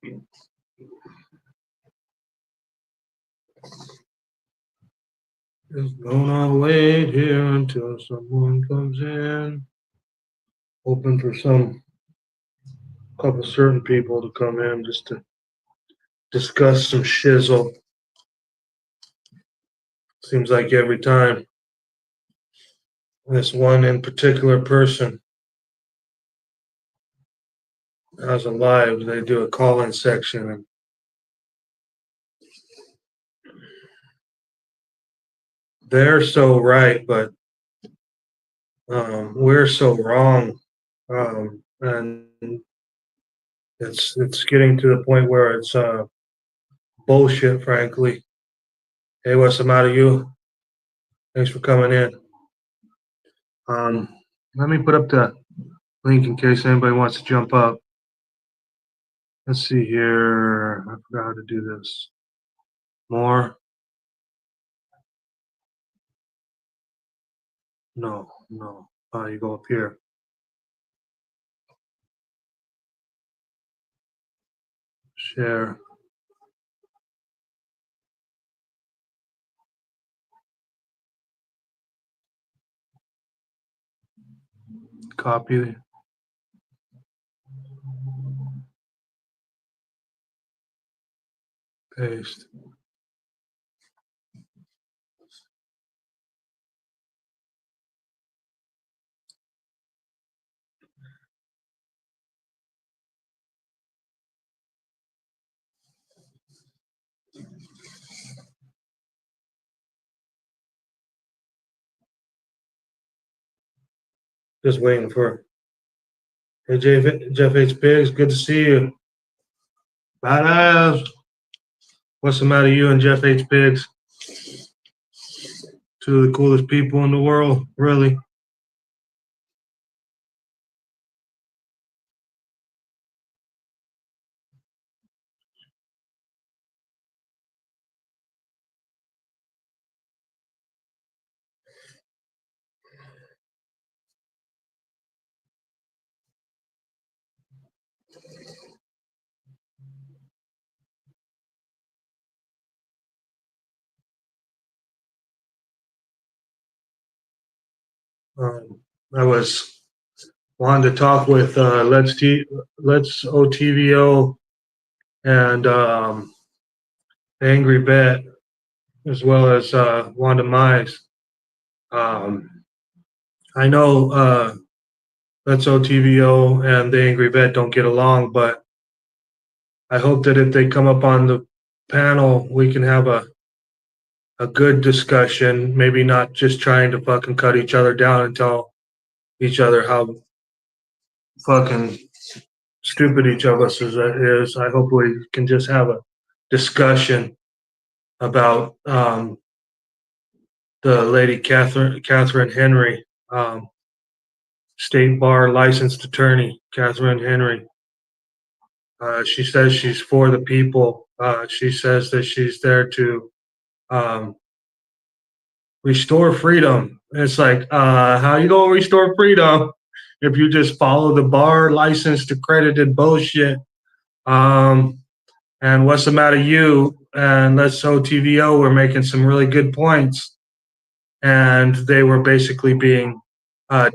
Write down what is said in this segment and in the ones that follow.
Just gonna wait here until someone comes in. Hoping for some couple certain people to come in just to discuss some shizzle. Seems like every time this one in particular person has a live, they do a call-in section, and they're so right, but we're so wrong, and it's getting to the point where it's bullshit, frankly. Hey, what's the matter, you? Thanks for coming in. Let me put up the link in case anybody wants to jump up. Let's see here. I forgot how to do this. More. No. You go up here. Share. Copy. Paste. Just waiting for. Hey, Jeff H. Biggs, good to see you. Badass. What's the matter, you and Jeff H. Biggs? Two of the coolest people in the world, really. I was wanting to talk with Let's OTVO and Angry Bet, as well as Wanda Mize. I know Let's OTVO and the Angry Bet don't get along, but I hope that if they come up on the panel, we can have a good discussion, maybe not just trying to fucking cut each other down and tell each other how fucking stupid each of us is. I hope we can just have a discussion about the lady Catherine Henry, state bar licensed attorney Catherine Henry. She says she's for the people. She says that she's there to restore freedom. It's like, how you gonna restore freedom if you just follow the bar licensed accredited bullshit? And what's the matter, you? And Let's OTVO were making some really good points, and they were basically being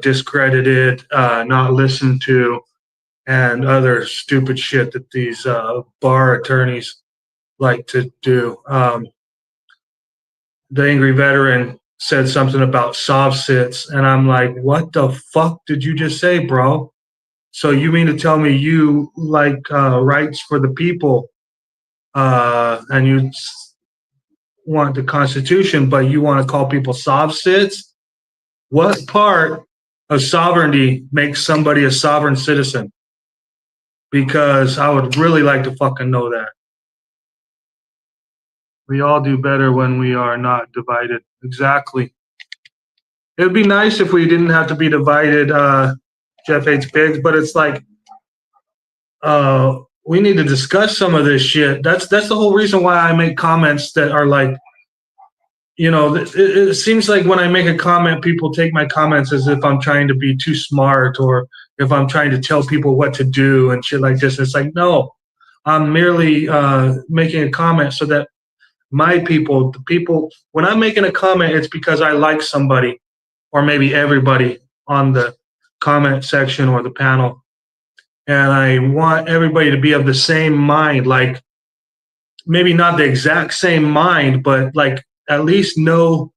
discredited, not listened to, and other stupid shit that these bar attorneys like to do. The Angry Veteran said something about soft sits, and I'm like, what the fuck did you just say, bro? So you mean to tell me you like rights for the people, and you want the Constitution, but you want to call people soft sits? What part of sovereignty makes somebody a sovereign citizen? Because I would really like to fucking know that. We all do better when we are not divided. Exactly. It would be nice if we didn't have to be divided, Jeff H. Biggs, but it's like we need to discuss some of this shit. That's the whole reason why I make comments that are like, you know, it seems like when I make a comment, people take my comments as if I'm trying to be too smart or if I'm trying to tell people what to do and shit like this. It's like, no, I'm merely making a comment so that my people, the people, when I'm making a comment, it's because I like somebody or maybe everybody on the comment section or the panel. And I want everybody to be of the same mind, like maybe not the exact same mind, but like at least know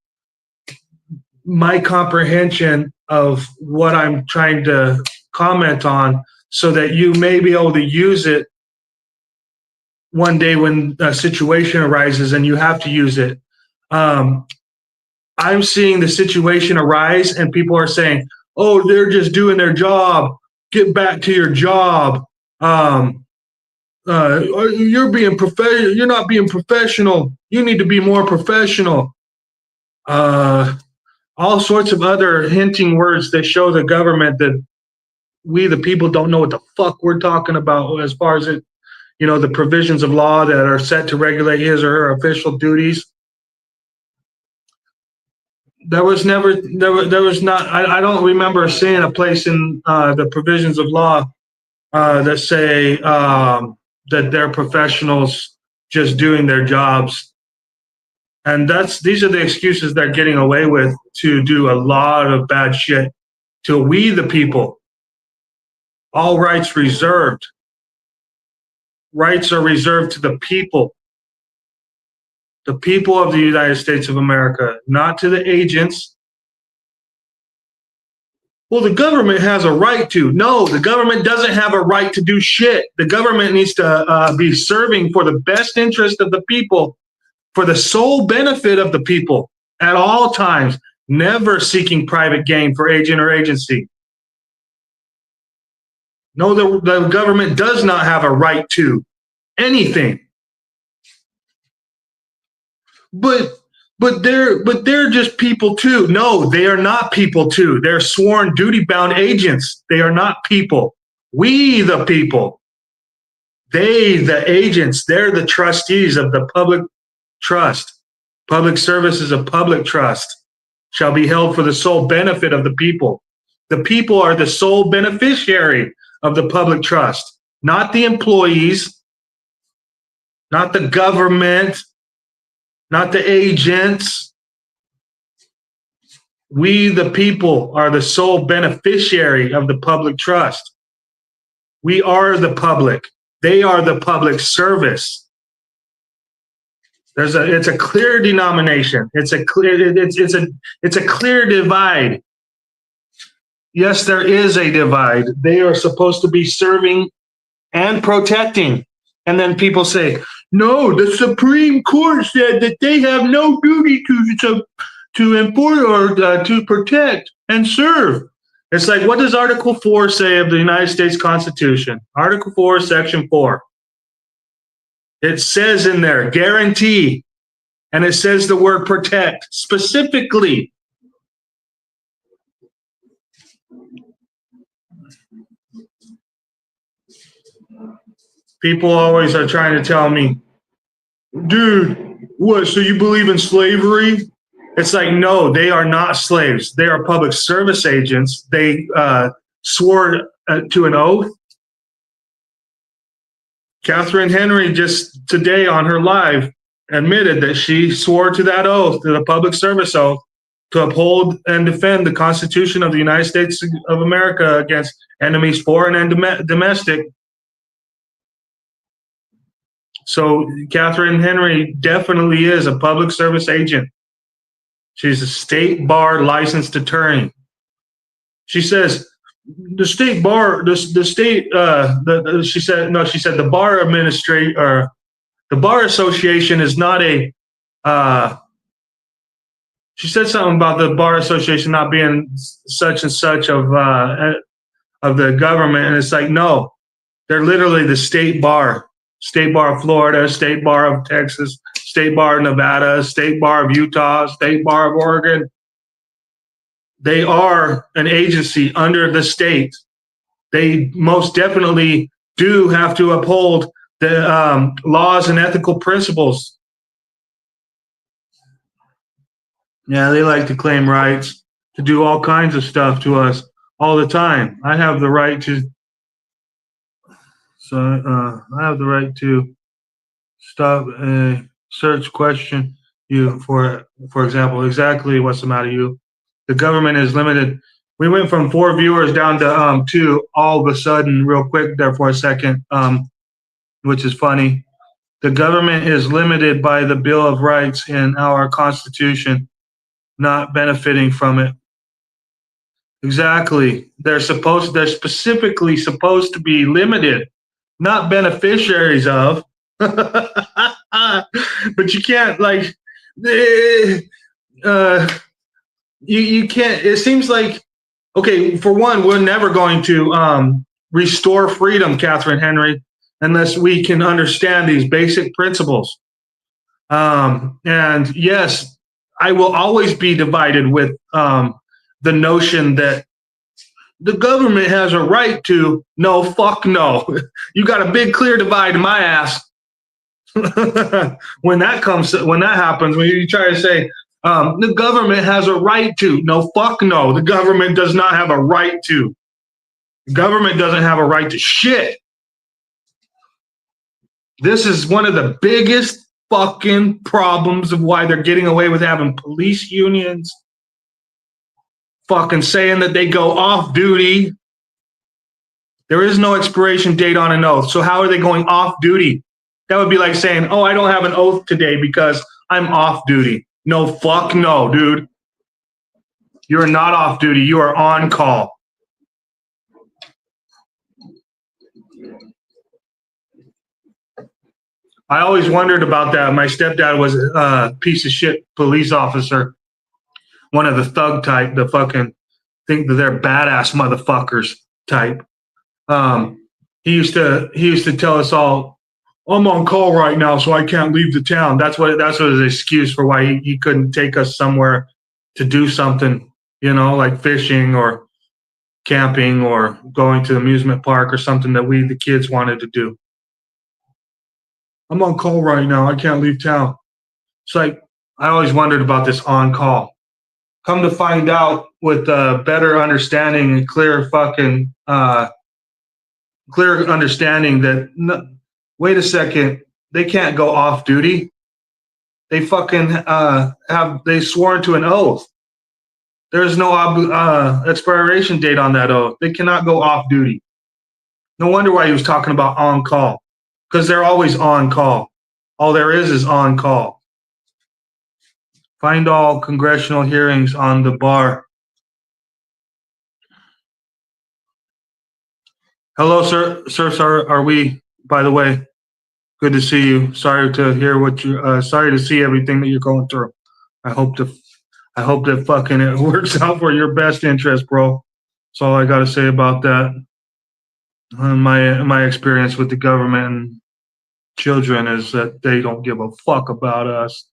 my comprehension of what I'm trying to comment on so that you may be able to use it one day when a situation arises and you have to use it. I'm seeing the situation arise and people are saying, oh, they're just doing their job. Get back to your job. You're being professional. You're not being professional. You need to be more professional. All sorts of other hinting words that show the government that we, the people, don't know what the fuck we're talking about as far as it, the provisions of law that are set to regulate his or her official duties. There was not, I don't remember seeing a place in the provisions of law that say that they're professionals just doing their jobs. And these are the excuses they're getting away with to do a lot of bad shit to we the people. All rights reserved. Rights are reserved to the people. The people of the United States of America, not to the agents. Well, the government has a right to. No, the government doesn't have a right to do shit. The government needs to be serving for the best interest of the people, for the sole benefit of the people at all times, never seeking private gain for agent or agency. No, the government does not have a right to anything. But they're just people too. No, they are not people too. They're sworn duty-bound agents. They are not people. We the people. They the agents. They're the trustees of the public trust. Public services of public trust shall be held for the sole benefit of the people. The people are the sole beneficiary of the public trust, not the employees, not the government, not the agents. We, the people, are the sole beneficiary of the public trust. We are the public. They are the public service. It's a clear denomination. It's a clear divide. Yes, there is a divide. They are supposed to be serving and protecting. And then people say, no, the Supreme Court said that they have no duty to enforce or to protect and serve. It's like, what does Article 4 say of the United States Constitution? Article 4, Section 4. It says in there, guarantee, and it says the word protect specifically. People always are trying to tell me, dude, what, so you believe in slavery? It's like, no, they are not slaves. They are public service agents. They swore to an oath. Catherine Henry just today on her live admitted that she swore to that oath, to the public service oath, to uphold and defend the Constitution of the United States of America against enemies foreign and domestic. So Catherine Henry definitely is a public service agent. She's a state bar licensed attorney. She says the state bar, she said the bar administrator, the bar association is not a, she said something about the bar association not being such and such of the government. And it's like, no, they're literally the state bar. State Bar of Florida, State Bar of Texas, State Bar of Nevada, State Bar of Utah, State Bar of Oregon. They are an agency under the state. They most definitely do have to uphold the laws and ethical principles. Yeah, they like to claim rights to do all kinds of stuff to us all the time. I have the right to So I have the right to stop a search, question you for example, exactly what's the matter you. The government is limited. We went from 4 viewers down to 2 all of a sudden, real quick there for a second, which is funny. The government is limited by the Bill of Rights in our Constitution, not benefiting from it. Exactly. They're specifically supposed to be limited, not beneficiaries of. But you can't like eh, uh you can't, it seems like, okay, for one, we're never going to restore freedom, Catherine Henry, unless we can understand these basic principles. And yes, I will always be divided with the notion that the government has a right to. No, fuck no. You got a big clear divide in my ass. When that happens, when you try to say the government has a right to. No, fuck no. The government does not have a right to. The government doesn't have a right to shit. This is one of the biggest fucking problems of why they're getting away with having police unions, fucking saying that they go off duty. There is no expiration date on an oath. So how are they going off duty? That would be like saying, oh, I don't have an oath today because I'm off duty. No, fuck no, dude. You're not off duty. You are on call. I always wondered about that. My stepdad was a piece of shit police officer, one of the thug type, the fucking think that they're badass motherfuckers type. He used to tell us all, I'm on call right now, so I can't leave the town. That's what his excuse for why he couldn't take us somewhere to do something, like fishing or camping or going to the amusement park or something that we, the kids, wanted to do. I'm on call right now. I can't leave town. It's like, I always wondered about this on call. Come to find out, with better understanding and clear understanding that, no, wait a second, they can't go off duty. They fucking they sworn to an oath. There's no expiration date on that oath. They cannot go off duty. No wonder why he was talking about on call, because they're always on call. All there is on call. Find all congressional hearings on the bar. Hello, sir. Sir, are we, by the way, good to see you. Sorry to hear sorry to see everything that you're going through. I hope that fucking it works out for your best interest, bro. That's all I got to say about that. My experience with the government and children is that they don't give a fuck about us.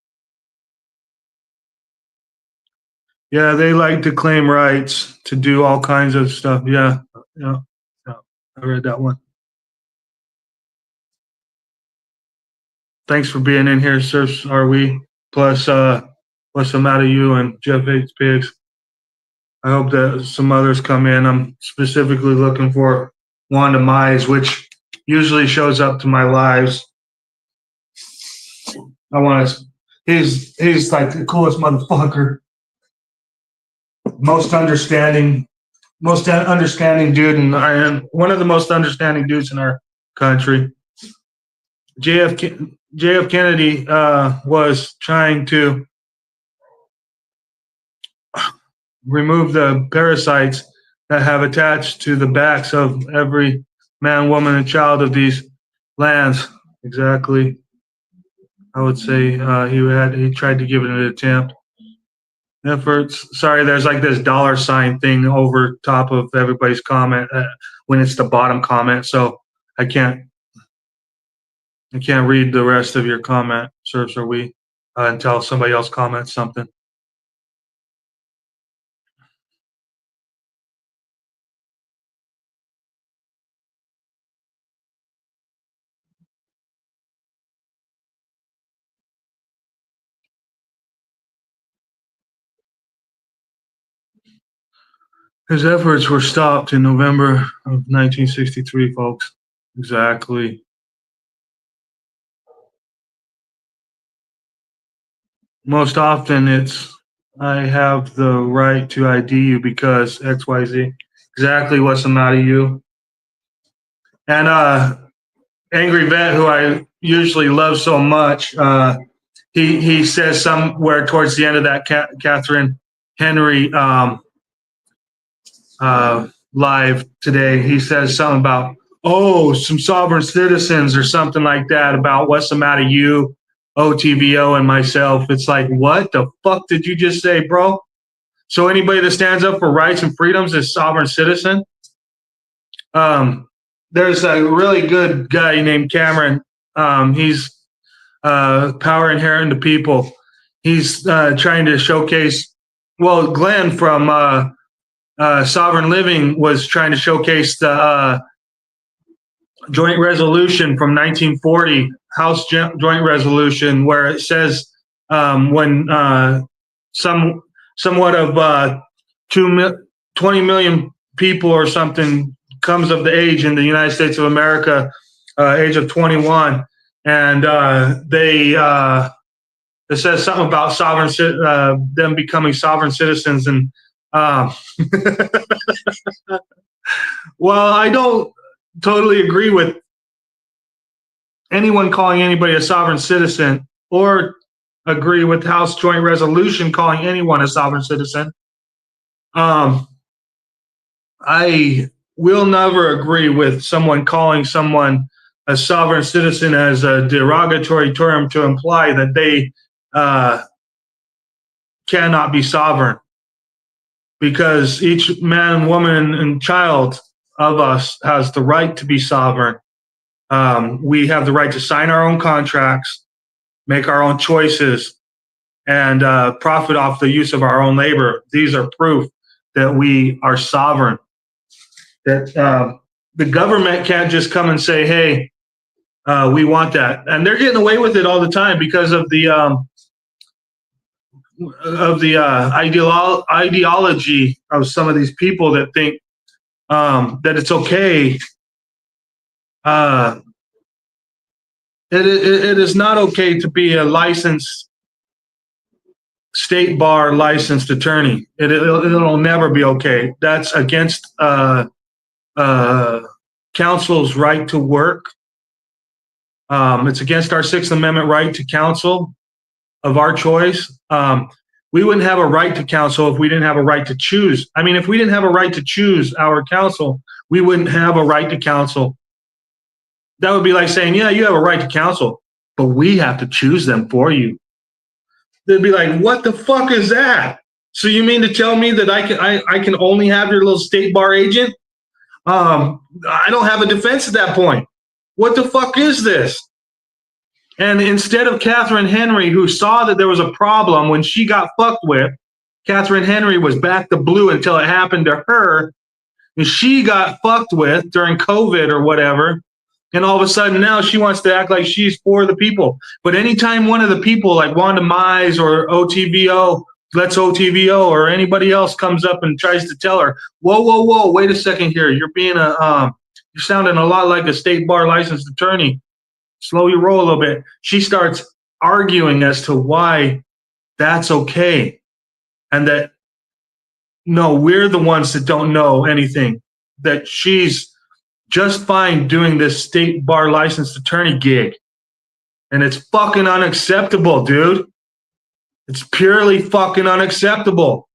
Yeah, they like to claim rights to do all kinds of stuff. Yeah. I read that one. Thanks for being in here, sir. Are we? Plus, what's the matter, you and Jeff Hates Pigs? I hope that some others come in. I'm specifically looking for Wanda Mize, which usually shows up to my lives. He's like the coolest motherfucker. Most understanding dude, and one of the most understanding dudes in our country. JF Kennedy was trying to remove the parasites that have attached to the backs of every man, woman, and child of these lands. Exactly. I would say he tried to give it an attempt. Efforts. Sorry, there's like this $ thing over top of everybody's comment when it's the bottom comment, so I can't read the rest of your comment, sir. Are we until somebody else comments something? His efforts were stopped in November of 1963, folks. Exactly. Most often it's, I have the right to ID you because XYZ. Exactly what's the matter you. And Angry Vet, who I usually love so much, he says somewhere towards the end of that Catherine Henry live today, he says something about, oh, some sovereign citizens or something like that about what's the matter you, OTVO, and myself. It's like, what the fuck did you just say, bro? So anybody that stands up for rights and freedoms is sovereign citizen. There's a really good guy named Cameron. He's Power Inherent to People. He's trying to showcase. Well, Glenn from Sovereign Living was trying to showcase the joint resolution from 1940, House Joint Resolution, where it says when somewhat of 20 million people or something comes of the age in the United States of America, age of 21, and it says something about them becoming sovereign citizens, and well, I don't totally agree with anyone calling anybody a sovereign citizen, or agree with House Joint Resolution calling anyone a sovereign citizen. I will never agree with someone calling someone a sovereign citizen as a derogatory term to imply that they cannot be sovereign, because each man, woman, and child of us has the right to be sovereign. We have the right to sign our own contracts, make our own choices, and profit off the use of our own labor. These are proof that we are sovereign. That the government can't just come and say, "Hey, we want that," and they're getting away with it all the time because of the ideology of some of these people that think that it's okay. It is not okay to be a licensed state bar licensed attorney. It'll never be okay. That's against counsel's right to work. It's against our Sixth Amendment right to counsel of our choice. We wouldn't have a right to counsel if we didn't have a right to choose. I mean, if we didn't have a right to choose our counsel, we wouldn't have a right to counsel. That would be like saying, yeah, you have a right to counsel, but we have to choose them for you. They'd be like, what the fuck is that? So you mean to tell me that I can only have your little state bar agent? I don't have a defense at that point. What the fuck is this? And instead of Catherine Henry, who saw that there was a problem when she got fucked with, Catherine Henry was back to blue until it happened to her, and she got fucked with during COVID or whatever. And all of a sudden now she wants to act like she's for the people. But anytime one of the people like Wanda Mize or OTVO, Let's OTVO, or anybody else comes up and tries to tell her, whoa, wait a second here. You're sounding a lot like a state bar licensed attorney. Slow your roll a little bit. She starts arguing as to why that's okay. And that, no, we're the ones that don't know anything. That she's just fine doing this state bar licensed attorney gig. And it's fucking unacceptable, dude. It's purely fucking unacceptable.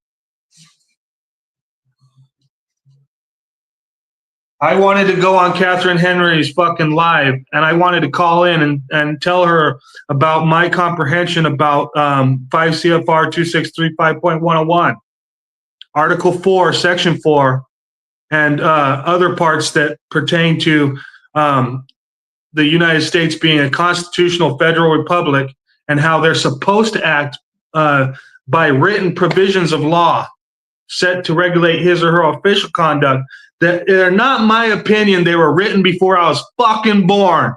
I wanted to go on Catherine Henry's fucking live, and I wanted to call in and tell her about my comprehension about 5 CFR 2635.101, Article 4, Section 4, and other parts that pertain to the United States being a constitutional federal republic, and how they're supposed to act by written provisions of law set to regulate his or her official conduct. That are not my opinion. They were written before I was fucking born.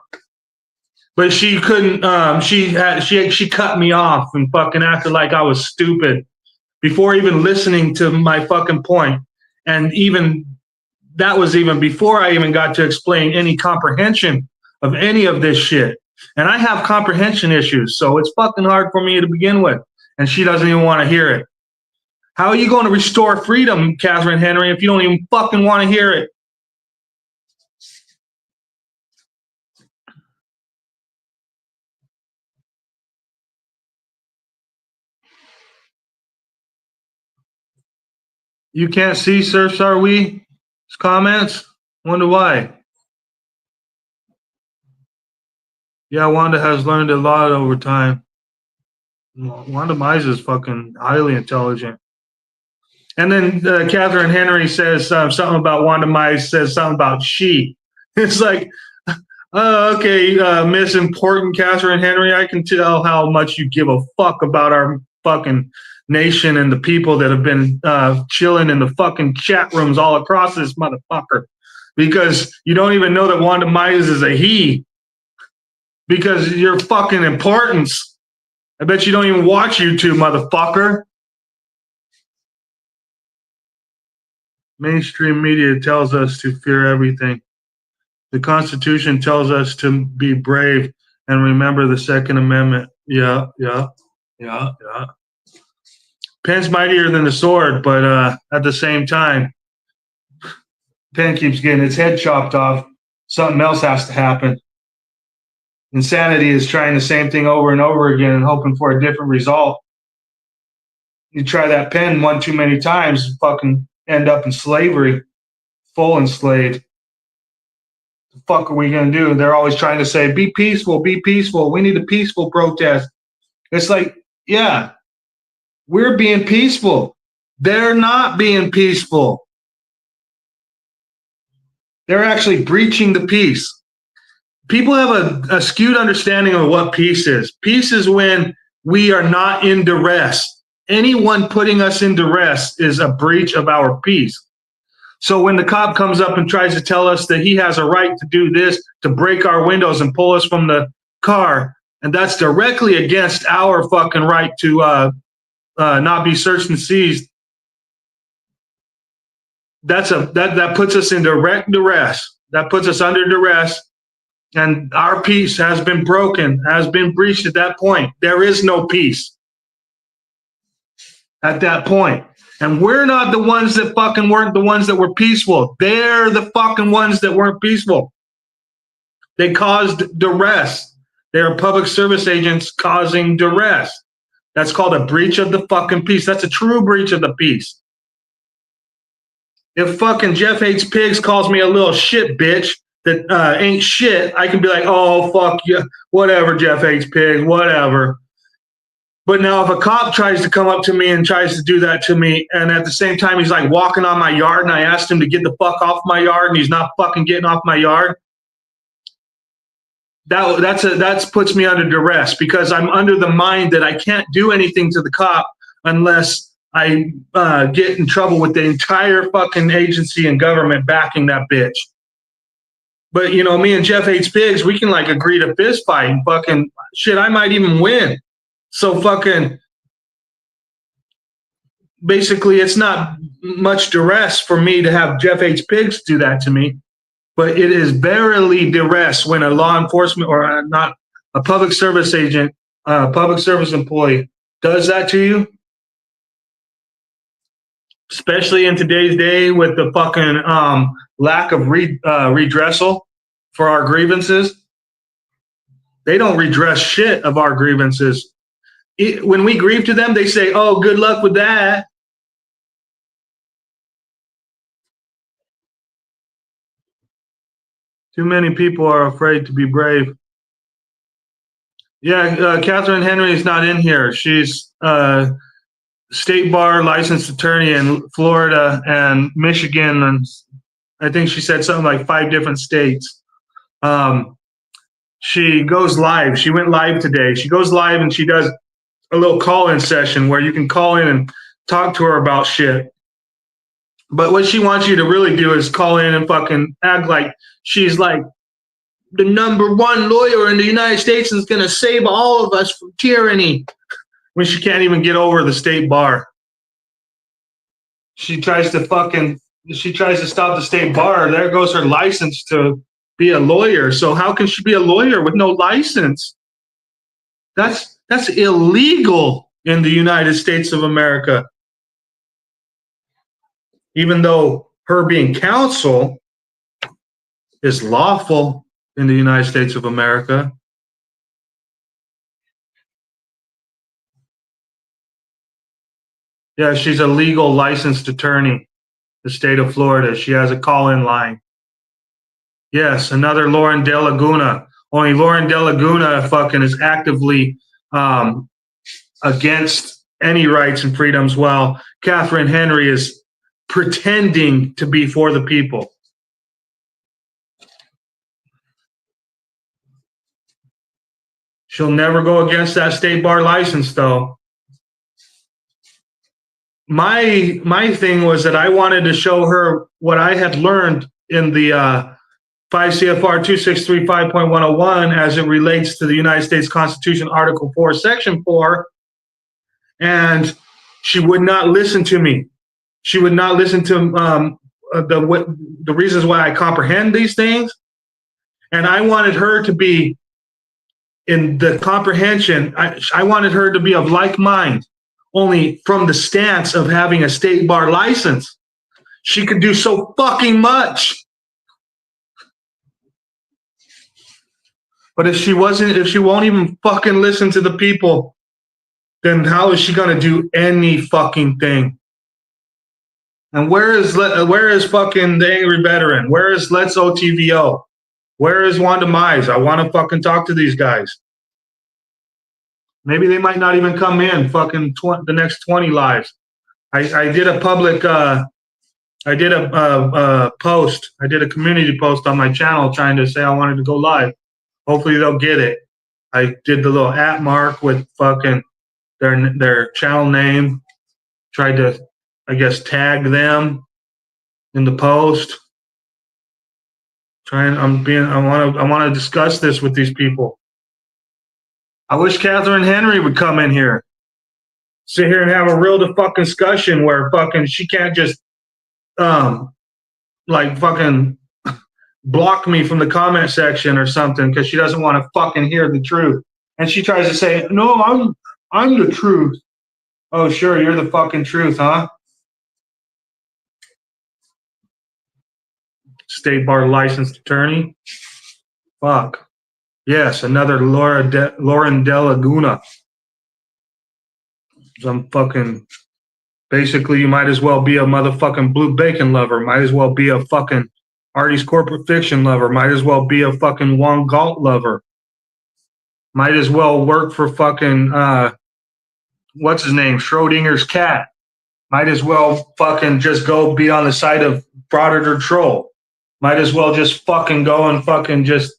But she couldn't. She cut me off and fucking acted like I was stupid before even listening to my fucking point, and even that was even before I even got to explain any comprehension of any of this shit. And I have comprehension issues, so it's fucking hard for me to begin with. And she doesn't even want to hear it. How are you going to restore freedom, Catherine Henry, if you don't even fucking want to hear it? You can't see Surfs Are We's comments? Wonder why. Yeah, Wanda has learned a lot over time. Wanda Mize is fucking highly intelligent. And then Catherine Henry says something about Wanda Mize, says something about she. It's like, okay, Miss Important Catherine Henry, I can tell how much you give a fuck about our fucking nation and the people that have been chilling in the fucking chat rooms all across this motherfucker. Because you don't even know that Wanda Mize is a he. Because your fucking importance. I bet you don't even watch YouTube, motherfucker. Mainstream media tells us to fear everything. The Constitution tells us to be brave and remember the Second Amendment. Yeah. Pen's mightier than the sword, but at the same time, Pen keeps getting his head chopped off. Something else has to happen. Insanity is trying the same thing over and over again and hoping for a different result. You try that pen one too many times, you fucking end up in slavery, full enslaved. The fuck are we going to do? They're always trying to say, be peaceful, be peaceful. We need a peaceful protest. It's like, yeah, we're being peaceful. They're not being peaceful. They're actually breaching the peace. People have a skewed understanding of what peace is. Peace is when we are not in duress. Anyone putting us in duress is a breach of our peace. So when the cop comes up and tries to tell us that he has a right to do this, to break our windows and pull us from the car, and that's directly against our fucking right to not be searched and seized, that puts us in direct duress. That puts us under duress. And our peace has been broken, has been breached at that point. There is no peace at that point. And we're not the ones that fucking weren't the ones that were peaceful. They're the fucking ones that weren't peaceful. They caused duress. They're public service agents causing duress. That's called a breach of the fucking peace. That's a true breach of the peace. If fucking Jeff Hates Pigs calls me a little shit bitch, that ain't shit, I can be like, oh, fuck you, whatever, Jeff Hates Pigs, whatever. But now if a cop tries to come up to me and tries to do that to me, and at the same time he's like walking on my yard, and I asked him to get the fuck off my yard, and he's not fucking getting off my yard, that puts me under duress, because I'm under the mind that I can't do anything to the cop unless I get in trouble with the entire fucking agency and government backing that bitch. But, you know, me and Jeff Hates Pigs, we can like agree to fist fight and fucking shit, I might even win. So fucking basically it's not much duress for me to have Jeff Hates Pigs do that to me, but it is barely duress when a law enforcement or not a public service agent, public service employee does that to you. Especially in today's day with the fucking lack of redressal for our grievances. They don't redress shit of our grievances. When we grieve to them, they say, oh, good luck with that. Too many people are afraid to be brave. Yeah, Catherine Henry is not in here. She's state bar licensed attorney in Florida and Michigan, and I think she said something like 5 different states. She goes live. She went live today. She goes live and she does a little call-in session where you can call in and talk to her about shit. But what she wants you to really do is call in and fucking act like she's like the #1 lawyer in the United States and is going to save all of us from tyranny, when she can't even get over the state bar. She tries to fucking she tries to stop the state bar. There goes her license to be a lawyer. So how can she be a lawyer with no license? That's illegal in the United States of America. Even though her being counsel is lawful in the United States of America. Yeah, she's a legal licensed attorney, the state of Florida. She has a call-in line. Yes, another Lauren De Laguna. Only Lauren De Laguna fucking is actively against any rights and freedoms, while Catherine Henry is pretending to be for the people. She'll never go against that state bar license, though. My thing was that I wanted to show her what I had learned in the 5 CFR 2635.101 as it relates to the United States Constitution, Article 4, Section 4, and she would not listen to me. She would not listen to the reasons why I comprehend these things, and I wanted her to be in the comprehension. I wanted her to be of like mind, only from the stance of having a state bar license. She could do so fucking much. But if she won't even fucking listen to the people, then how is she gonna do any fucking thing? And where is fucking the Angry Veteran? Where is Let's OTVO? Where is Wanda Mize? I want to fucking talk to these guys. Maybe they might not even come in fucking the next 20 lives. I did a public, I did a post. I did a community post on my channel trying to say I wanted to go live. Hopefully they'll get it. I did the little @ mark with fucking their channel name. Tried to, I guess, tag them in the post. I want to discuss this with these people. I wish Catherine Henry would come in here, sit here and have a real fucking discussion where fucking she can't just like fucking block me from the comment section or something because she doesn't want to fucking hear the truth. And she tries to say, "No, I'm the truth." Oh, sure, you're the fucking truth, huh? State bar licensed attorney. Fuck. Yes, another Lauren De Laguna. Some fucking. Basically, you might as well be a motherfucking Blue Bacon lover. Might as well be a fucking Artie's Corporate Fiction lover. Might as well be a fucking Juan Galt lover. Might as well work for fucking what's his name? Schrodinger's cat. Might as well fucking just go be on the side of Frauditer Troll. Might as well just fucking go and fucking just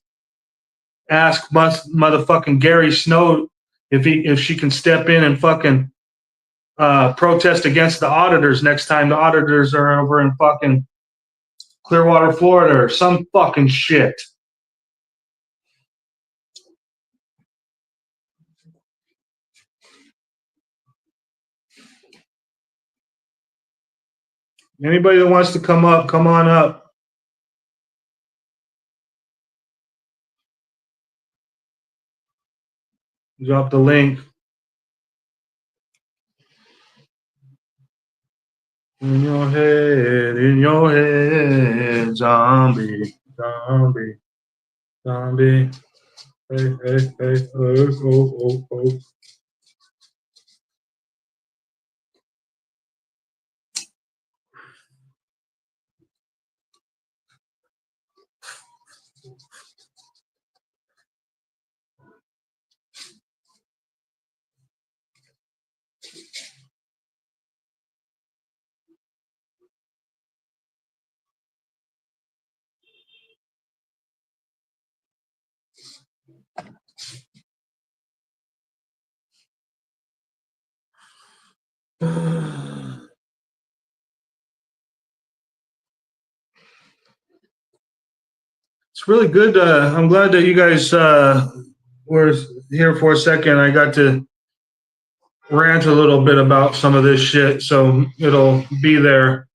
ask motherfucking Gary Snow if she can step in and fucking protest against the auditors next time the auditors are over in fucking Clearwater, Florida, or some fucking shit. Anybody that wants to come up, come on up. Drop the link. In your head, zombie, zombie, zombie. Hey, hey, hey, oh. It's really good. I'm glad that you guys were here for a second. I got to rant a little bit about some of this shit, so it'll be there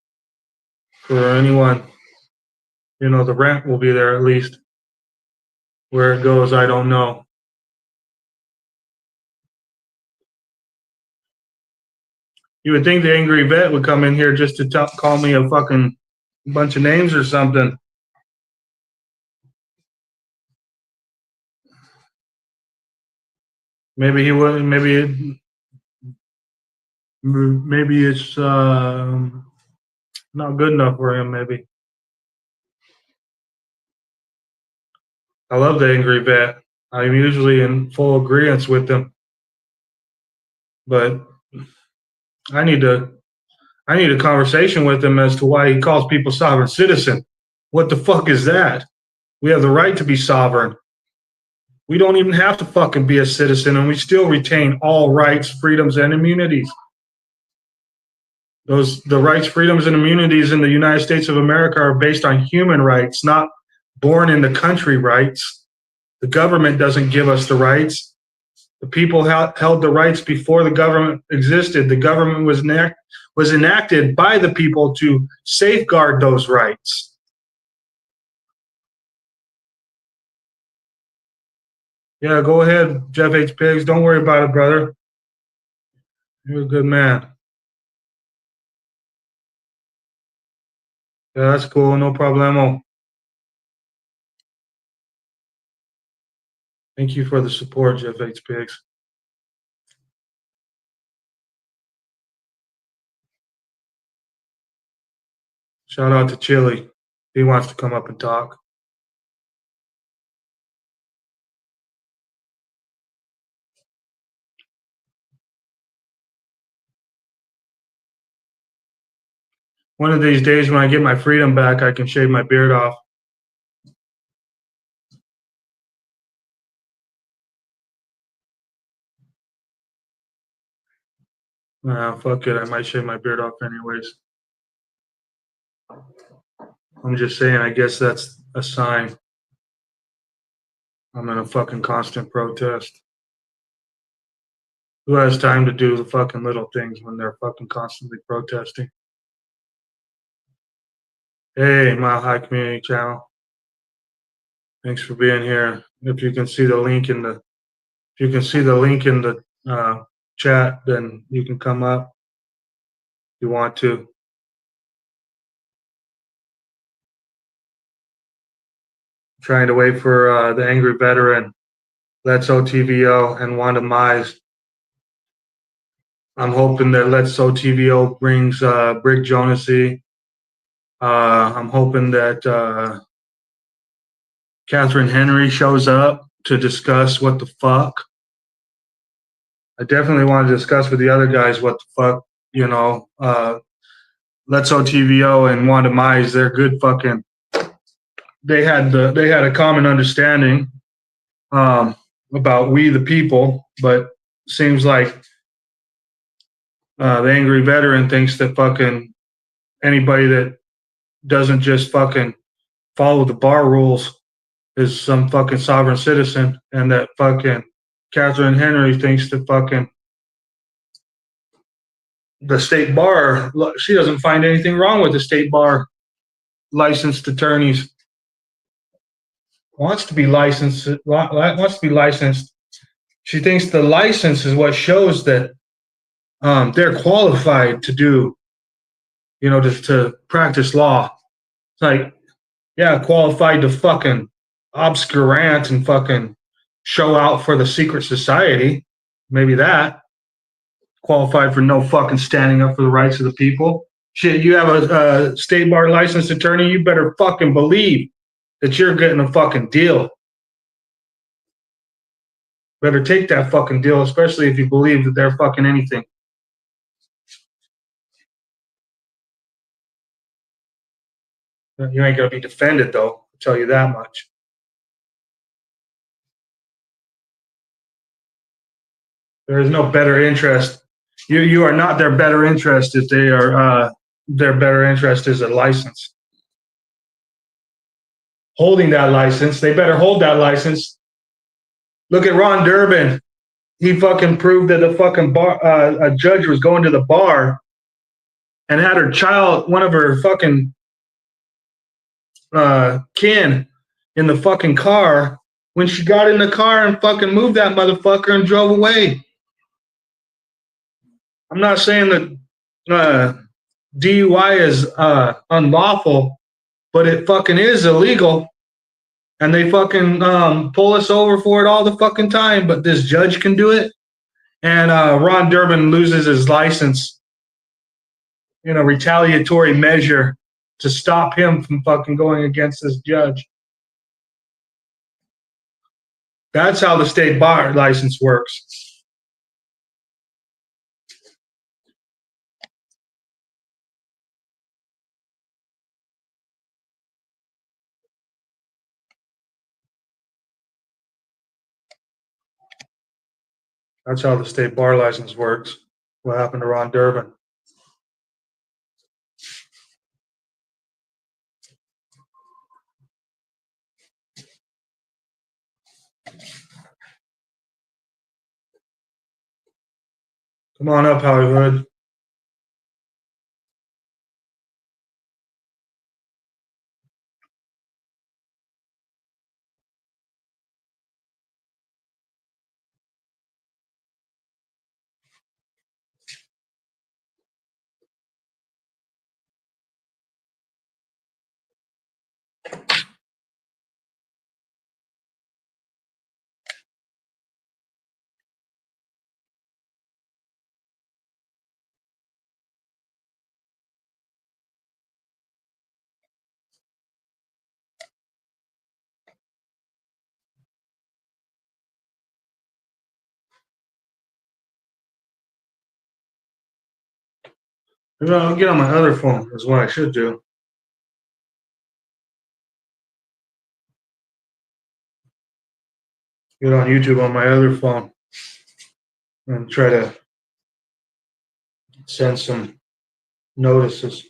for anyone. The rent will be there at least. Where it goes, I don't know. You would think the angry vet would come in here just to call me a fucking bunch of names or something. Maybe he wouldn't. Maybe it's not good enough for him. Maybe. I love the angry vet. I'm usually in full agreement with him, but I need a conversation with him as to why he calls people sovereign citizen. What the fuck is that? We have the right to be sovereign. We don't even have to fucking be a citizen, and we still retain all rights, freedoms, and immunities. The rights, freedoms, and immunities in the United States of America are based on human rights, not born in the country rights. The government doesn't give us the rights. The people held the rights before the government existed. The government was enacted by the people to safeguard those rights. Yeah, go ahead, Jeff H. Pigs. Don't worry about it, brother. You're a good man. Yeah, that's cool. No problemo. Thank you for the support, Jeff H. Pigs. Shout out to Chili. He wants to come up and talk. One of these days when I get my freedom back, I can shave my beard off. Fuck it. I might shave my beard off anyways. I'm just saying, I guess that's a sign. I'm in a fucking constant protest. Who has time to do the fucking little things when they're fucking constantly protesting? Hey, Mile High Community Channel. Thanks for being here. If you can see the link in the chat, then you can come up if you want to. Trying to wait for the angry veteran, Let's OTVO, and Wanda Mize. I'm hoping that Let's OTVO brings Brick Jonasy. I'm hoping that Catherine Henry shows up to discuss what the fuck. I definitely want to discuss with the other guys what the fuck, Let's OTVO and Wanda Mize, they're good fucking. They had a common understanding about we the people, but seems like the angry veteran thinks that fucking anybody that doesn't just fucking follow the bar rules is some fucking sovereign citizen, and that fucking Catherine Henry thinks that fucking the state bar, she doesn't find anything wrong with the state bar licensed attorneys. Wants to be licensed. She thinks the license is what shows that they're qualified to do, to practice law. It's like, yeah, qualified to fucking obscurant and fucking show out for the secret society. Maybe that. Qualified for no fucking standing up for the rights of the people. Shit, you have a state bar licensed attorney, you better fucking believe that you're getting a fucking deal. Better take that fucking deal, especially if you believe that they're fucking anything. You ain't gonna be defended, though. I'll tell you that much. There is no better interest. You are not their better interest if they are. Their better interest is a license. Holding that license, they better hold that license. Look at Ron Durbin. He fucking proved that a fucking a judge was going to the bar and had her child, one of her fucking Ken in the fucking car when she got in the car and fucking moved that motherfucker and drove away. I'm not saying that DUI is unlawful, but it fucking is illegal. And they fucking pull us over for it all the fucking time. But this judge can do it. And Ron Durbin loses his license in a retaliatory measure to stop him from fucking going against this judge. That's how the state bar license works. That's how the state bar license works. What happened to Ron Durbin? Come on up, Hollywood. Maybe I'll get on my other phone, is what I should do. Get on YouTube on my other phone and try to send some notices.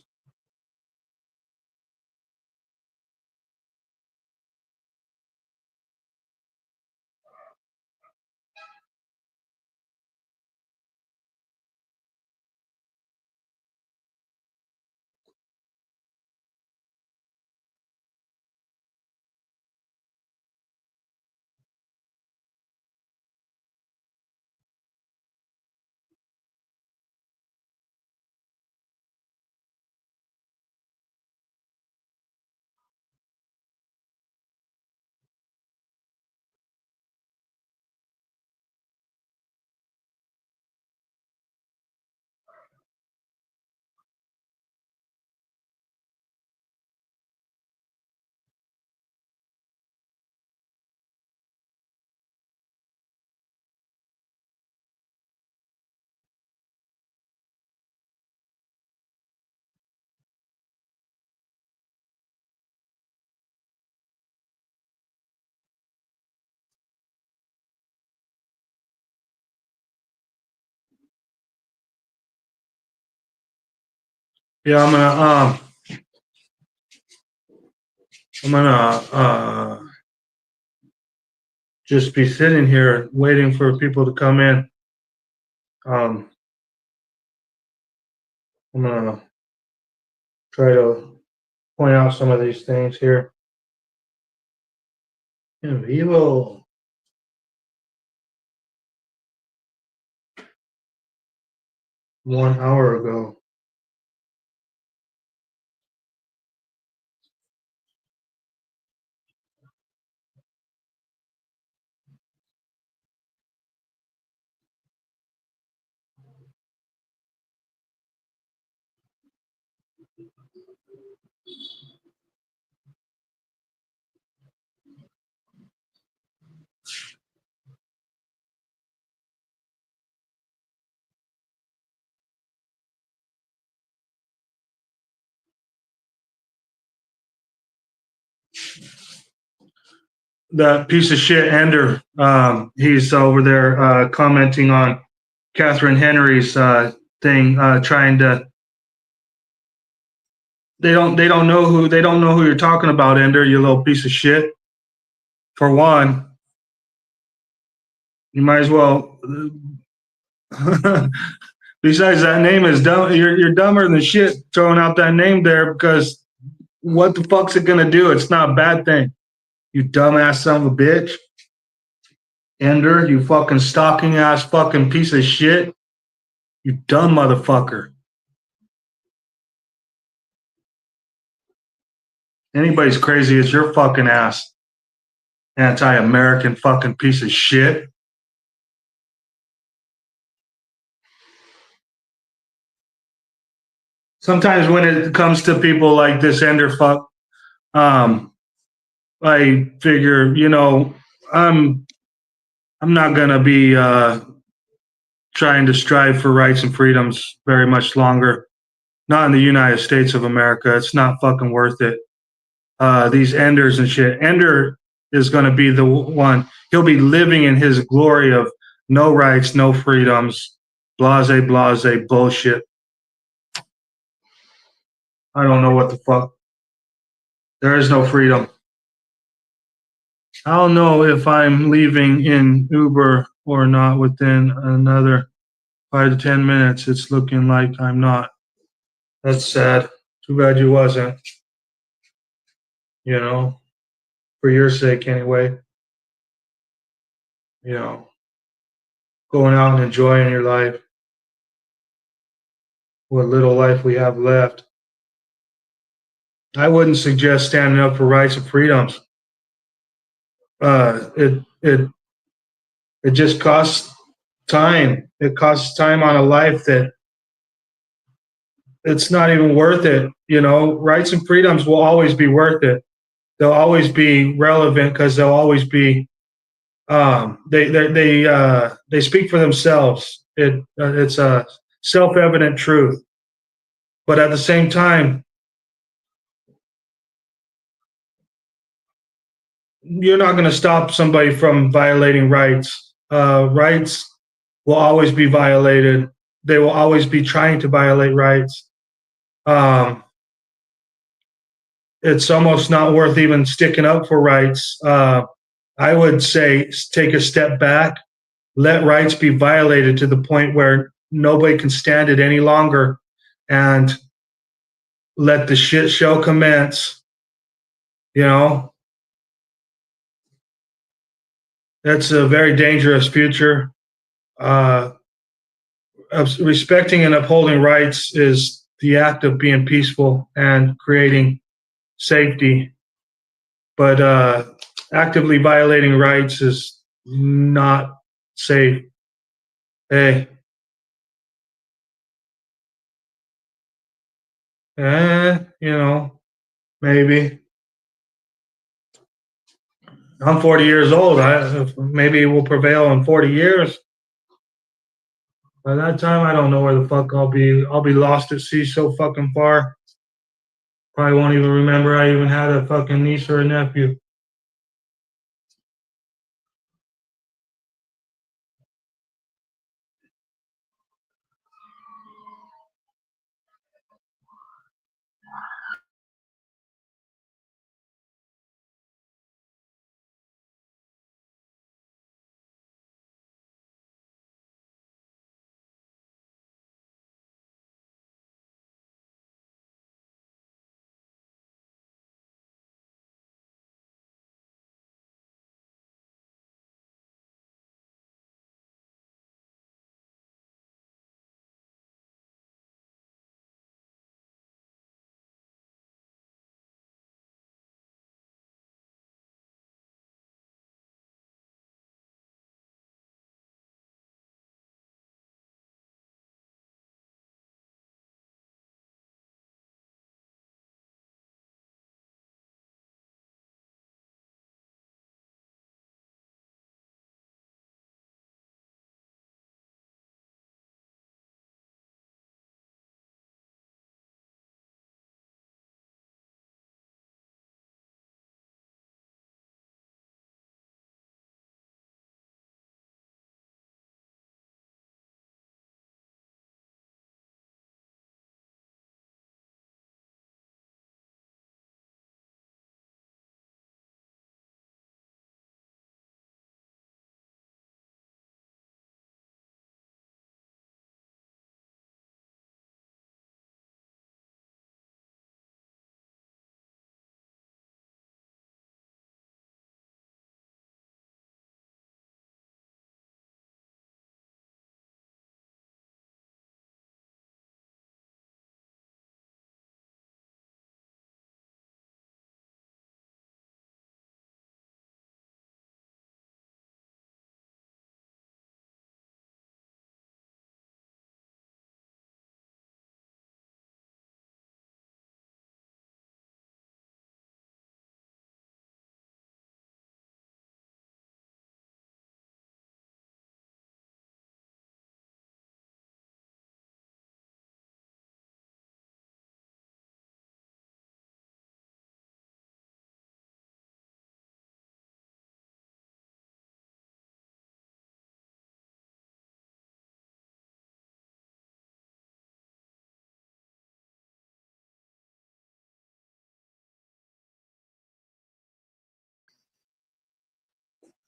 Yeah, I'm gonna just be sitting here waiting for people to come in. I'm gonna try to point out some of these things here. In vivo. One hour ago. That piece of shit Ender, he's over there commenting on Catherine Henry's thing, trying to. They don't know who you're talking about, Ender. You little piece of shit. For one, you might as well. Besides, that name is dumb. You're dumber than shit throwing out that name there because What the fuck's it gonna do? It's not a bad thing. You dumbass son of a bitch. Ender, you fucking stalking ass fucking piece of shit. You dumb motherfucker. Anybody's crazy as your fucking ass. Anti-American fucking piece of shit. Sometimes when it comes to people like this Ender fuck, um, I figure, I'm I'm not gonna be trying to strive for rights and freedoms very much longer. Not in the United States of America. It's not fucking worth it. These Enders and shit. Ender is going to be the one. He'll be living in his glory of no rights, no freedoms, blase, blase, bullshit. I don't know what the fuck. There is no freedom. I don't know if I'm leaving in Uber or not within another 5 to 10 minutes. It's looking like I'm not. That's sad. Too bad you wasn't, you know, for your sake anyway. You know, going out and enjoying your life, what little life we have left. I wouldn't suggest standing up for rights and freedoms. It just costs time. It costs time on a life that it's not even worth it. Rights and freedoms will always be worth it. They'll always be relevant because they'll always be. They speak for themselves. It's a self-evident truth. But at the same time, you're not going to stop somebody from violating rights. Rights will always be violated. They will always be trying to violate rights. It's almost not worth even sticking up for rights. I would say take a step back, let rights be violated to the point where nobody can stand it any longer, and let the shit show commence. You know, that's a very dangerous future. Uh, Respecting and upholding rights is the act of being peaceful and creating safety. But actively violating rights is not safe. Hey, maybe. I'm 40 years old. Maybe it will prevail in 40 years. By that time, I don't know where the fuck I'll be. I'll be lost at sea so fucking far. Probably won't even remember I even had a fucking niece or a nephew.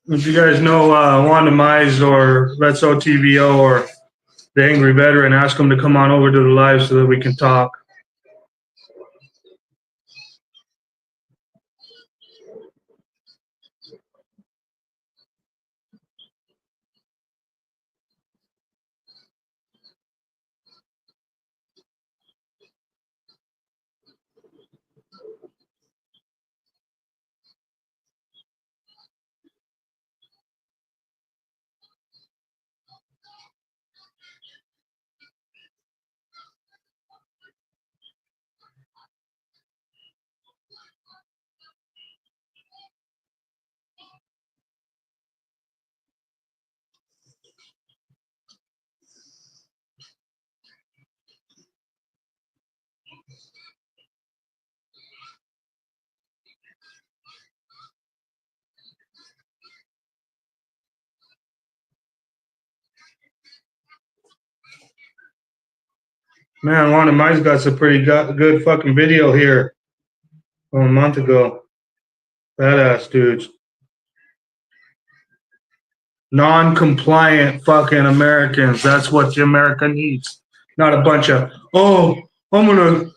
If you guys know Wanda Mize or Retso TVO or the Angry Veteran, ask them to come on over to the live so that we can talk. Man, Wanda Mize got some pretty good fucking video here from a month ago. Badass dudes. Non-compliant fucking Americans. That's what the America needs. Not a bunch of, oh, I'm gonna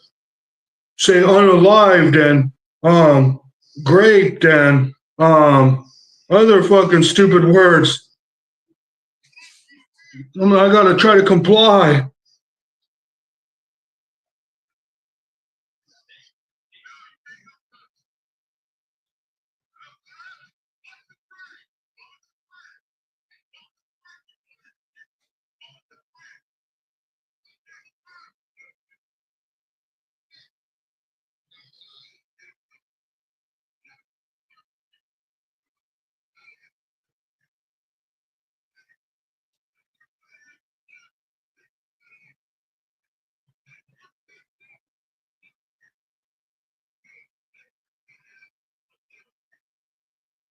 say unalived and great and other fucking stupid words. I gotta try to comply.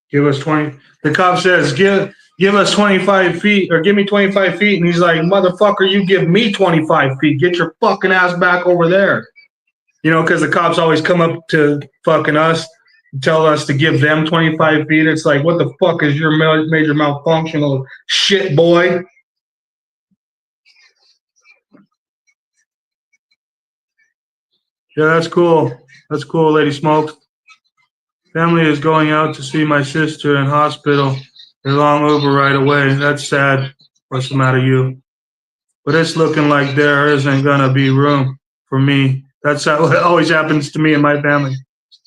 Give us 20. The cop says, give us 25 feet or give me 25 feet. And he's like, motherfucker, you give me 25 feet. Get your fucking ass back over there. You know, because the cops always come up to fucking us, tell us to give them 25 feet. It's like, what the fuck is your major malfunctional shit, boy? Yeah, that's cool. That's cool, Lady Smokes. Family is going out to see my sister in hospital. A long Uber right away. That's sad. What's the matter, you? But it's looking like there isn't gonna be room for me. That's how it always happens to me and my family,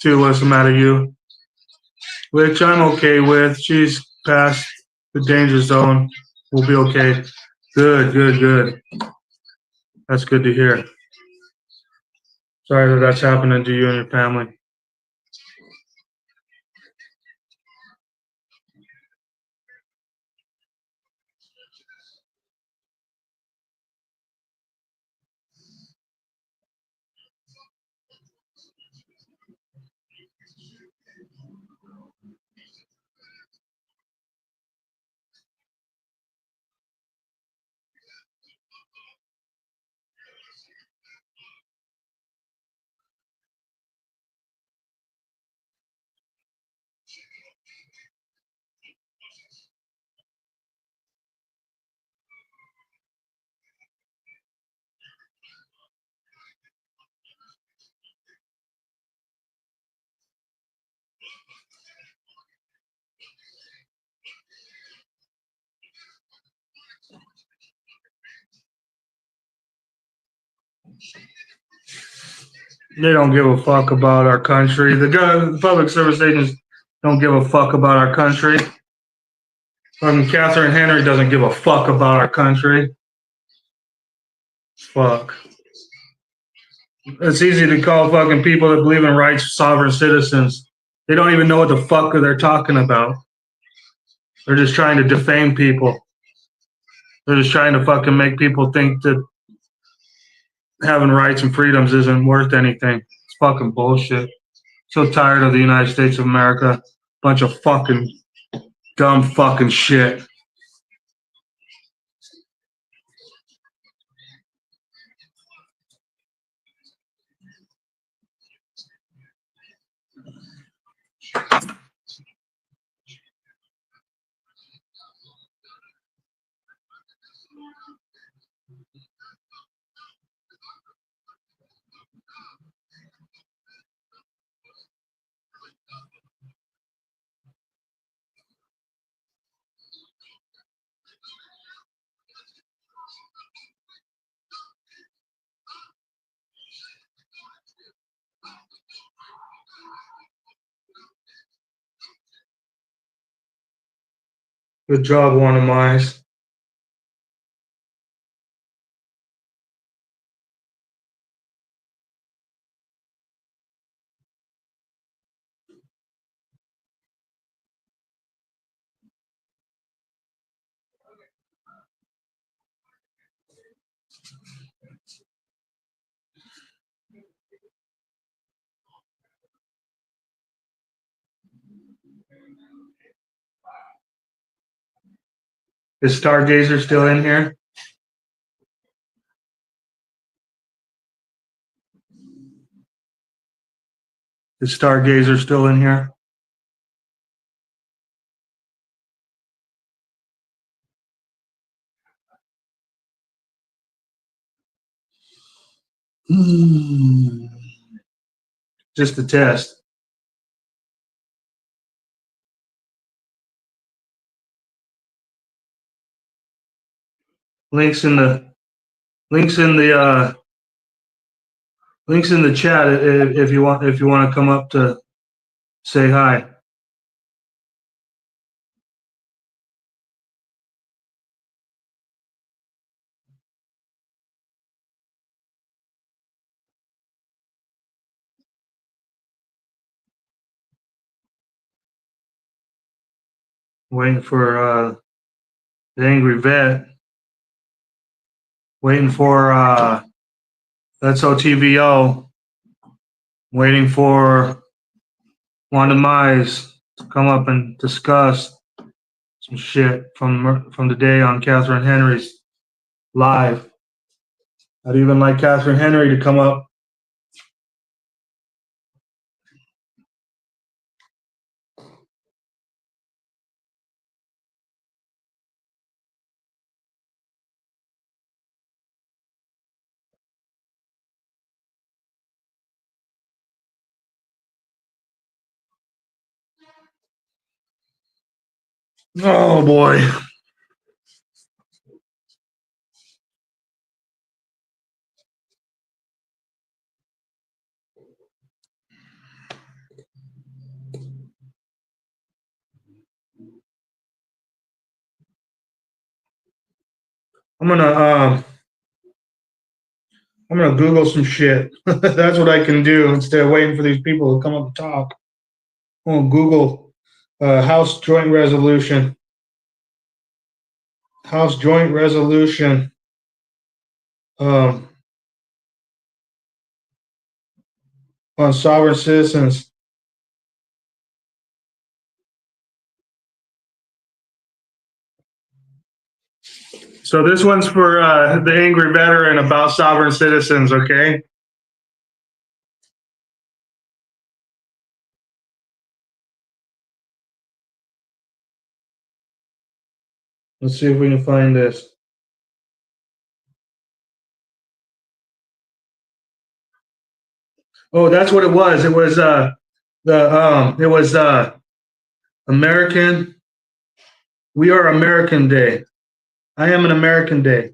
too. What's the matter, you? Which I'm okay with. She's past the danger zone. We'll be okay. Good, good, good. That's good to hear. Sorry that that's happening to you and your family. They don't give a fuck about our country. The public service agents don't give a fuck about our country. Catherine Henry doesn't give a fuck about our country. Fuck. It's easy to call fucking people that believe in rights sovereign citizens. They don't even know what the fuck they're talking about. They're just trying to defame people. They're just trying to fucking make people think that having rights and freedoms isn't worth anything. It's fucking bullshit. So tired of the United States of America. Bunch of fucking dumb fucking shit. Good job, one of mine. Is Stargazer still in here? Is Stargazer still in here? Just a test. Links in the links in the links in the chat if you want to come up to say hi. Waiting for the angry vet. Waiting for that's OTVO. Waiting for Wanda Mize to come up and discuss some shit from the day on Catherine Henry's live. I'd even like Catherine Henry to come up. Oh boy. I'm gonna Google some shit. That's what I can do instead of waiting for these people to come up and talk. I'm gonna Google House Joint Resolution. House Joint Resolution. On sovereign citizens. So this one's for the angry veteran about sovereign citizens, okay? Let's see if we can find this. Oh, that's what it was. It was American. We are American Day. I am an American Day.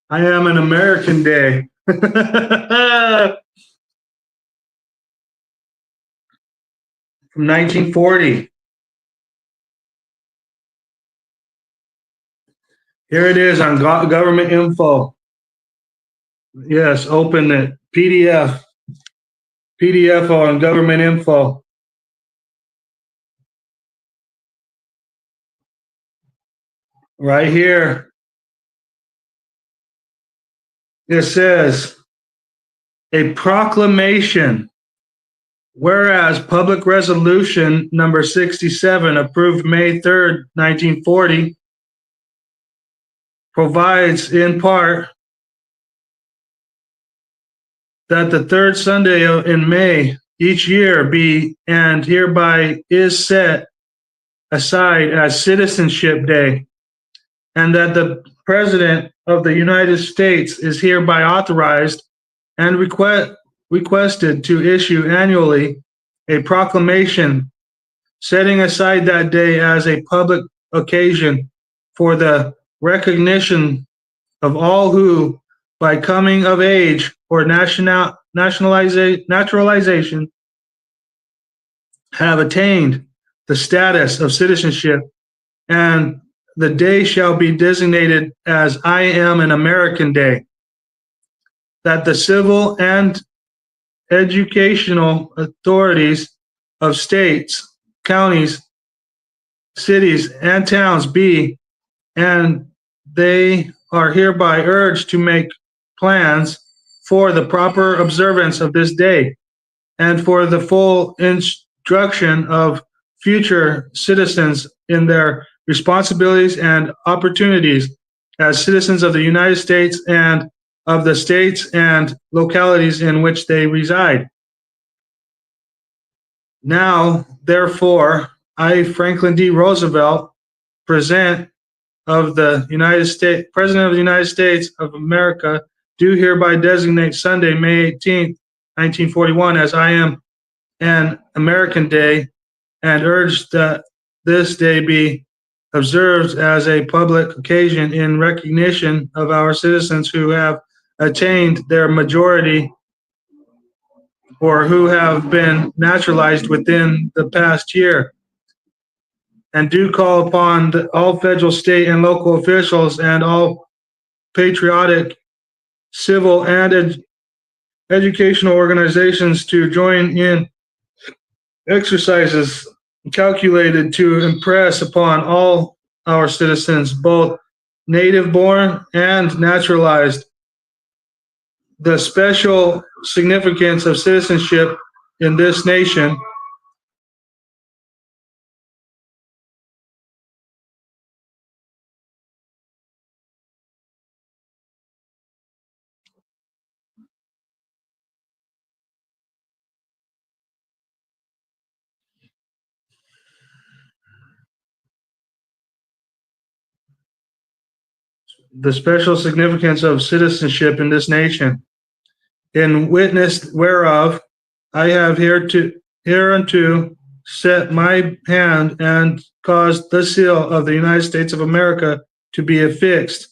I am an American Day. From 1940. Here it is on government info. Yes, open it. PDF. PDF on government info. Right here. It says a proclamation. Whereas Public Resolution number 67, approved May 3rd, 1940, provides in part that the third Sunday in May each year be and hereby is set aside as Citizenship Day, and that the President of the United States is hereby authorized and requested to issue annually a proclamation setting aside that day as a public occasion for the recognition of all who, by coming of age or naturalization, have attained the status of citizenship, and the day shall be designated as I Am an American Day, that the civil and educational authorities of states, counties, cities, and towns be, and they are hereby urged to make plans for the proper observance of this day and for the full instruction of future citizens in their responsibilities and opportunities as citizens of the United States and of the states and localities in which they reside. Now, therefore, I, Franklin D. Roosevelt, present of the United States, President of the United States of America, do hereby designate Sunday, May 18th, 1941, as I Am an American Day, and urge that this day be observed as a public occasion in recognition of our citizens who have attained their majority or who have been naturalized within the past year, and do call upon all federal, state, and local officials and all patriotic, civil, and educational organizations to join in exercises calculated to impress upon all our citizens, both native born and naturalized, the special significance of citizenship in this nation, the special significance of citizenship in this nation, in witness whereof I have hereunto set my hand and caused the seal of the United States of America to be affixed,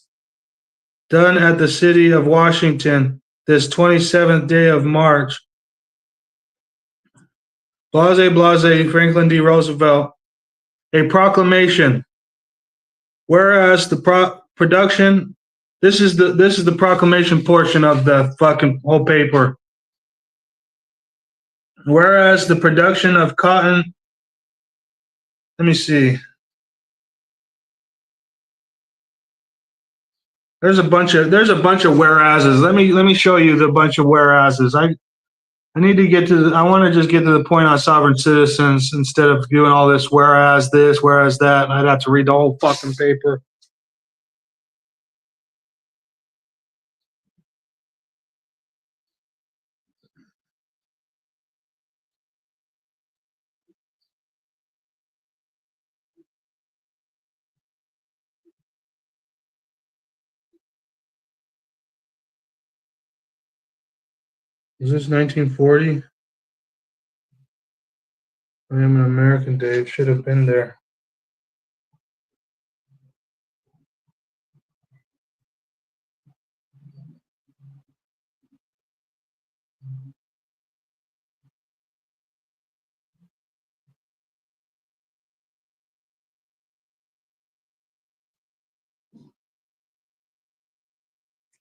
done at the city of Washington, this 27th day of March. Blase, blase, Franklin D. Roosevelt. A proclamation. Whereas the production, this is the proclamation portion of the fucking whole paper. Whereas the production of cotton, let me see. There's a bunch of whereases. Let me show you the bunch of whereases. I need to get to I want to just get to the point on sovereign citizens instead of doing all this, whereas that. I'd have to read the whole fucking paper. Is this 1940? I Am an American Day. It should have been there.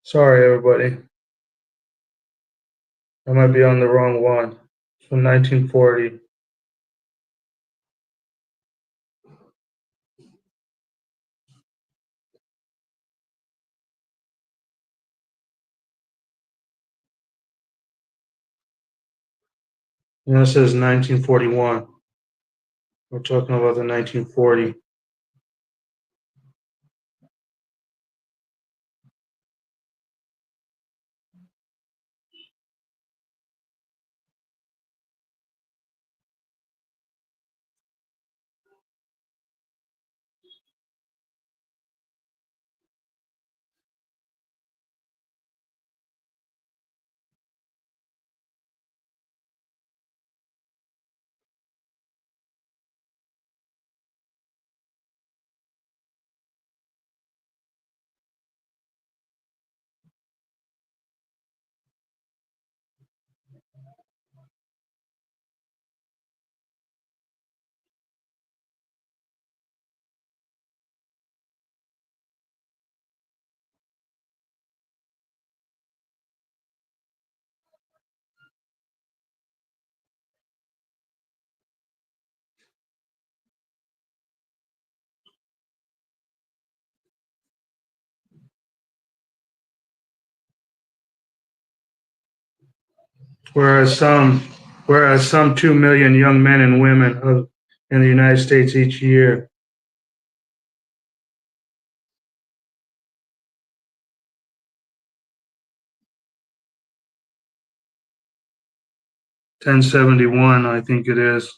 Sorry, everybody. I might be on the wrong one. So 1940. And it says 1941. We're talking about the 1940. whereas some, whereas some 2 million young men and women in the United States each year. $10.71, I think it is.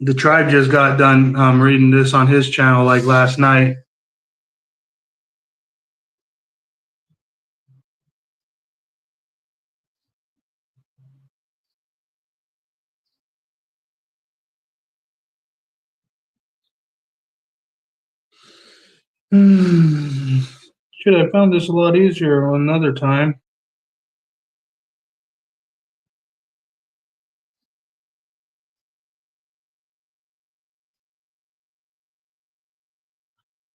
The tribe just got done reading this on his channel like last night. Should have found this a lot easier another time.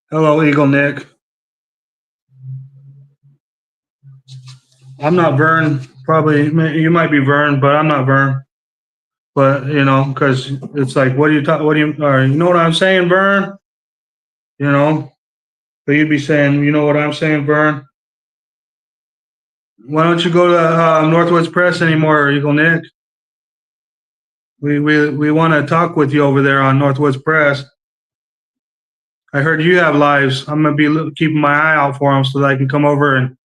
Hello, Eagle Nick. I'm not Vern. Probably you might be Vern, but I'm not Vern. But you know, because it's like, what do you talk? What do you? Or you know what I'm saying, Vern? You know, but you'd be saying, you know what I'm saying, Vern? Why don't you go to Northwoods Press anymore, Eagle Nick? We want to talk with you over there on Northwoods Press. I heard you have lives. I'm gonna be keeping my eye out for them so that I can come over and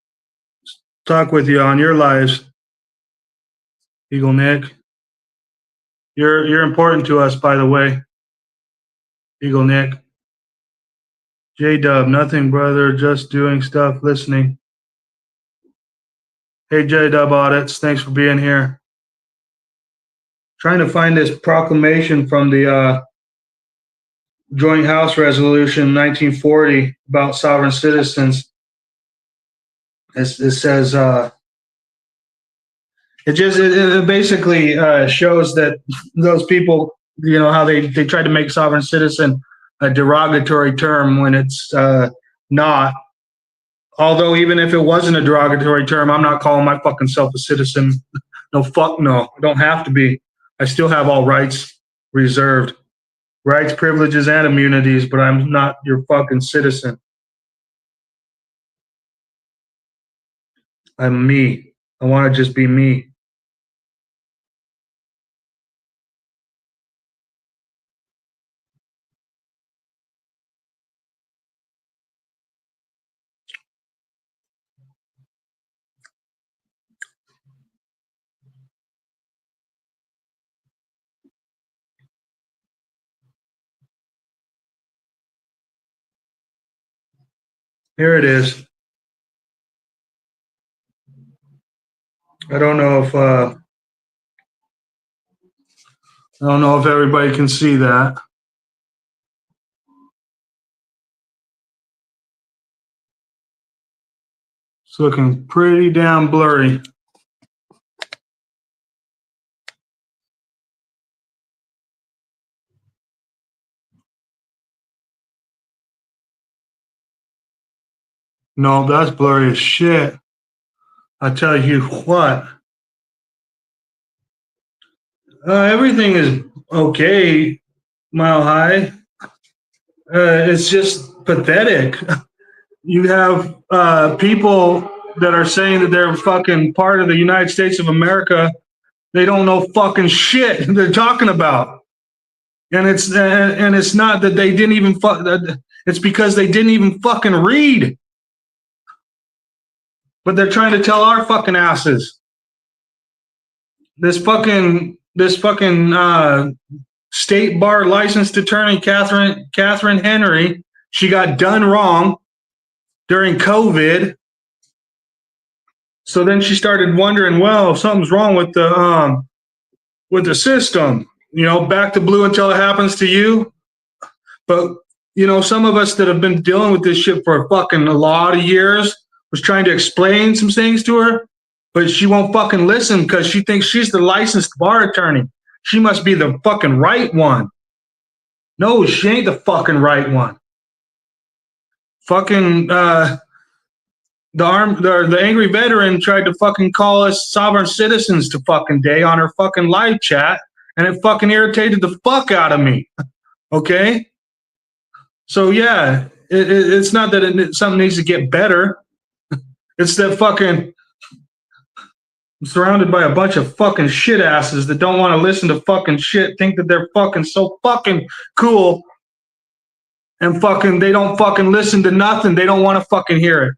talk with you on your lives, Eagle Nick. You're important to us, by the way, Eagle Nick. J Dub, nothing, brother. Just doing stuff, listening. Hey, J Dub Audits, thanks for being here. Trying to find this proclamation from the Joint House Resolution 1940 about sovereign citizens. It says it basically shows that those people, you know, how they tried to make sovereign citizen a derogatory term when it's not. Although even if it wasn't a derogatory term, I'm not calling my fucking self a citizen. No, fuck no. I don't have to be. I still have all rights reserved. Rights, privileges, and immunities, but I'm not your fucking citizen. I'm me. I want to just be me. Here it is. I don't know if everybody can see that. It's looking pretty damn blurry. No, that's blurry as shit. I tell you what. Everything is okay, Mile High. It's just pathetic. You have people that are saying that they're fucking part of the United States of America. They don't know fucking shit they're talking about. And it's not that they didn't even it's because they didn't even fucking read. But they're trying to tell our fucking asses. This fucking state bar licensed attorney Catherine Henry, she got done wrong during COVID. So then she started wondering, well, something's wrong with the system. You know, back to blue until it happens to you. But you know, some of us that have been dealing with this shit for fucking a lot of years was trying to explain some things to her, but she won't fucking listen because she thinks she's the licensed bar attorney. She must be the fucking right one. No, she ain't the fucking right one. Fucking the angry veteran tried to fucking call us sovereign citizens to fucking day on her fucking live chat, and it fucking irritated the fuck out of me. Okay, so yeah, it's not that something needs to get better. It's that fucking I'm surrounded by a bunch of fucking shit asses that don't want to listen to fucking shit, think that they're fucking so fucking cool, and fucking they don't fucking listen to nothing. They don't want to fucking hear it.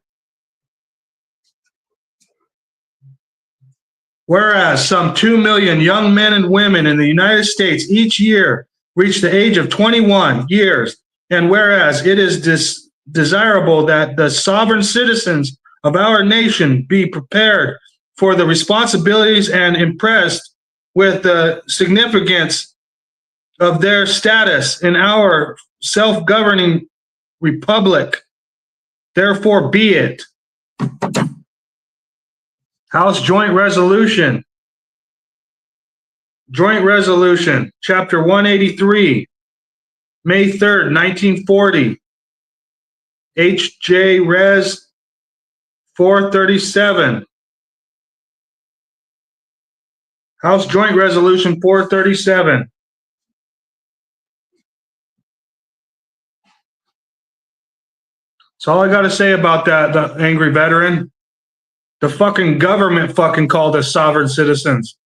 Whereas some 2 million young men and women in the United States each year reach the age of 21 years, and whereas it is desirable that the sovereign citizens of our nation be prepared for the responsibilities and impressed with the significance of their status in our self-governing republic. Therefore be it. House Joint Resolution. Joint Resolution, Chapter 183, May 3rd, 1940. H.J. Res. 437. House Joint Resolution 437. That's all I got to say about that, the angry veteran. The fucking government fucking called us sovereign citizens.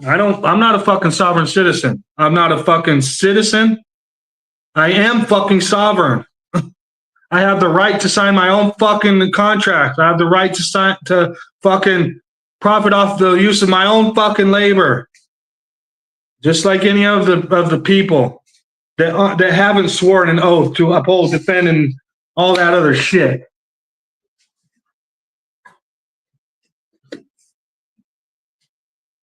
I'm not a fucking sovereign citizen. I'm not a fucking citizen. I am fucking sovereign. I have the right to sign my own fucking contract. I have the right to fucking profit off the use of my own fucking labor. Just like any of the people that haven't sworn an oath to uphold, defend, and all that other shit.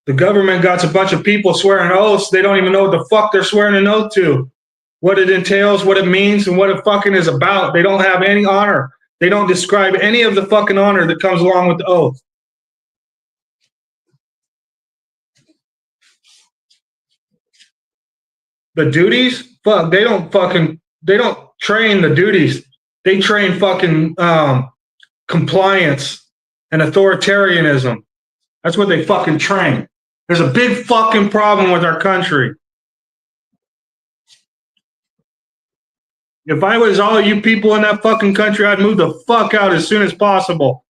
The government got a bunch of people swearing oaths. They don't even know what the fuck they're swearing an oath to, what it entails, what it means, and what it fucking is about. They don't have any honor. They don't describe any of the fucking honor that comes along with the oath. The duties? Fuck, they don't train the duties. They train fucking compliance and authoritarianism. That's what they fucking train. There's a big fucking problem with our country. If I was all you people in that fucking country, I'd move the fuck out as soon as possible.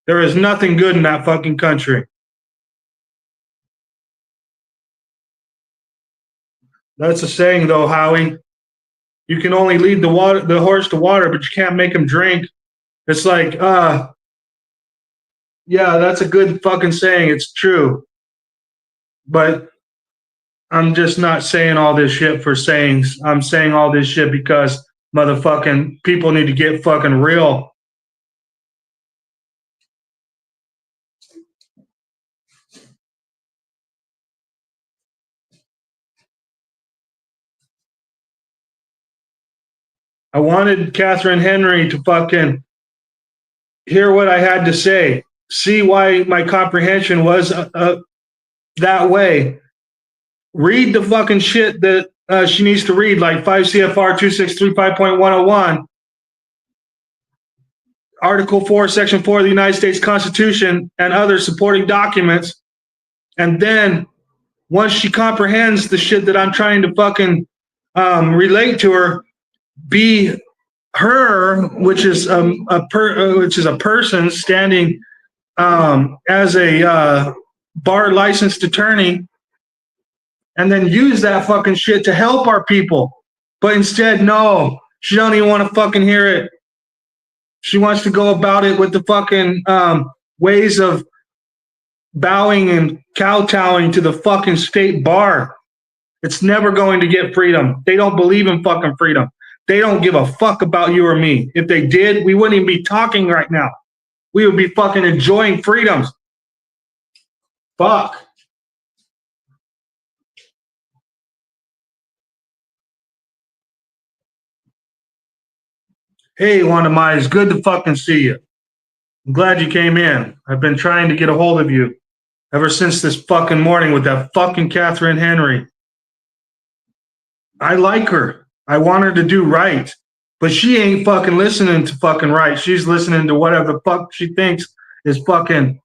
There is nothing good in that fucking country. That's a saying, though, Howie. You can only lead the horse to water, but you can't make him drink. It's like, yeah, that's a good fucking saying. It's true. But I'm just not saying all this shit for sayings. I'm saying all this shit because motherfucking people need to get fucking real. I wanted Catherine Henry to fucking hear what I had to say, see why my comprehension was that way. Read the fucking shit that she needs to read, like 5 CFR 2635.101, Article 4, Section 4 of the United States Constitution, and other supporting documents. And then once she comprehends the shit that I'm trying to fucking relate to her, be her, which is a person standing as a bar licensed attorney, and then use that fucking shit to help our people. But instead, no, she don't even want to fucking hear it. She wants to go about it with the fucking ways of bowing and kowtowing to the fucking state bar. It's never going to get freedom. They don't believe in fucking freedom. They don't give a fuck about you or me. If they did, we wouldn't even be talking right now. We would be fucking enjoying freedoms. Fuck. Hey, Wanda Mai, it's good to fucking see you. I'm glad you came in. I've been trying to get a hold of you ever since this fucking morning with that fucking Catherine Henry. I like her. I want her to do right. But she ain't fucking listening to fucking right. She's listening to whatever the fuck she thinks is fucking...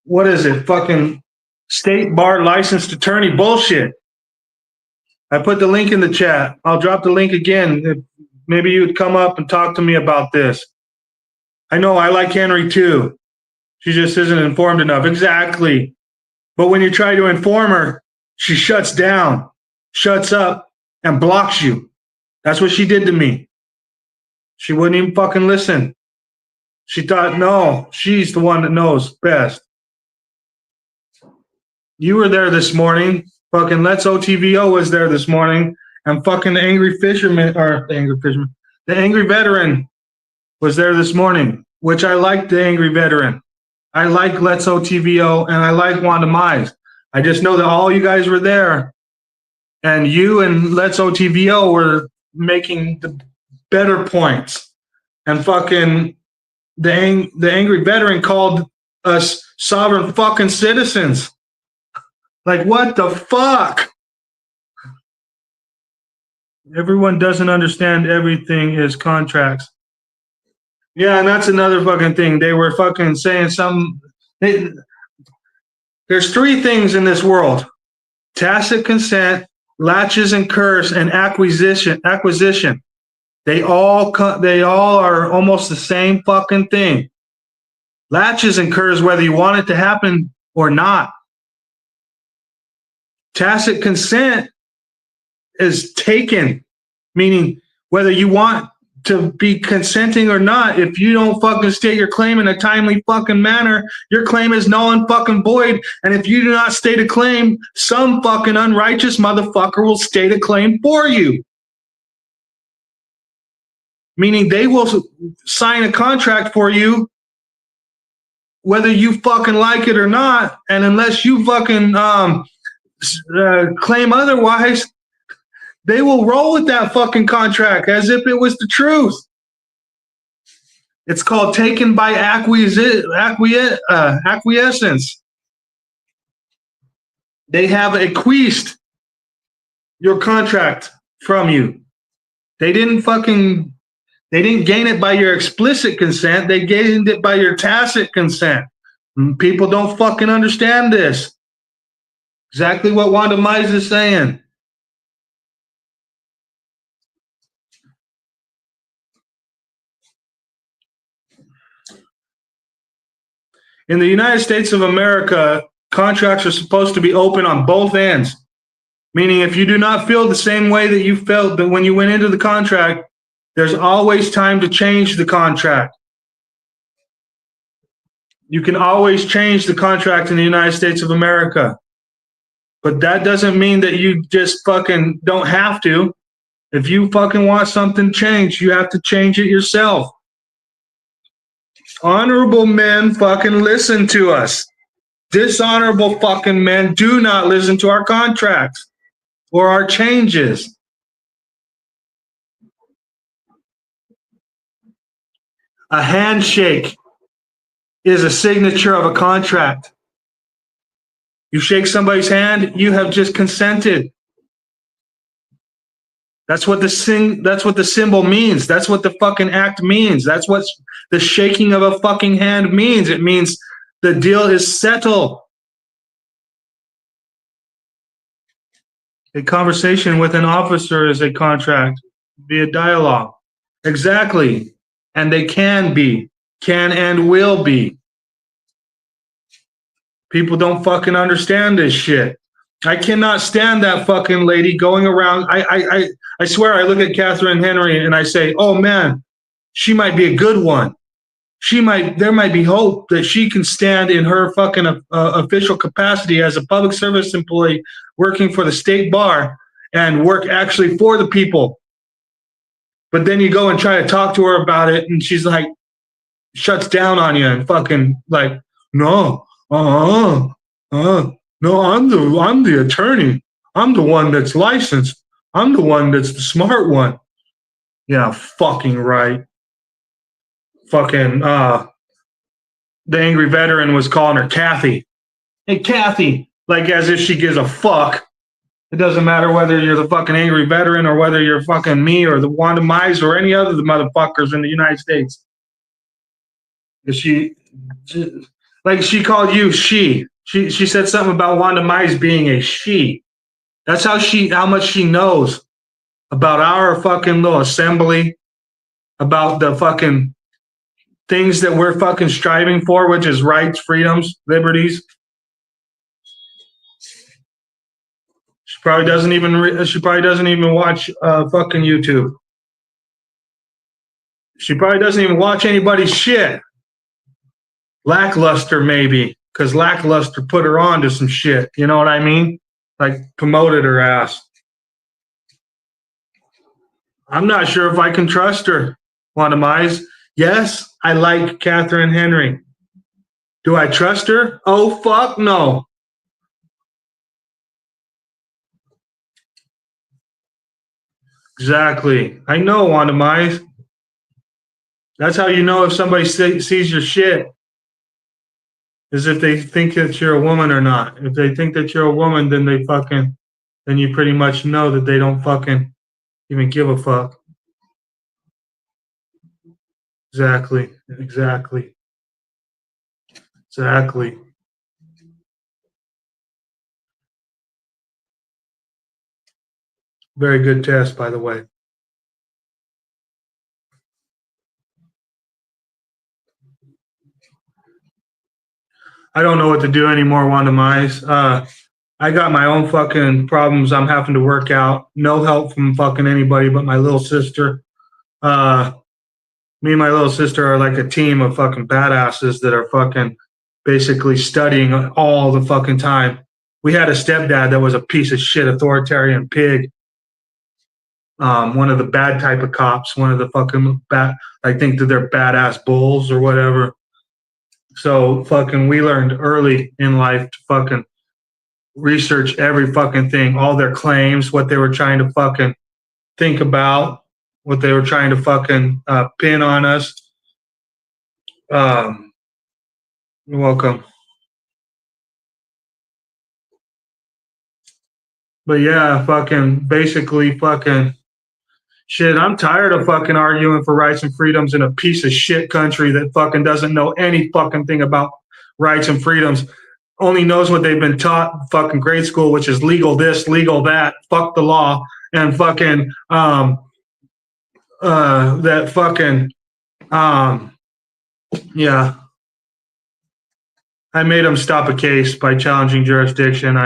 What is it? Fucking state bar licensed attorney bullshit. I put the link in the chat. I'll drop the link again. maybe you'd come up and talk to me about this. I know I like Henry too. She just isn't informed enough. Exactly. But when you try to inform her, she shuts down, shuts up, and blocks you. That's what she did to me. She wouldn't even fucking listen. She thought, no, she's the one that knows best. You were there this morning. Fucking Let's OTVO was there this morning. And fucking the angry veteran was there this morning, which I like the angry veteran. I like Let's OTVO and I like Wanda Mize. I just know that all you guys were there and you and Let's OTVO were making the better points. And fucking the angry veteran called us sovereign fucking citizens. Like, what the fuck? Everyone doesn't understand everything is contracts. Yeah, and that's another fucking thing. They were fucking saying there's three things in this world: tacit consent, laches and curse, and acquisition. They all are almost the same fucking thing. Latches and curse, whether you want it to happen or not. Tacit consent is taken, meaning whether you want to be consenting or not, if you don't fucking state your claim in a timely fucking manner, your claim is null and fucking void. And if you do not state a claim, some fucking unrighteous motherfucker will state a claim for you. Meaning they will sign a contract for you whether you fucking like it or not. And unless you fucking claim otherwise, they will roll with that fucking contract as if it was the truth. It's called taken by acquiescence. They have acquiesced your contract from you. They didn't gain it by your explicit consent. They gained it by your tacit consent. People don't fucking understand this. Exactly what Wanda Mize is saying. In the United States of America, contracts are supposed to be open on both ends. Meaning if you do not feel the same way that you felt that when you went into the contract, there's always time to change the contract. You can always change the contract in the United States of America. But that doesn't mean that you just fucking don't have to. If you fucking want something changed, you have to change it yourself. Honorable men fucking listen to us. Dishonorable fucking men do not listen to our contracts or our changes. A handshake is a signature of a contract. You shake somebody's hand, you have just consented. That's what the symbol means. That's what the fucking act means. That's what the shaking of a fucking hand means. It means the deal is settled. A conversation with an officer is a contract via dialogue. Exactly. And they can and will be. People don't fucking understand this shit. I cannot stand that fucking lady going around. I swear I look at Catherine Henry and I say, oh man, she might be a good one. There might be hope that she can stand in her fucking official capacity as a public service employee working for the state bar and work actually for the people. But then you go and try to talk to her about it and she's like, shuts down on you and fucking like, no, no, I'm the attorney. I'm the one that's licensed. I'm the one that's the smart one. Yeah, fucking right. Fucking the angry veteran was calling her Kathy. Hey, Kathy, like as if she gives a fuck. It doesn't matter whether you're the fucking angry veteran or whether you're fucking me or the Wanda Mize or any other of the motherfuckers in the United States. She called you she. She said something about Wanda Mize being a she. That's how much she knows about our fucking little assembly about the fucking things that we're fucking striving for, which is rights, freedoms, liberties. She probably doesn't even watch fucking YouTube. She probably doesn't even watch anybody's shit. Lackluster, maybe, because Lackluster put her on to some shit. You know what I mean? Like promoted her ass. I'm not sure if I can trust her, Wanda Mize. Yes, I like Catherine Henry. Do I trust her? Oh, fuck no. Exactly. I know, Wanda Mize. That's how you know if somebody sees your shit, is if they think that you're a woman or not. If they think that you're a woman, then then you pretty much know that they don't fucking even give a fuck. Exactly. Very good test, by the way. I don't know what to do anymore, Wanda Mize. I got my own fucking problems I'm having to work out. No help from fucking anybody but my little sister. Me and my little sister are like a team of fucking badasses that are fucking basically studying all the fucking time. We had a stepdad that was a piece of shit, authoritarian pig. One of the bad type of cops, one of the fucking bad, I think that they're badass bulls or whatever. So fucking we learned early in life to fucking research every fucking thing, all their claims, what they were trying to fucking think about, what they were trying to fucking pin on us. You're welcome. But yeah, fucking basically fucking shit. I'm tired of fucking arguing for rights and freedoms in a piece of shit country that fucking doesn't know any fucking thing about rights and freedoms. Only knows what they've been taught in fucking grade school, which is legal this, legal that, fuck the law, and fucking that fucking yeah. I made them stop a case by challenging jurisdiction.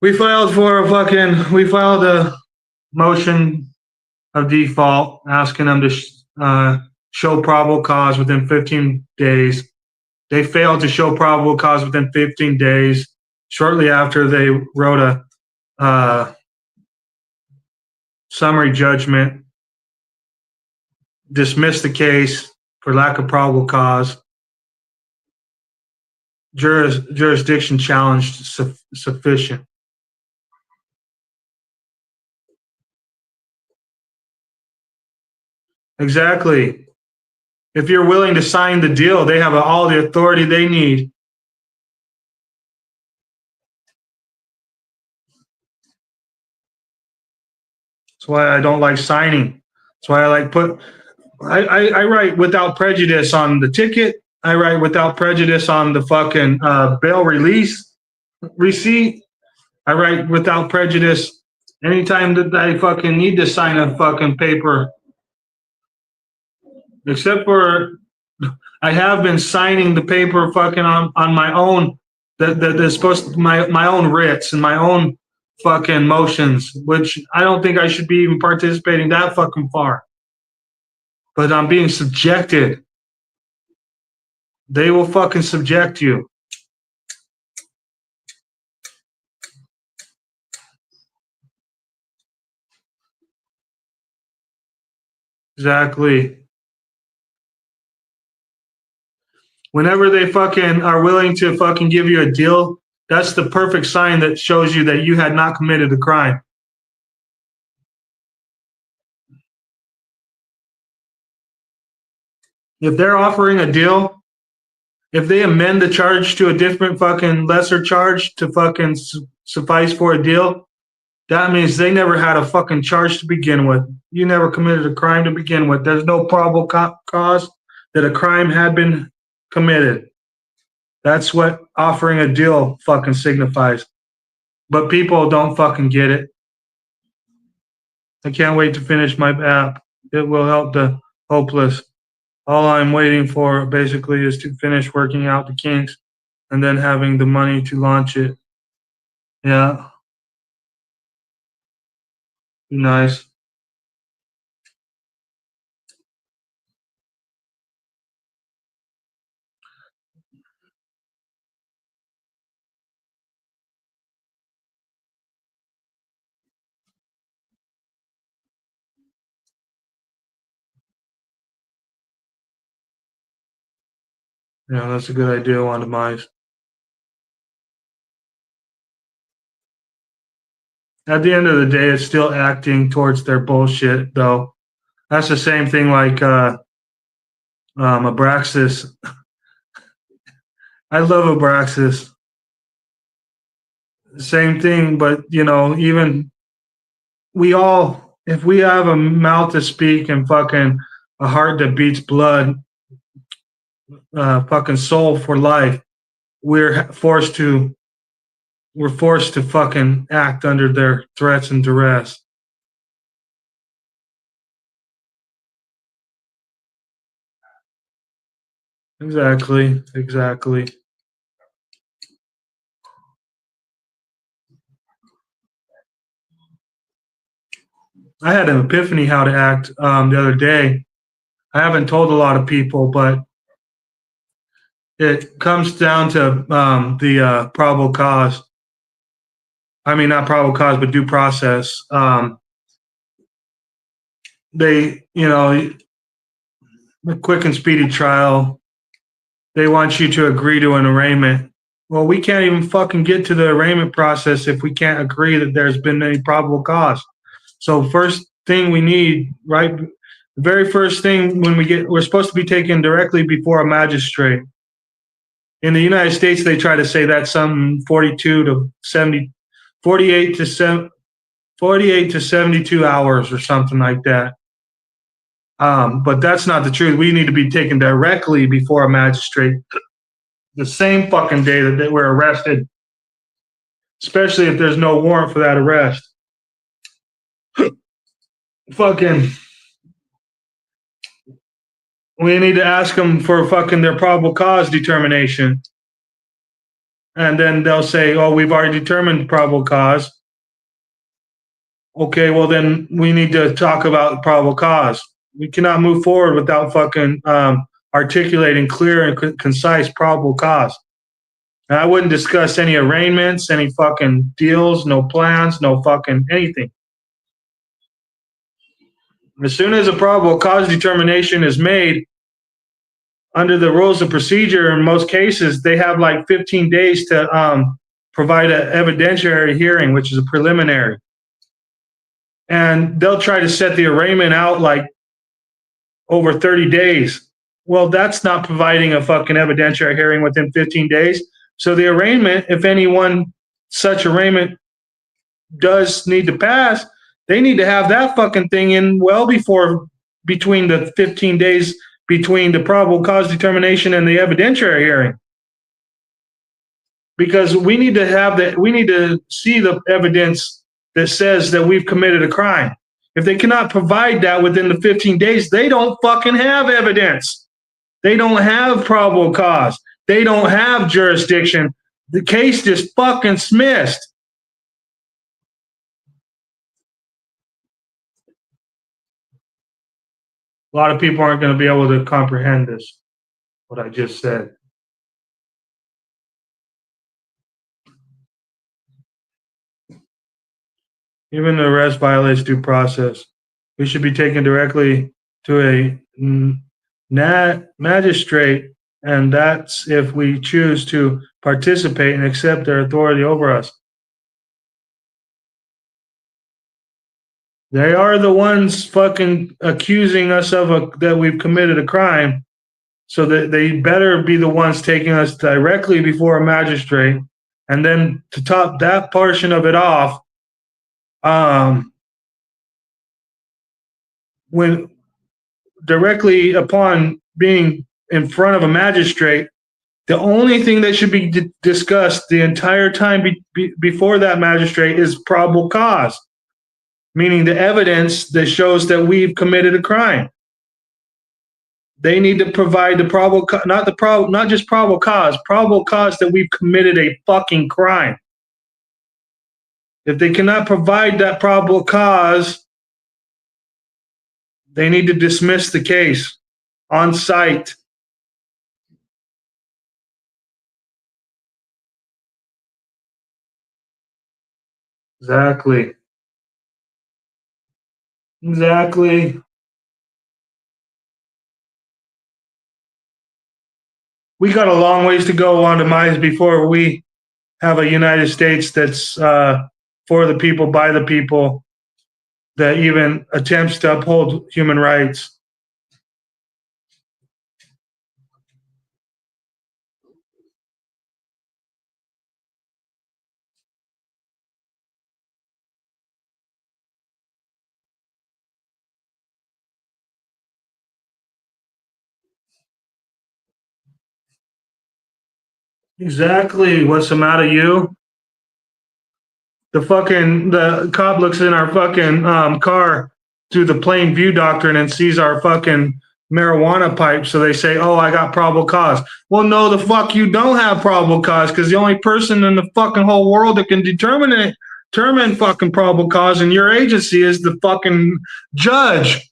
We filed a motion of default asking them to show probable cause within 15 days. They failed to show probable cause within 15 days. Shortly after, they wrote a summary judgment, dismissed the case for lack of probable cause. Jurisdiction challenged sufficient. Exactly. If you're willing to sign the deal, they have all the authority they need. That's why I don't like signing. That's why I write without prejudice on the ticket. I write without prejudice on the fucking bail release receipt. I write without prejudice anytime that I fucking need to sign a fucking paper. Except for I have been signing the paper fucking on my own that's supposed to my own writs and my own fucking motions, which I don't think I should be even participating that fucking far. But I'm being subjected. They will fucking subject you. Exactly. Whenever they fucking are willing to fucking give you a deal, that's the perfect sign that shows you that you had not committed a crime. If they're offering a deal, if they amend the charge to a different fucking lesser charge to fucking suffice for a deal, that means they never had a fucking charge to begin with. You never committed a crime to begin with. There's no probable cause that a crime had been committed. That's what offering a deal fucking signifies. But people don't fucking get it. I can't wait to finish my app. It will help the hopeless. All I'm waiting for basically is to finish working out the kinks and then having the money to launch it. Yeah, nice. Yeah, that's a good idea on demise. At the end of the day, it's still acting towards their bullshit, though. That's the same thing like Abraxas. I love Abraxas. Same thing, but even we all, if we have a mouth to speak and fucking a heart that beats blood, fucking soul for life, we're forced to fucking act under their threats and duress. Exactly. I had an epiphany how to act the other day. I haven't told a lot of people, but it comes down to the probable cause. I mean, not probable cause, but due process. They, a quick and speedy trial. They want you to agree to an arraignment. Well, we can't even fucking get to the arraignment process if we can't agree that there's been any probable cause. So first thing we need, right? The very first thing when we're supposed to be taken directly before a magistrate. In the United States, they try to say that's some 42 to 70, 48 to 48 to 72 hours or something like that. But that's not the truth. We need to be taken directly before a magistrate the same fucking day that we're arrested, especially if there's no warrant for that arrest. Fucking, we need to ask them for fucking their probable cause determination. And then they'll say, oh, we've already determined probable cause. Okay, well, then we need to talk about probable cause. We cannot move forward without fucking articulating clear and concise probable cause. And I wouldn't discuss any arraignments, any fucking deals, no plans, no fucking anything. As soon as a probable cause determination is made, under the rules of procedure, in most cases, they have like 15 days to provide an evidentiary hearing, which is a preliminary. And they'll try to set the arraignment out like over 30 days. Well, that's not providing a fucking evidentiary hearing within 15 days. So the arraignment, if anyone such arraignment does need to pass, they need to have that fucking thing in well before between the 15 days between the probable cause determination and the evidentiary hearing. Because we need to see the evidence that says that we've committed a crime. If they cannot provide that within the 15 days, they don't fucking have evidence. They don't have probable cause. They don't have jurisdiction. The case just fucking dismissed. A lot of people aren't going to be able to comprehend this, what I just said. Even the arrest violates due process. We should be taken directly to a magistrate, and that's if we choose to participate and accept their authority over us. They are the ones fucking accusing us of that we've committed a crime, so that they better be the ones taking us directly before a magistrate. And then to top that portion of it off, when directly upon being in front of a magistrate, the only thing that should be discussed the entire time before that magistrate is probable cause. meaning the evidence that shows that we've committed a crime. They need to provide the not just probable cause that we've committed a fucking crime. If they cannot provide that probable cause, they need to dismiss the case on site. Exactly. Exactly. We got a long ways to go on demise before we have a United States that's for the people, by the people, that even attempts to uphold human rights. Exactly. What's the matter, you? The cop looks in our fucking car through the plain view doctrine and sees our fucking marijuana pipe. So they say, "Oh, I got probable cause." Well, no, the fuck you don't have probable cause, because the only person in the fucking whole world that can determine fucking probable cause in your agency is the fucking judge.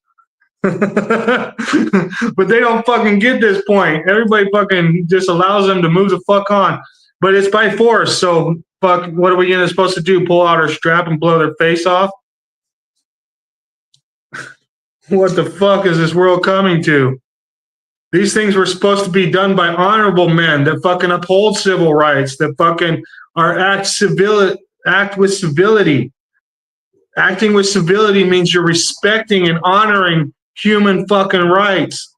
But they don't fucking get this point. Everybody fucking just allows them to move the fuck on. But it's by force. So fuck, what are we supposed to do? Pull out our strap and blow their face off? What the fuck is this world coming to? These things were supposed to be done by honorable men that fucking uphold civil rights, that fucking act with civility. Acting with civility means you're respecting and honoring human fucking rights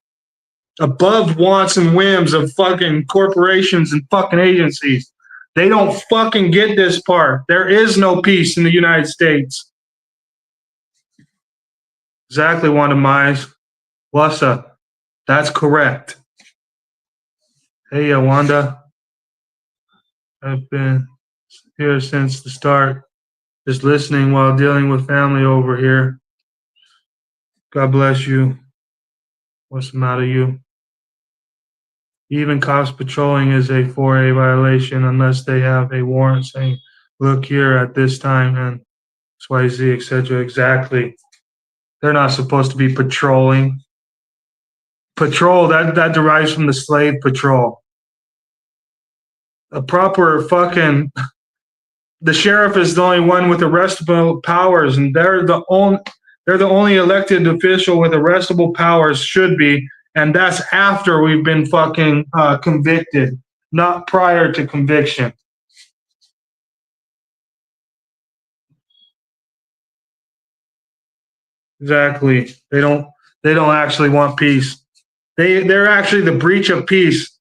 above wants and whims of fucking corporations and fucking agencies. They don't fucking get this part. There is no peace in the United States. Exactly, Wanda Mize. What's up? That's correct. Hey, Wanda. I've been here since the start, just listening while dealing with family over here. God bless you. What's the matter, you? Even cops patrolling is a 4A violation unless they have a warrant saying, "Look here at this time and XYZ, etc." Exactly. They're not supposed to be patrolling. Patrol, that derives from the slave patrol. A proper fucking, the sheriff is the only one with arrestable powers, and they're the only elected official with arrestable powers, should be, and that's after we've been fucking convicted, not prior to conviction. Exactly. They don't actually want peace. They're actually the breach of peace.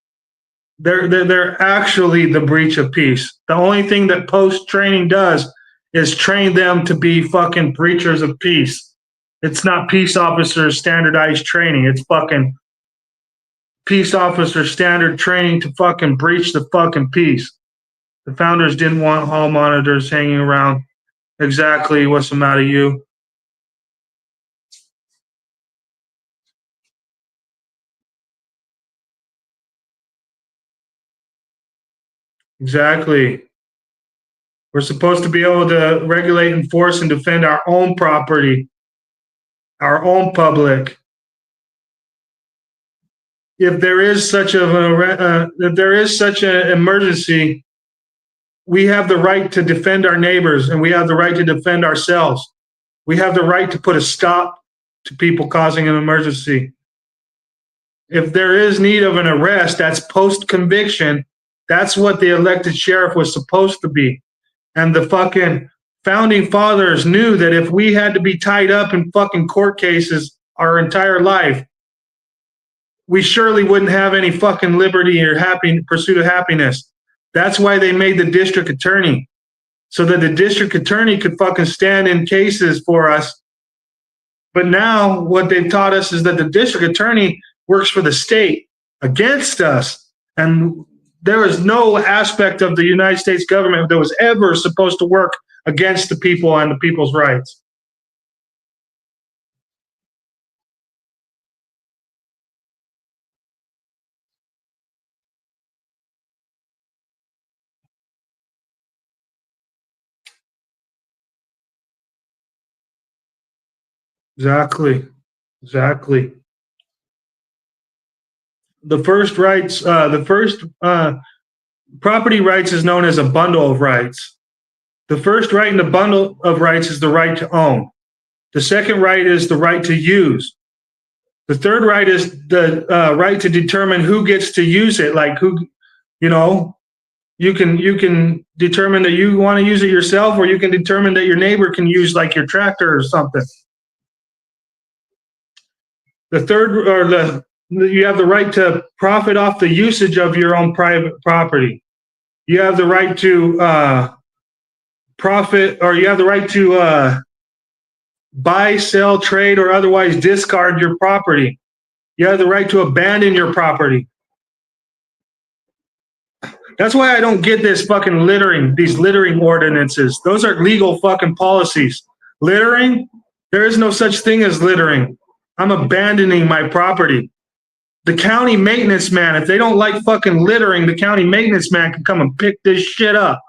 They're actually the breach of peace. The only thing that post training does is train them to be fucking breachers of peace. It's not peace officers standardized training. It's fucking peace officer standard training to fucking breach the fucking peace. The founders didn't want hall monitors hanging around. Exactly. What's the matter, you? Exactly. We're supposed to be able to regulate, enforce, and defend our own property, our own public. If there is such an emergency, we have the right to defend our neighbors, and we have the right to defend ourselves. We have the right to put a stop to people causing an emergency. If there is need of an arrest, that's post-conviction. That's what the elected sheriff was supposed to be. And the fucking founding fathers knew that if we had to be tied up in fucking court cases our entire life, we surely wouldn't have any fucking liberty or pursuit of happiness. That's why they made the district attorney, so that the district attorney could fucking stand in cases for us. But now what they've taught us is that the district attorney works for the state against us. And there is no aspect of the United States government that was ever supposed to work against the people and the people's rights. Exactly. Exactly. The first property rights is known as a bundle of rights. The first right in the bundle of rights is the right to own. The second right is the right to use. The third right is the right to determine who gets to use it. Like who, you know, you can determine that you want to use it yourself, or you can determine that your neighbor can use like your tractor or something. The third, or the you have the right to profit off the usage of your own private property. You have the right to profit, or you have the right to buy, sell, trade, or otherwise discard your property. You have the right to abandon your property. That's why I don't get this fucking littering, these littering ordinances. Those are legal fucking policies. Littering, there is no such thing as littering. I'm abandoning my property. The county maintenance man, if they don't like fucking littering, the county maintenance man can come and pick this shit up.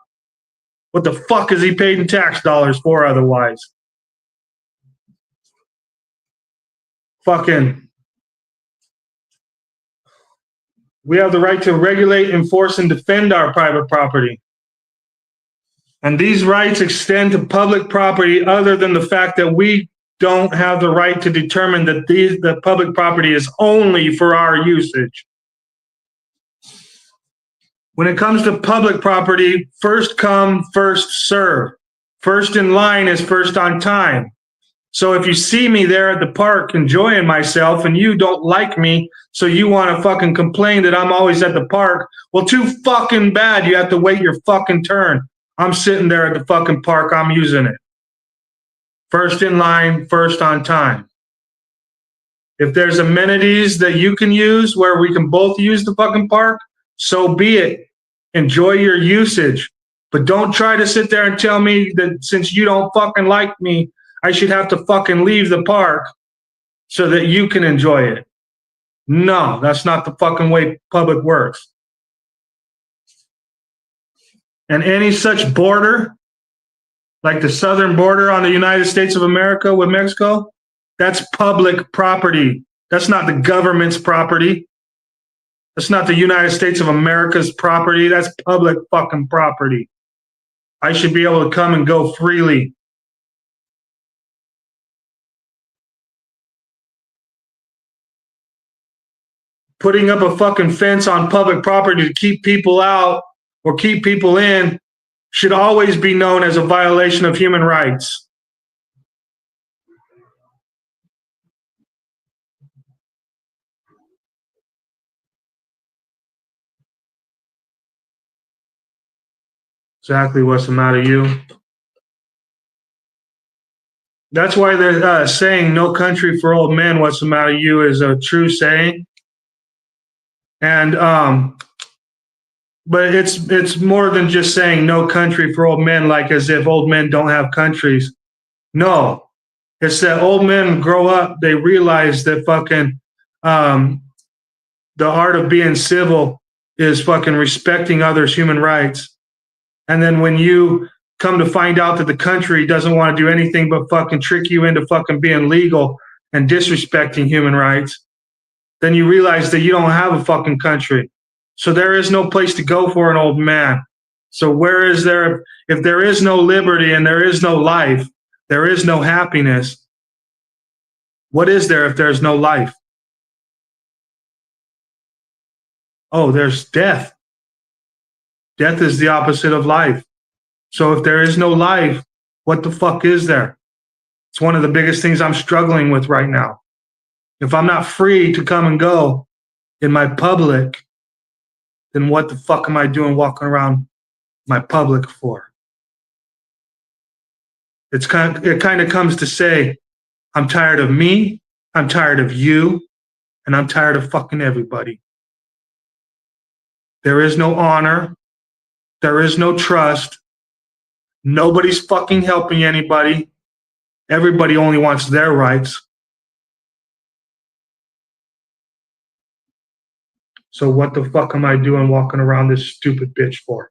What the fuck is he paid in tax dollars for otherwise? Fucking, we have the right to regulate, enforce, and defend our private property. And these rights extend to public property other than the fact that we don't have the right to determine that the public property is only for our usage. When it comes to public property, first come, first serve. First in line is first on time. So if you see me there at the park enjoying myself and you don't like me, so you want to fucking complain that I'm always at the park, well, too fucking bad. You have to wait your fucking turn. I'm sitting there at the fucking park. I'm using it. First in line, first on time. If there's amenities that you can use where we can both use the fucking park, so be it. Enjoy your usage. But don't try to sit there and tell me that since you don't fucking like me, I should have to fucking leave the park so that you can enjoy it. No, that's not the fucking way public works. And any such border, like the southern border on the United States of America with Mexico, that's public property. That's not the government's property. That's not the United States of America's property. That's public fucking property. I should be able to come and go freely. Putting up a fucking fence on public property to keep people out or keep people in should always be known as a violation of human rights. Exactly what's the matter, you? That's why the saying "No country for old men." What's the matter, you? Is a true saying, and but it's more than just saying "No country for old men," like as if old men don't have countries. No, it's that old men grow up, they realize that fucking the art of being civil is fucking respecting others' human rights. And then when you come to find out that the country doesn't want to do anything but fucking trick you into fucking being legal and disrespecting human rights, then you realize that you don't have a fucking country. So there is no place to go for an old man. So where is there, if there is no liberty and there is no life, there is no happiness, what is there if there's no life? Oh, there's death. Death is the opposite of life. So if there is no life, what the fuck is there? It's one of the biggest things I'm struggling with right now. If I'm not free to come and go in my public, then what the fuck am I doing walking around my public for? It kind of comes to say, I'm tired of me, I'm tired of you, and I'm tired of fucking everybody. There is no honor. There is no trust. Nobody's fucking helping anybody. Everybody only wants their rights. So what the fuck am I doing walking around this stupid bitch for?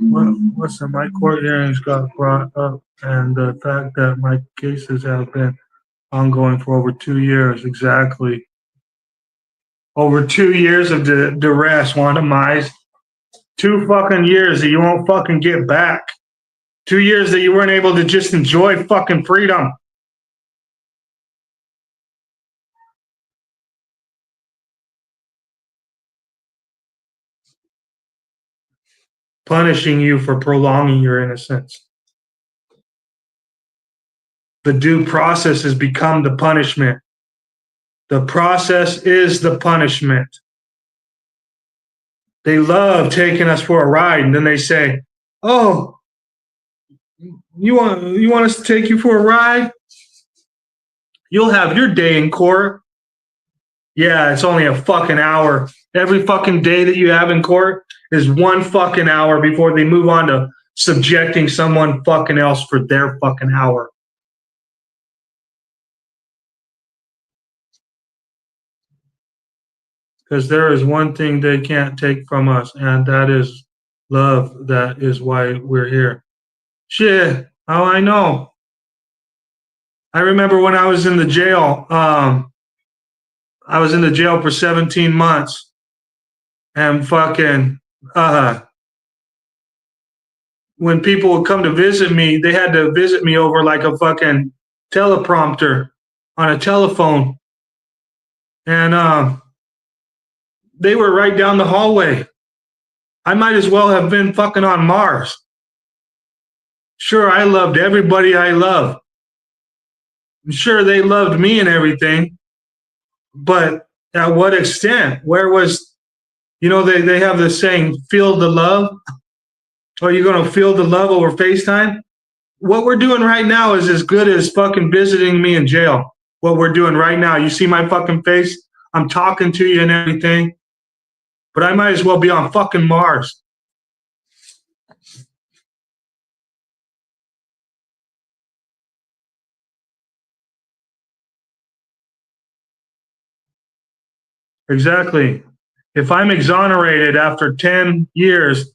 Well, listen, my court hearings got brought up, and the fact that my cases have been ongoing for over 2 years, exactly. Over 2 years of duress, Wanda Mize. 2 fucking years that you won't fucking get back. 2 years that you weren't able to just enjoy fucking freedom. Punishing you for prolonging your innocence. The due process has become the punishment. The process is the punishment. They love taking us for a ride, and then they say, "Oh, you want us to take you for a ride? You'll have your day in court." Yeah, it's only a fucking hour. Every fucking day that you have in court is 1 fucking hour before they move on to subjecting someone fucking else for their fucking hour. Because there is one thing they can't take from us, and that is love. That is why we're here. Shit, how I know? I remember when I was in the jail. I was in the jail for 17 months, and fucking when people would come to visit me, they had to visit me over like a fucking teleprompter on a telephone, and they were right down the hallway. I might as well have been fucking on Mars. Sure, I loved everybody I love. Sure, they loved me and everything, but at what extent? Where was, they have this saying, feel the love? Are you going to feel the love over FaceTime? What we're doing right now is as good as fucking visiting me in jail. What we're doing right now. You see my fucking face? I'm talking to you and everything, but I might as well be on fucking Mars. Exactly. If I'm exonerated after 10 years,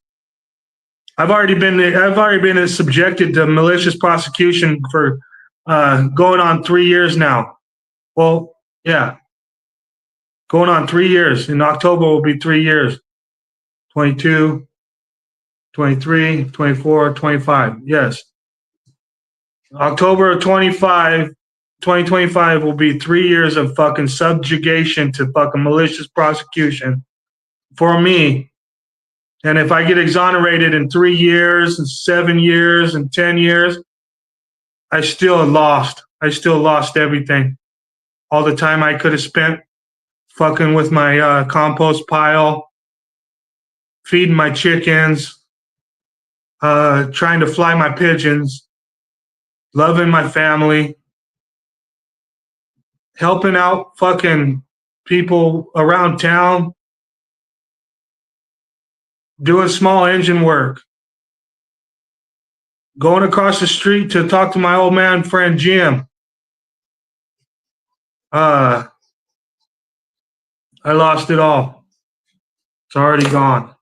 I've already been subjected to malicious prosecution for going on 3 years now. Well, yeah, going on 3 years. In October will be 3 years. 22, 23, 24, 25. Yes. October of 2025 will be 3 years of fucking subjugation to fucking malicious prosecution for me. And if I get exonerated in 3 years and 7 years and 10 years, I still lost. I still lost everything. All the time I could have spent fucking with my compost pile, feeding my chickens, trying to fly my pigeons, loving my family, helping out fucking people around town, doing small engine work, going across the street to talk to my old man friend Jim. I lost it all. It's already gone.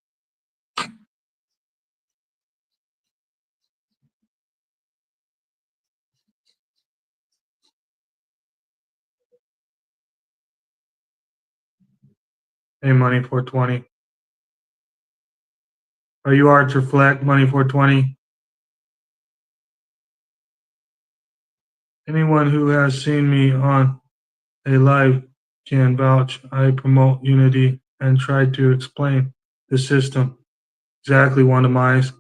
Hey, Money 420. Are you Archer Fleck, Money 420? Anyone who has seen me on a live can vouch. I promote unity and try to explain the system. Exactly, Wanda Mize.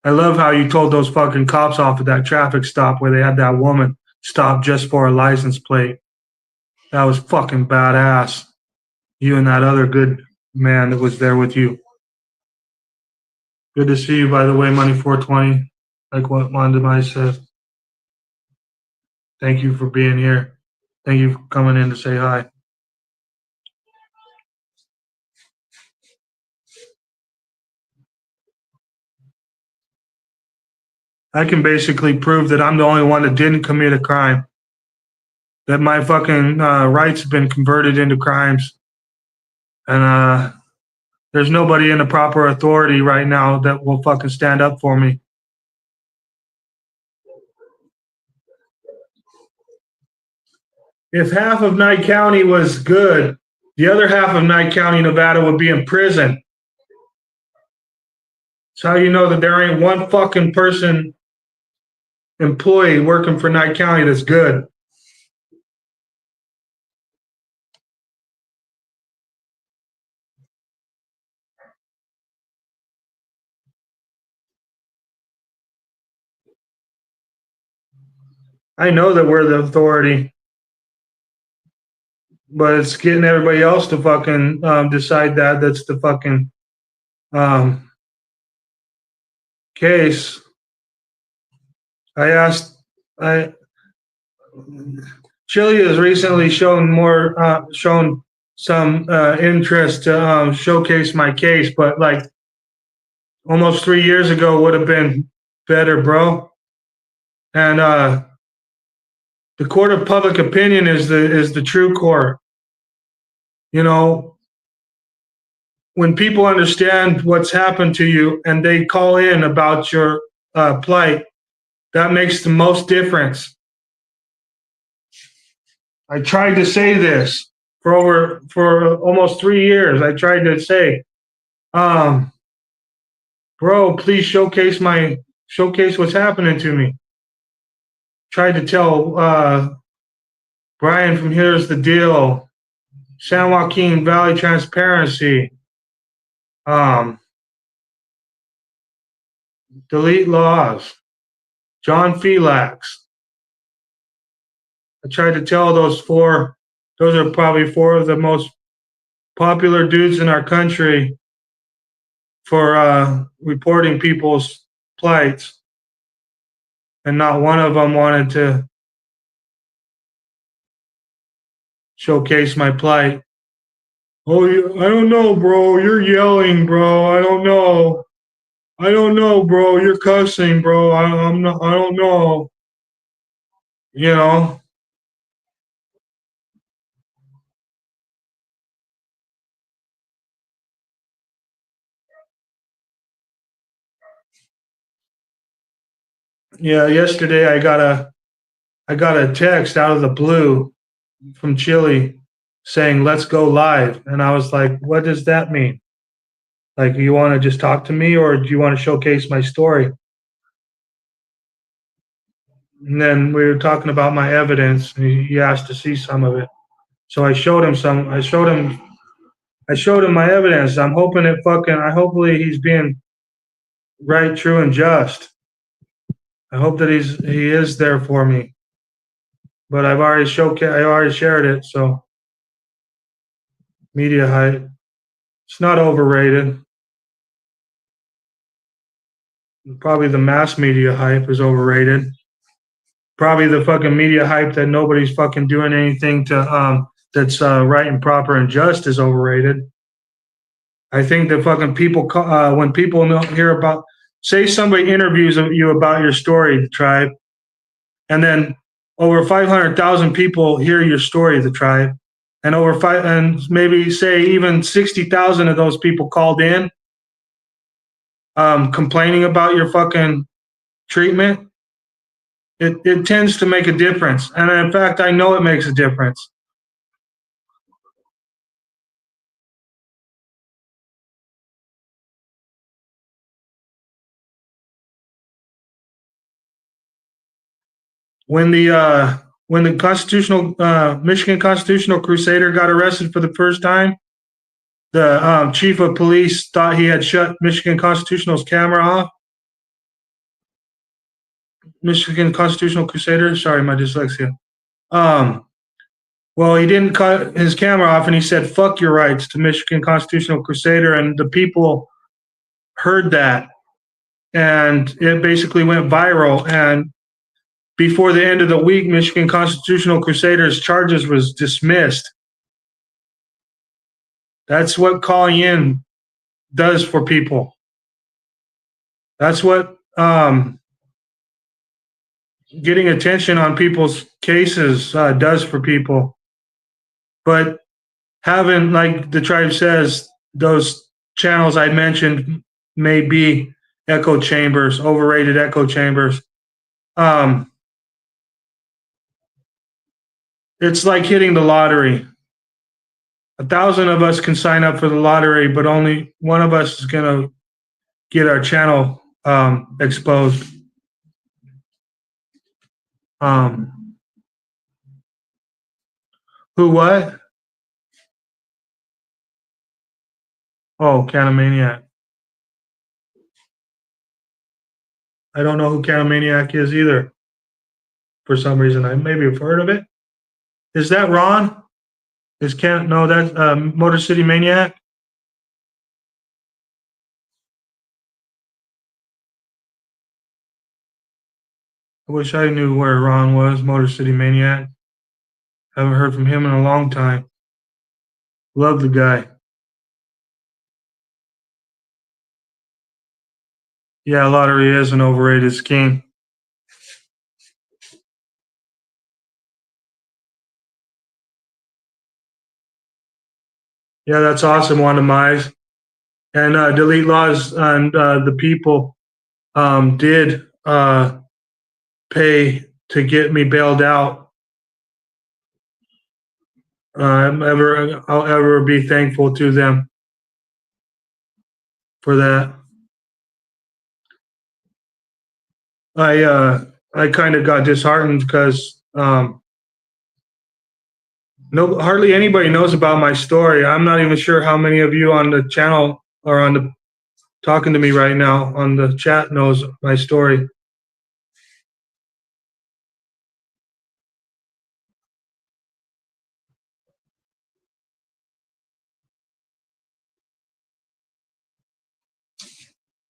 I love how you told those fucking cops off at that traffic stop where they had that woman stop just for a license plate. That was fucking badass. You and that other good man that was there with you. Good to see you, by the way, Money 420. Like what Wanda Mize said. Thank you for being here. Thank you for coming in to say hi. I can basically prove that I'm the only one that didn't commit a crime. That my fucking rights have been converted into crimes. And there's nobody in the proper authority right now that will fucking stand up for me. If half of Knight County was good, the other half of Knight County, Nevada would be in prison. That's how you know that there ain't one fucking person, employee working for Knight County that's good. I know that we're the authority, but it's getting everybody else to fucking decide that that's the fucking case. Chile has recently shown some interest to showcase my case, but like almost 3 years ago would have been better, bro. And the court of public opinion is the true court. You know, when people understand what's happened to you and they call in about your plight, that makes the most difference. I tried to say this for almost 3 years. I tried to say, bro, please showcase what's happening to me. Tried to tell Brian from Here's the Deal, San Joaquin Valley Transparency, Delete Laws, John Phelix. I tried to tell those are probably 4 of the most popular dudes in our country for reporting people's plights. And not one of them wanted to showcase my plight. Oh, I don't know, bro. You're yelling, bro. I don't know. I don't know, bro. You're cussing, bro. I'm not. I don't know. You know. Yeah. Yesterday, I got a text out of the blue from Chile saying, "Let's go live," and I was like, "What does that mean? Like, you want to just talk to me, or do you want to showcase my story?" And then we were talking about my evidence, and he asked to see some of it. So I showed him some. I showed him my evidence. I'm hoping it fucking. Hopefully he's being right, true, and just. I hope that he is there for me. But I already shared it. So media hype. It's not overrated. Probably the mass media hype is overrated. Probably the fucking media hype that nobody's fucking doing anything to that's right and proper and just is overrated. I think that fucking people when people hear about, say somebody interviews you about your story, the tribe, and then over 500,000 people hear your story, the tribe, and maybe say even 60,000 of those people called in complaining about your fucking treatment. It tends to make a difference, and in fact, I know it makes a difference. When the Michigan Constitutional Crusader got arrested for the first time, the chief of police thought he had shut Michigan Constitutional's camera off. Michigan Constitutional Crusader, sorry, my dyslexia. Well, he didn't cut his camera off, and he said, "Fuck your rights" to Michigan Constitutional Crusader, and the people heard that, and it basically went viral. And before the end of the week, Michigan Constitutional Crusader's charges was dismissed. That's what calling in does for people. That's what getting attention on people's cases does for people. But having, like the tribe says, those channels I mentioned may be echo chambers, overrated echo chambers. It's like hitting the lottery. 1,000 of us can sign up for the lottery, but only one of us is going to get our channel exposed. Who what? Oh, Canamaniac. I don't know who Canamaniac is either. For some reason, I maybe have heard of it. Is that Ron? No, that's Motor City Maniac. I wish I knew where Ron was, Motor City Maniac. Haven't heard from him in a long time. Love the guy. Yeah, lottery is an overrated scheme. Yeah, that's awesome, Wanda Mize. And Delete Laws and the people did pay to get me bailed out. I'll ever be thankful to them for that. I kind of got disheartened because hardly anybody knows about my story. I'm not even sure how many of you on the channel or on the talking to me right now on the chat knows my story.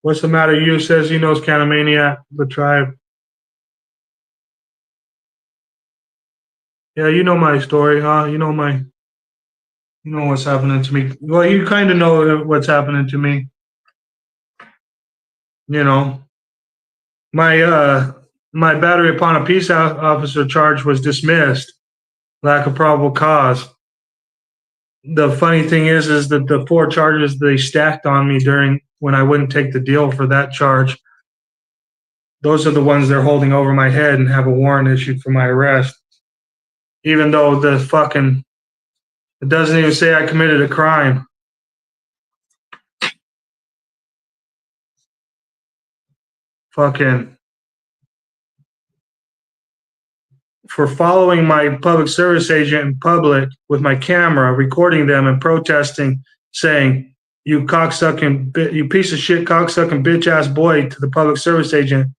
What's the matter? You says he knows Canamaniac, the tribe. Yeah, you know my story, huh? You know what's happening to me. Well, you kind of know what's happening to me. You know, my battery upon a peace officer charge was dismissed, lack of probable cause. The funny thing is that the 4 charges they stacked on me during when I wouldn't take the deal for that charge, those are the ones they're holding over my head and have a warrant issued for my arrest. Even though it doesn't even say I committed a crime. Fucking for following my public service agent in public with my camera, recording them and protesting, saying, "You cocksucking, you piece of shit, cocksucking bitch ass boy," to the public service agent.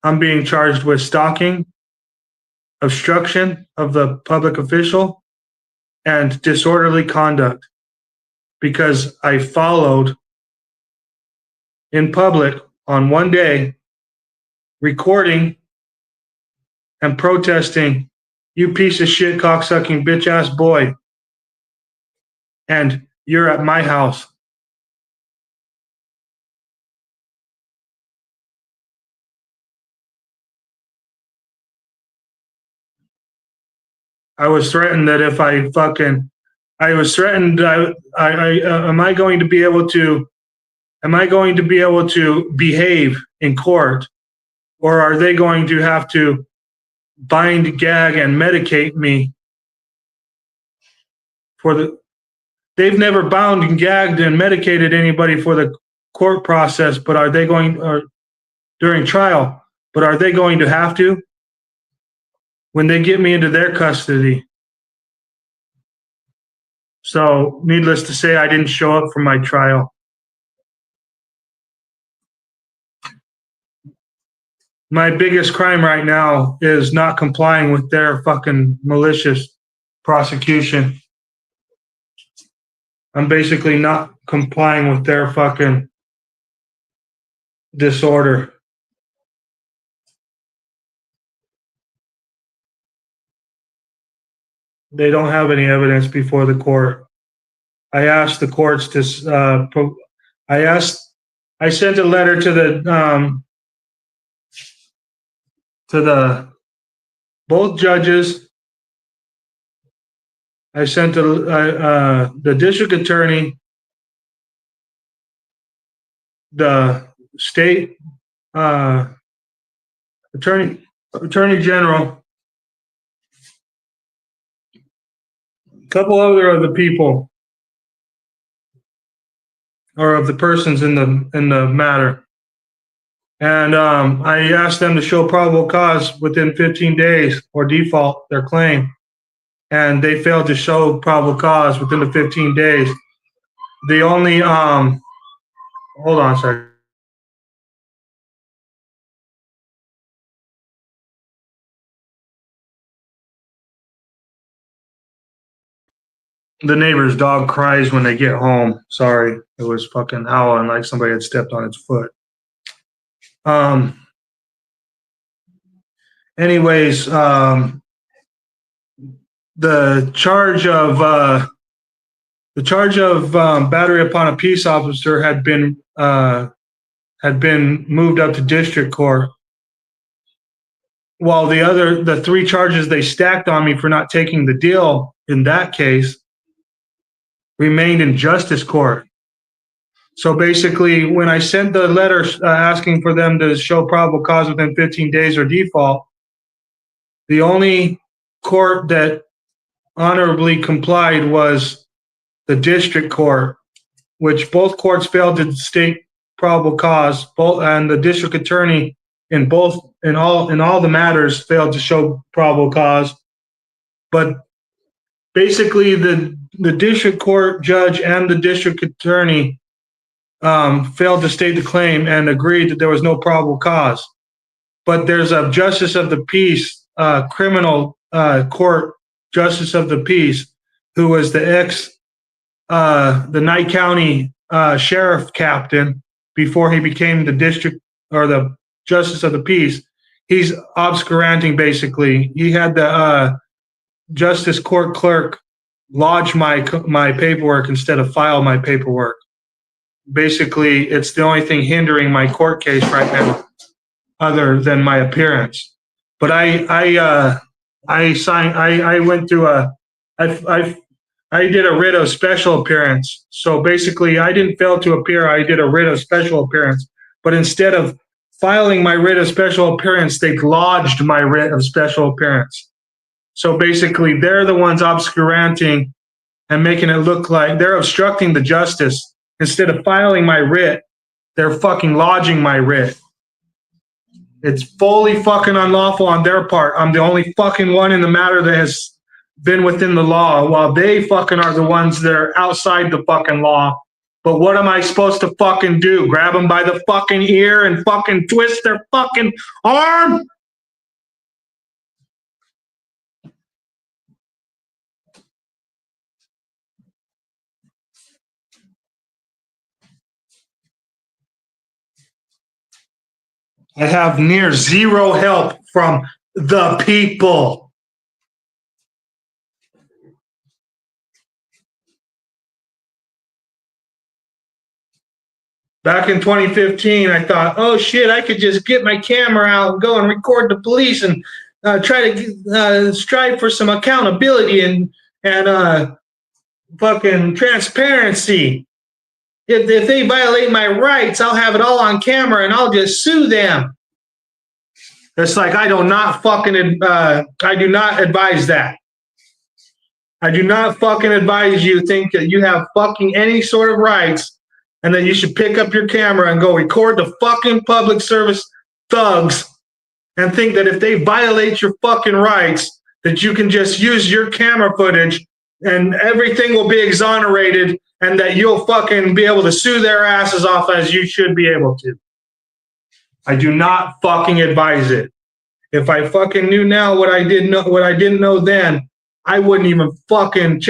I'm being charged with stalking, obstruction of the public official, and disorderly conduct because I followed in public on one day, recording and protesting, "You piece of shit, cocksucking bitch ass boy," and you're at my house. I was threatened that if I was threatened. Am I going to be able to? Am I going to be able to behave in court, or are they going to have to bind, gag, and medicate me for the? They've never bound and gagged and medicated anybody for the court process, but are they going or during trial? But are they going to have to when they get me into their custody? So, needless to say, I didn't show up for my trial. My biggest crime right now is not complying with their fucking malicious prosecution. I'm basically not complying with their fucking disorder. They don't have any evidence before the court. I asked the courts to. I sent a letter to the both judges I sent the district attorney, the state attorney general, a couple other of the people or of the persons in the matter. And I asked them to show probable cause within 15 days or default their claim. And they failed to show probable cause within the 15 days. The only, hold on a second. The neighbor's dog cries when they get home. Sorry, it was fucking howling like somebody had stepped on its foot. Anyways, the charge of battery upon a peace officer had been moved up to district court, while the three charges they stacked on me for not taking the deal in that case remained in justice court. So basically, when I sent the letter asking for them to show probable cause within 15 days or default, the only court that honorably complied was the district court, which both courts failed to state probable cause. Both, and the district attorney in all the matters failed to show probable cause. But basically, the district court judge and the district attorney failed to state the claim and agreed that there was no probable cause. But there's a justice of the peace, criminal court justice of the peace, who was the Nye County sheriff captain before he became the district or the justice of the peace. He's obscuranting, basically. He had the justice court clerk lodge my paperwork instead of file my paperwork. Basically, it's the only thing hindering my court case right now, other than my appearance. But I went through I did a writ of special appearance. So basically, I didn't fail to appear. I did a writ of special appearance. But instead of filing my writ of special appearance, they lodged my writ of special appearance. So basically, they're the ones obscuranting and making it look like they're obstructing the justice. Instead of filing my writ, they're fucking lodging my writ. It's fully fucking unlawful on their part. I'm the only fucking one in the matter that has been within the law, while they fucking are the ones that are outside the fucking law. But what am I supposed to fucking do? Grab them by the fucking ear and fucking twist their fucking arm? I have near zero help from the people. Back in 2015, I thought, oh shit, I could just get my camera out and go and record the police and try to strive for some accountability and fucking transparency. If they violate my rights, I'll have it all on camera and I'll just sue them. It's like I do not advise that. I do not fucking advise you think that you have fucking any sort of rights and that you should pick up your camera and go record the fucking public service thugs and think that if they violate your fucking rights, that you can just use your camera footage and everything will be exonerated and that you'll fucking be able to sue their asses off as you should be able to. I do not fucking advise it. If I fucking knew now what I didn't know then, I wouldn't even fucking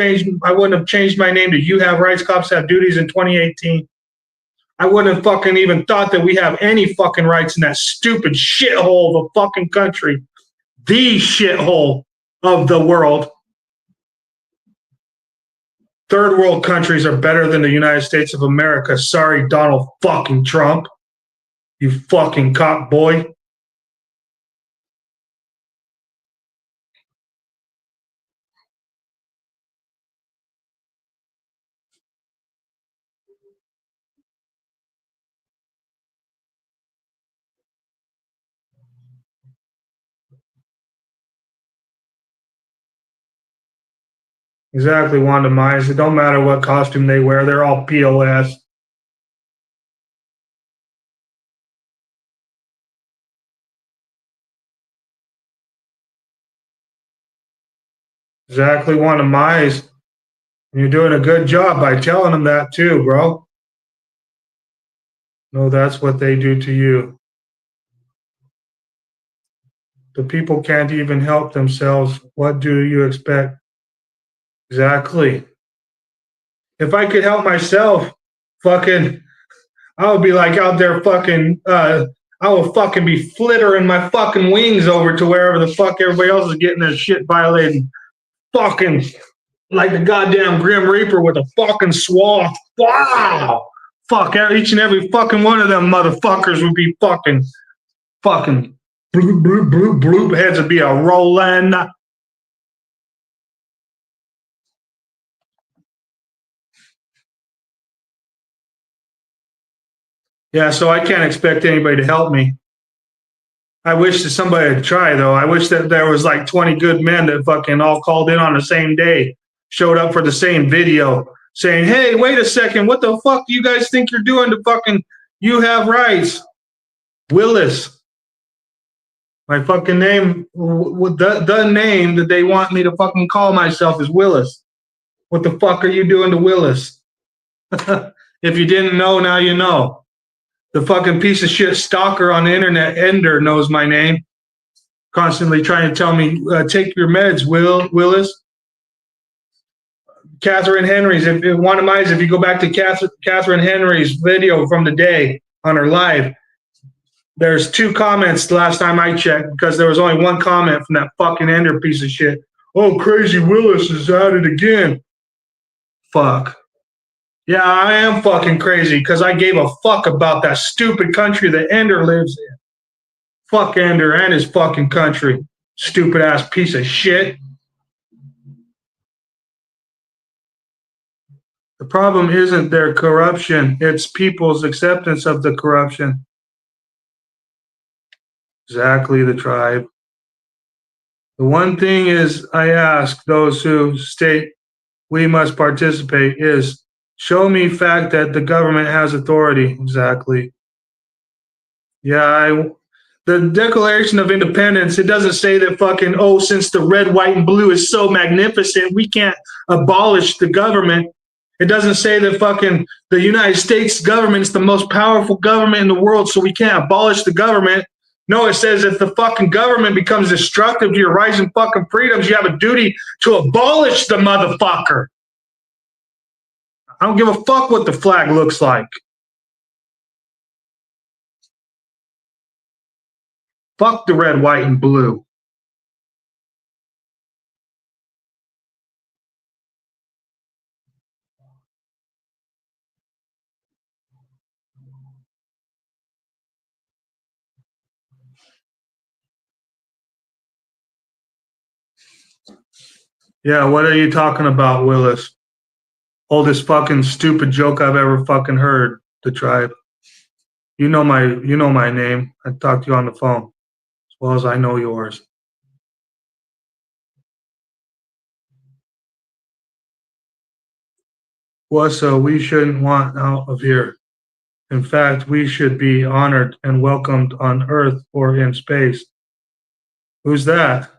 I wouldn't have changed my name to You Have Rights, Cops Have Duties in 2018. I wouldn't have fucking even thought that we have any fucking rights in that stupid shithole of a fucking country. The shithole of the world. Third world countries are better than the United States of America. Sorry, Donald fucking Trump. You fucking cock boy. Exactly, Wanda Myers. It don't matter what costume they wear. They're all POS. Exactly, Wanda Myers. And you're doing a good job by telling them that too, bro. No, that's what they do to you. The people can't even help themselves. What do you expect? Exactly. If I could help myself, fucking, I would be like out there fucking, I would fucking be flittering my fucking wings over to wherever the fuck everybody else is getting their shit violated. Fucking like the goddamn Grim Reaper with a fucking swath. Wow. Fuck, each and every fucking one of them motherfuckers would be fucking bloop, bloop, bloop, bloop. Heads would be a rolling. Yeah, so I can't expect anybody to help me. I wish that somebody would try, though. I wish that there was like 20 good men that fucking all called in on the same day, showed up for the same video, saying, hey, wait a second, what the fuck do you guys think you're doing to fucking, you have rights? Willis. My fucking name, the name that they want me to fucking call myself is Willis. What the fuck are you doing to Willis? If you didn't know, now you know. The fucking piece of shit stalker on the internet, Ender, knows my name. Constantly trying to tell me, take your meds, Willis. Catherine Henry's, if you go back to Catherine Henry's video from the day on her live, there's 2 comments the last time I checked, because there was only 1 comment from that fucking Ender piece of shit. Oh, Crazy Willis is at it again. Fuck. Yeah, I am fucking crazy because I gave a fuck about that stupid country that Ender lives in. Fuck Ender and his fucking country. Stupid ass piece of shit. The problem isn't their corruption, it's people's acceptance of the corruption. Exactly, the tribe. The one thing is I ask those who state we must participate is show me fact that the government has authority. Exactly. Yeah, the Declaration of Independence, it doesn't say that fucking, oh, since the red, white, and blue is so magnificent, we can't abolish the government. It doesn't say that fucking the United States government is the most powerful government in the world, so we can't abolish the government. No, it says if the fucking government becomes destructive to your rights and fucking freedoms, you have a duty to abolish the motherfucker. I don't give a fuck what the flag looks like. Fuck the red, white, and blue. Yeah, what are you talking about, Willis? Oldest fucking stupid joke I've ever fucking heard, the tribe. You know my name. I talked to you on the phone, as well as I know yours. Well, so we shouldn't want out of here. In fact, we should be honored and welcomed on Earth or in space. Who's that?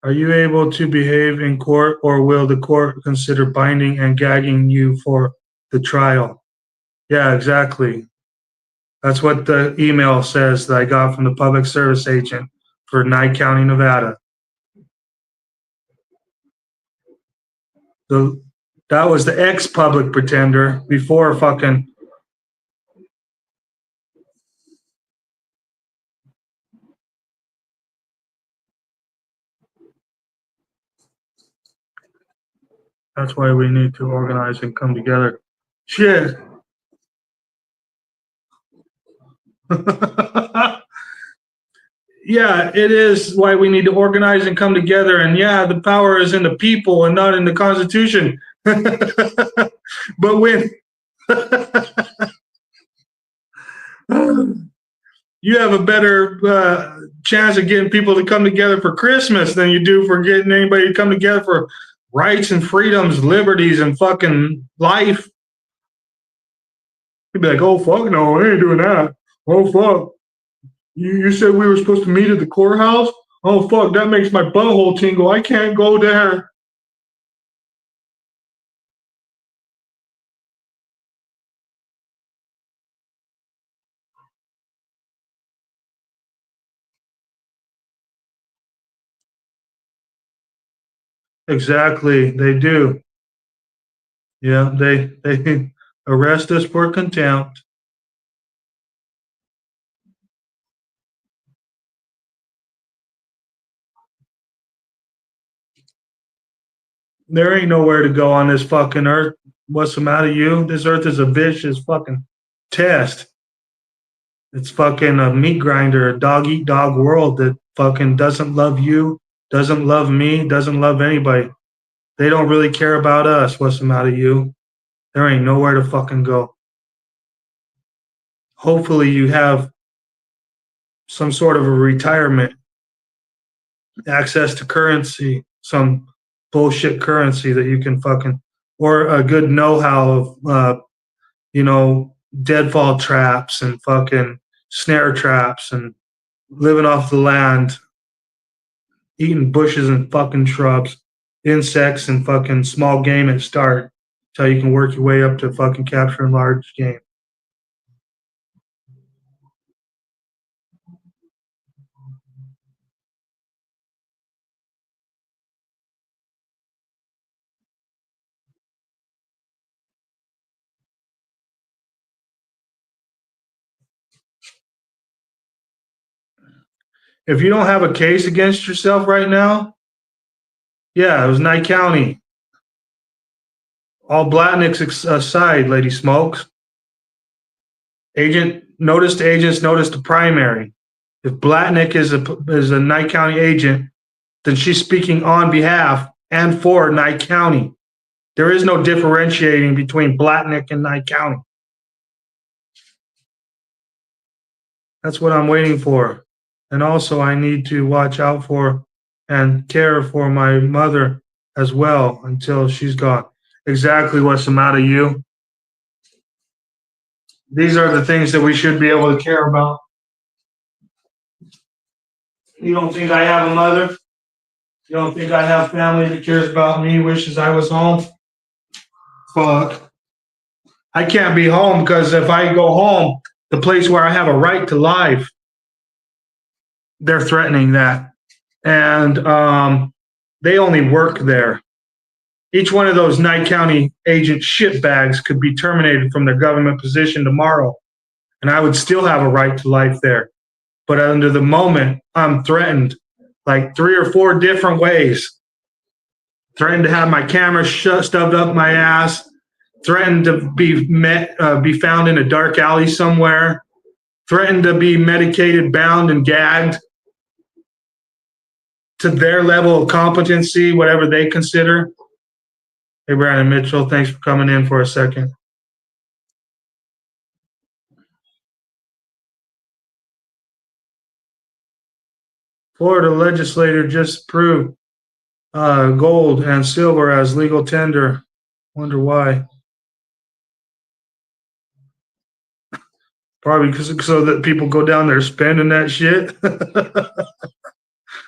Are you able to behave in court, or will the court consider binding and gagging you for the trial? Yeah, exactly. That's what the email says that I got from the public service agent for Nye County, Nevada. That was the ex-public pretender before fucking. That's why we need to organize and come together. Shit. Yeah, it is why we need to organize and come together. And yeah, the power is in the people and not in the Constitution. But when you have a better chance of getting people to come together for Christmas than you do for getting anybody to come together for rights and freedoms, liberties, and fucking life. You'd be like, oh, fuck no, I ain't doing that. Oh, fuck. You said we were supposed to meet at the courthouse? Oh, fuck, that makes my butthole tingle. I can't go there. Exactly, they do. Yeah, they arrest us for contempt. There ain't nowhere to go on this fucking earth. What's the matter, you? This earth is a vicious fucking test. It's fucking a meat grinder, a dog eat dog world that fucking doesn't love you, doesn't love me, doesn't love anybody. They don't really care about us. What's the matter, you? There ain't nowhere to fucking go. Hopefully, you have some sort of a retirement, access to currency, some bullshit currency that you can fucking, or a good know-how of, deadfall traps and fucking snare traps and living off the land, eating bushes and fucking shrubs, insects and fucking small game at start, until you can work your way up to fucking capturing large game. If you don't have a case against yourself right now, yeah, it was Nye County. All Blatniks aside, Lady Smokes. Agents notice the primary. If Blatnick is a Nye County agent, then she's speaking on behalf and for Nye County. There is no differentiating between Blatnick and Nye County. That's what I'm waiting for. And also, I need to watch out for and care for my mother as well until she's gone. Exactly what's the matter, you? These are the things that we should be able to care about. You don't think I have a mother? You don't think I have family that cares about me, wishes I was home? Fuck. I can't be home because if I go home, the place where I have a right to life, they're threatening that. And they only work there. Each one of those Nye County agent shitbags could be terminated from their government position tomorrow, and I would still have a right to life there. But under the moment, I'm threatened like 3 or 4 different ways. Threatened to have my camera stuffed up my ass. Threatened to be found in a dark alley somewhere. Threatened to be medicated, bound, and gagged to their level of competency, whatever they consider. Hey, Brandon Mitchell, thanks for coming in for a second. Florida legislator just approved gold and silver as legal tender. Wonder why. Probably because so that people go down there spending that shit.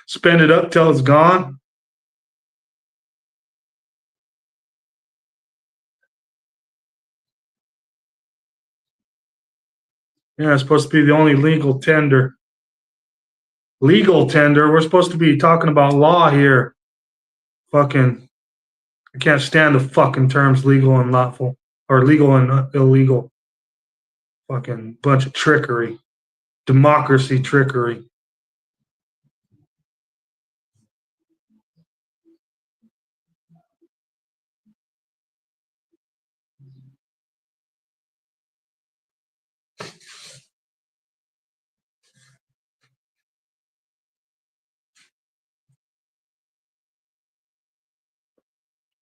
Spend it up till it's gone. Yeah, it's supposed to be the only legal tender. Legal tender? We're supposed to be talking about law here. Fucking, I can't stand the fucking terms legal and lawful, or legal and illegal. Fucking bunch of trickery. Democracy trickery.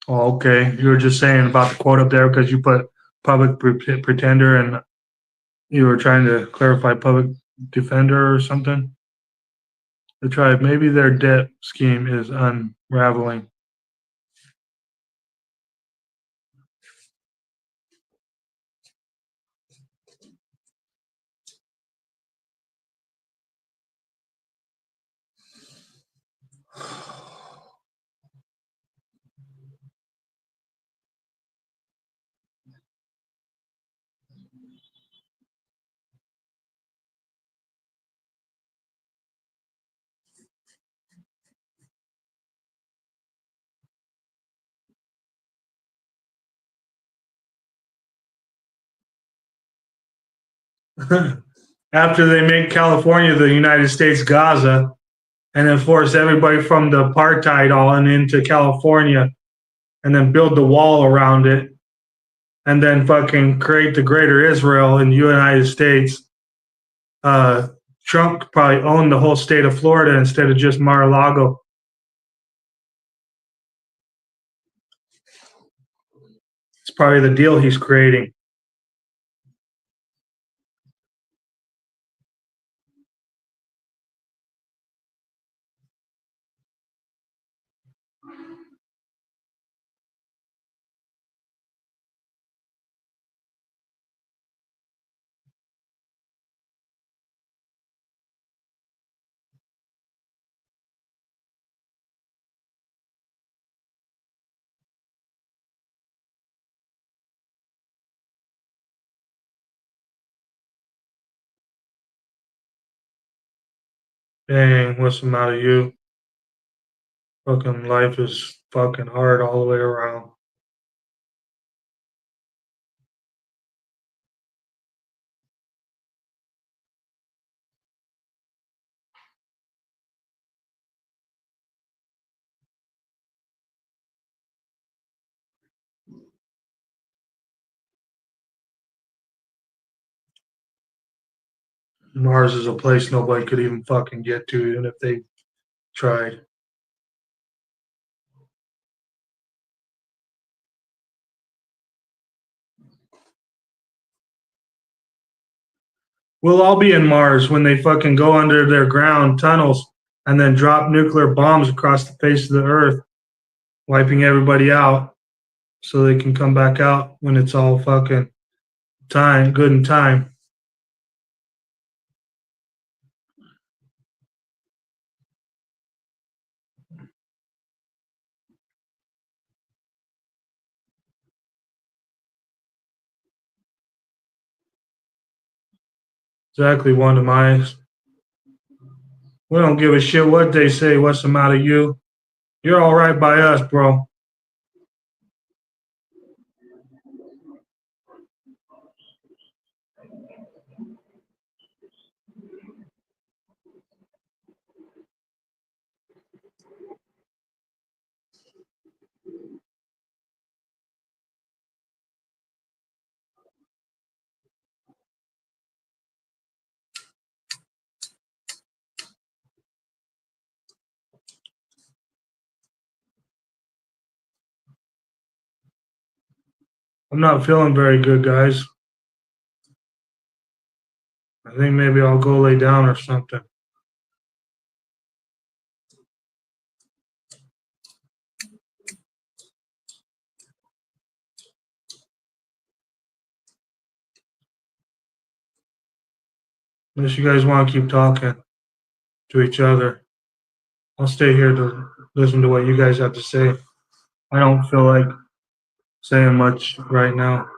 Oh, okay. You were just saying about the quote up there because you put public pretender and you were trying to clarify public defender or something. The tribe, maybe their debt scheme is unraveling. After they make California the United States Gaza and then force everybody from the apartheid all into California and then build the wall around it and then fucking create the greater Israel in the United States. Uh, Trump probably owned the whole state of Florida instead of just Mar-a-Lago. It's probably the deal he's creating. Dang, what's the matter with you? Fucking life is fucking hard all the way around. Mars is a place nobody could even fucking get to, even if they tried. We'll all be in Mars when they fucking go under their ground tunnels and then drop nuclear bombs across the face of the earth, wiping everybody out so they can come back out when it's all fucking time, good in time. Exactly, one of my. We don't give a shit what they say. What's the matter, you? You're all right by us, bro. I'm not feeling very good, guys. I think maybe I'll go lay down or something. Unless you guys want to keep talking to each other. I'll stay here to listen to what you guys have to say. I don't feel like saying much right now.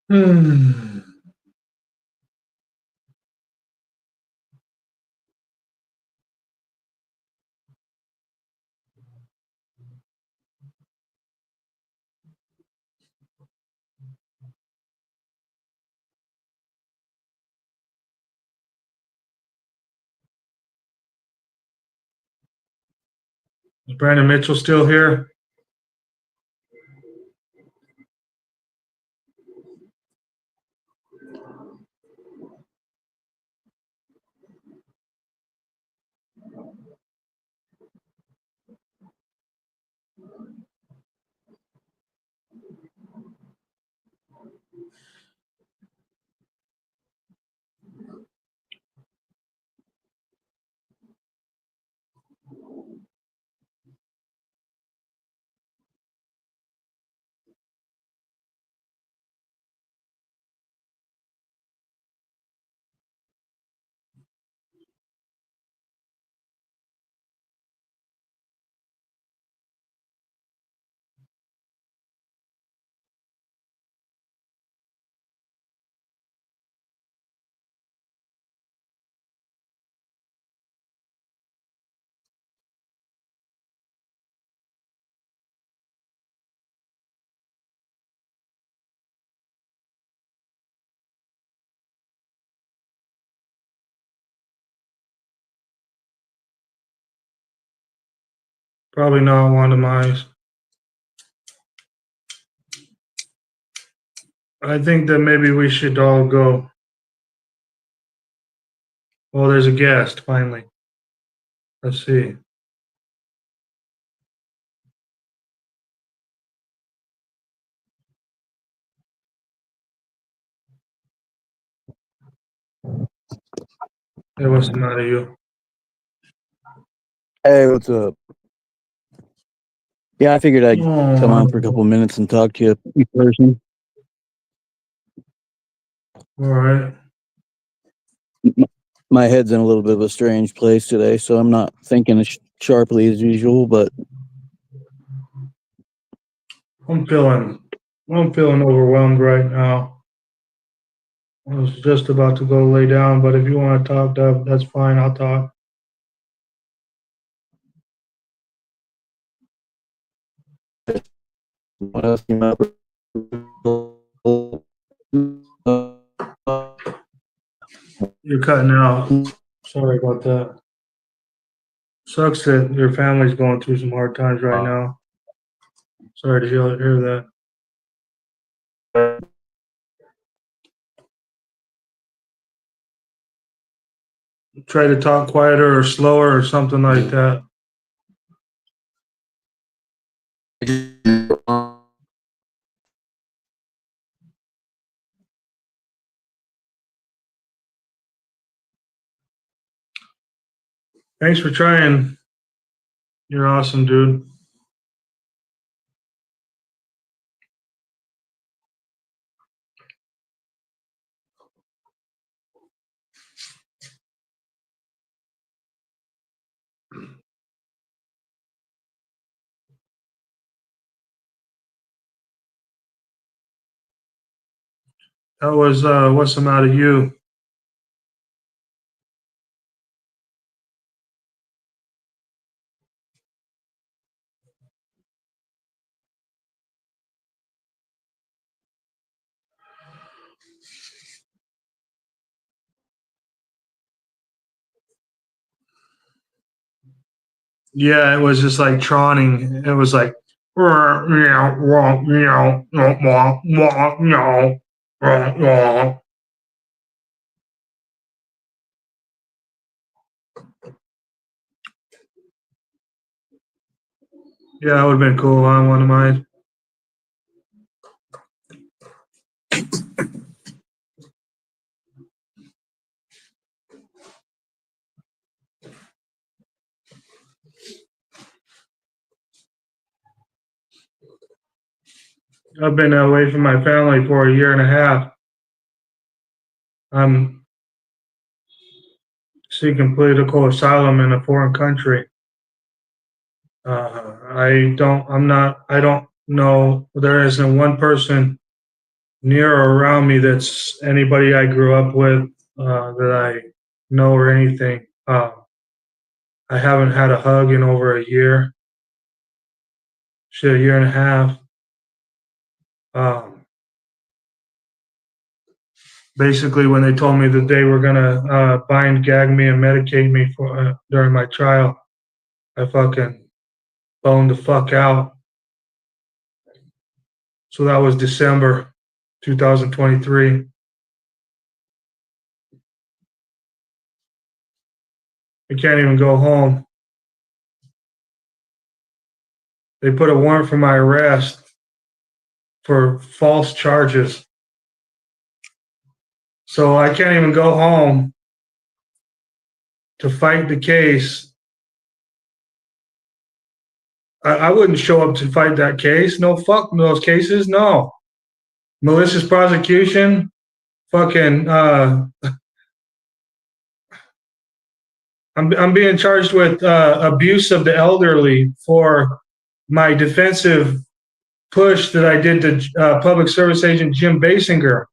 Hmm. Is Brandon Mitchell still here? Probably not one of mine. I think that maybe we should all go. Well, there's a guest finally. Let's see. Hey, what's the matter, you? Hey, what's up? Yeah, I figured I'd come on for a Oh, couple of minutes and talk to you in person. all right. My head's in a little bit of a strange place today, so I'm not thinking as sharply as usual, but I'm feeling, I'm feeling overwhelmed right now. I was just about to go lay down, but if you want to talk, Deb, that's fine. I'll talk. what else came up? You're cutting out. Sorry about that. Sucks that your family's going through some hard times right now. Sorry to hear that. Try to talk quieter or slower or something like that. Thanks for trying. You're awesome, dude. That was what's the matter, you? Yeah, it was just like troning. It was like yeah, that would have been cool on one of mine. I've been away from my family for a year and a half. I'm seeking political asylum in a foreign country. I don't know. There isn't one person near or around me that's anybody I grew up with, that I know or anything. I haven't had a hug in over a year, shit, a year and a half. Basically, when they told me that they were gonna bind, gag me, and medicate me for during my trial, I fucking boned the fuck out. So that was December 2023. I can't even go home. They put a warrant for my arrest for false charges. So I can't even go home to fight the case. I wouldn't show up to fight that case. No, fuck those cases. No. Malicious prosecution. Fucking, I'm being charged with abuse of the elderly for my defensive push that I did to public service agent Jim Basinger.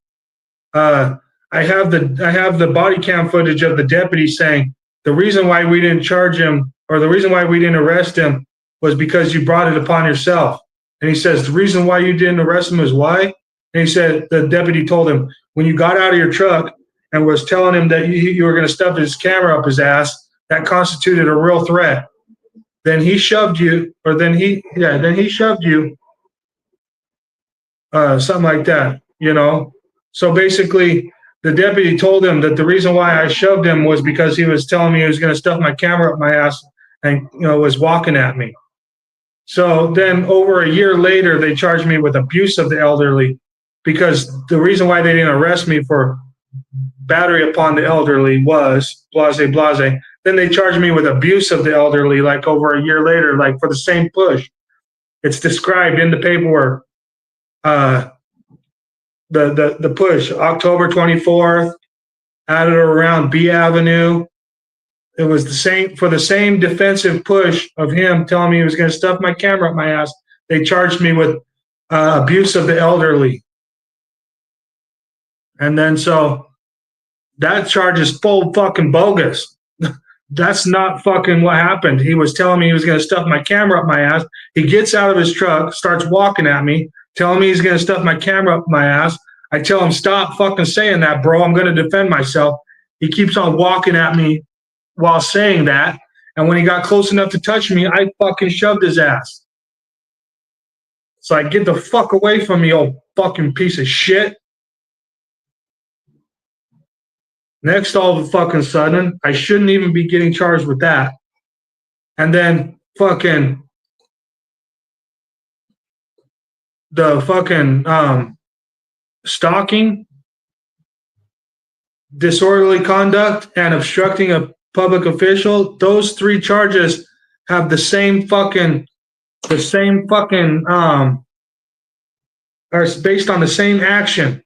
I have the body cam footage of the deputy saying the reason why we didn't charge him or the reason why we didn't arrest him was because you brought it upon yourself. And he says the reason why you didn't arrest him is why. And he said the deputy told him when you got out of your truck and was telling him that you were going to stuff his camera up his ass, that constituted a real threat. Then he shoved you, or then he shoved you, something like that, you know. So basically, the deputy told him that the reason why I shoved him was because he was telling me he was going to stuff my camera up my ass and, you know, was walking at me. So then over a year later, they charged me with abuse of the elderly because the reason why they didn't arrest me for battery upon the elderly was blase, blase. Then they charged me with abuse of the elderly like over a year later, like for the same push. It's described in the paperwork. The push, October 24th, at or around B Avenue. It was the same for the same defensive push of him telling me he was going to stuff my camera up my ass. They charged me with abuse of the elderly. And then so that charge is full fucking bogus. That's not fucking what happened. He was telling me he was going to stuff my camera up my ass. He gets out of his truck, starts walking at me, telling me he's going to stuff my camera up my ass. I tell him, stop fucking saying that, bro. I'm going to defend myself. He keeps on walking at me while saying that. And when he got close enough to touch me, I fucking shoved his ass. So I get the fuck away from me, old fucking piece of shit. Next, all of a fucking sudden, I shouldn't even be getting charged with that. And then fucking the fucking stalking, disorderly conduct, and obstructing a public official, those three charges have the same fucking are based on the same action.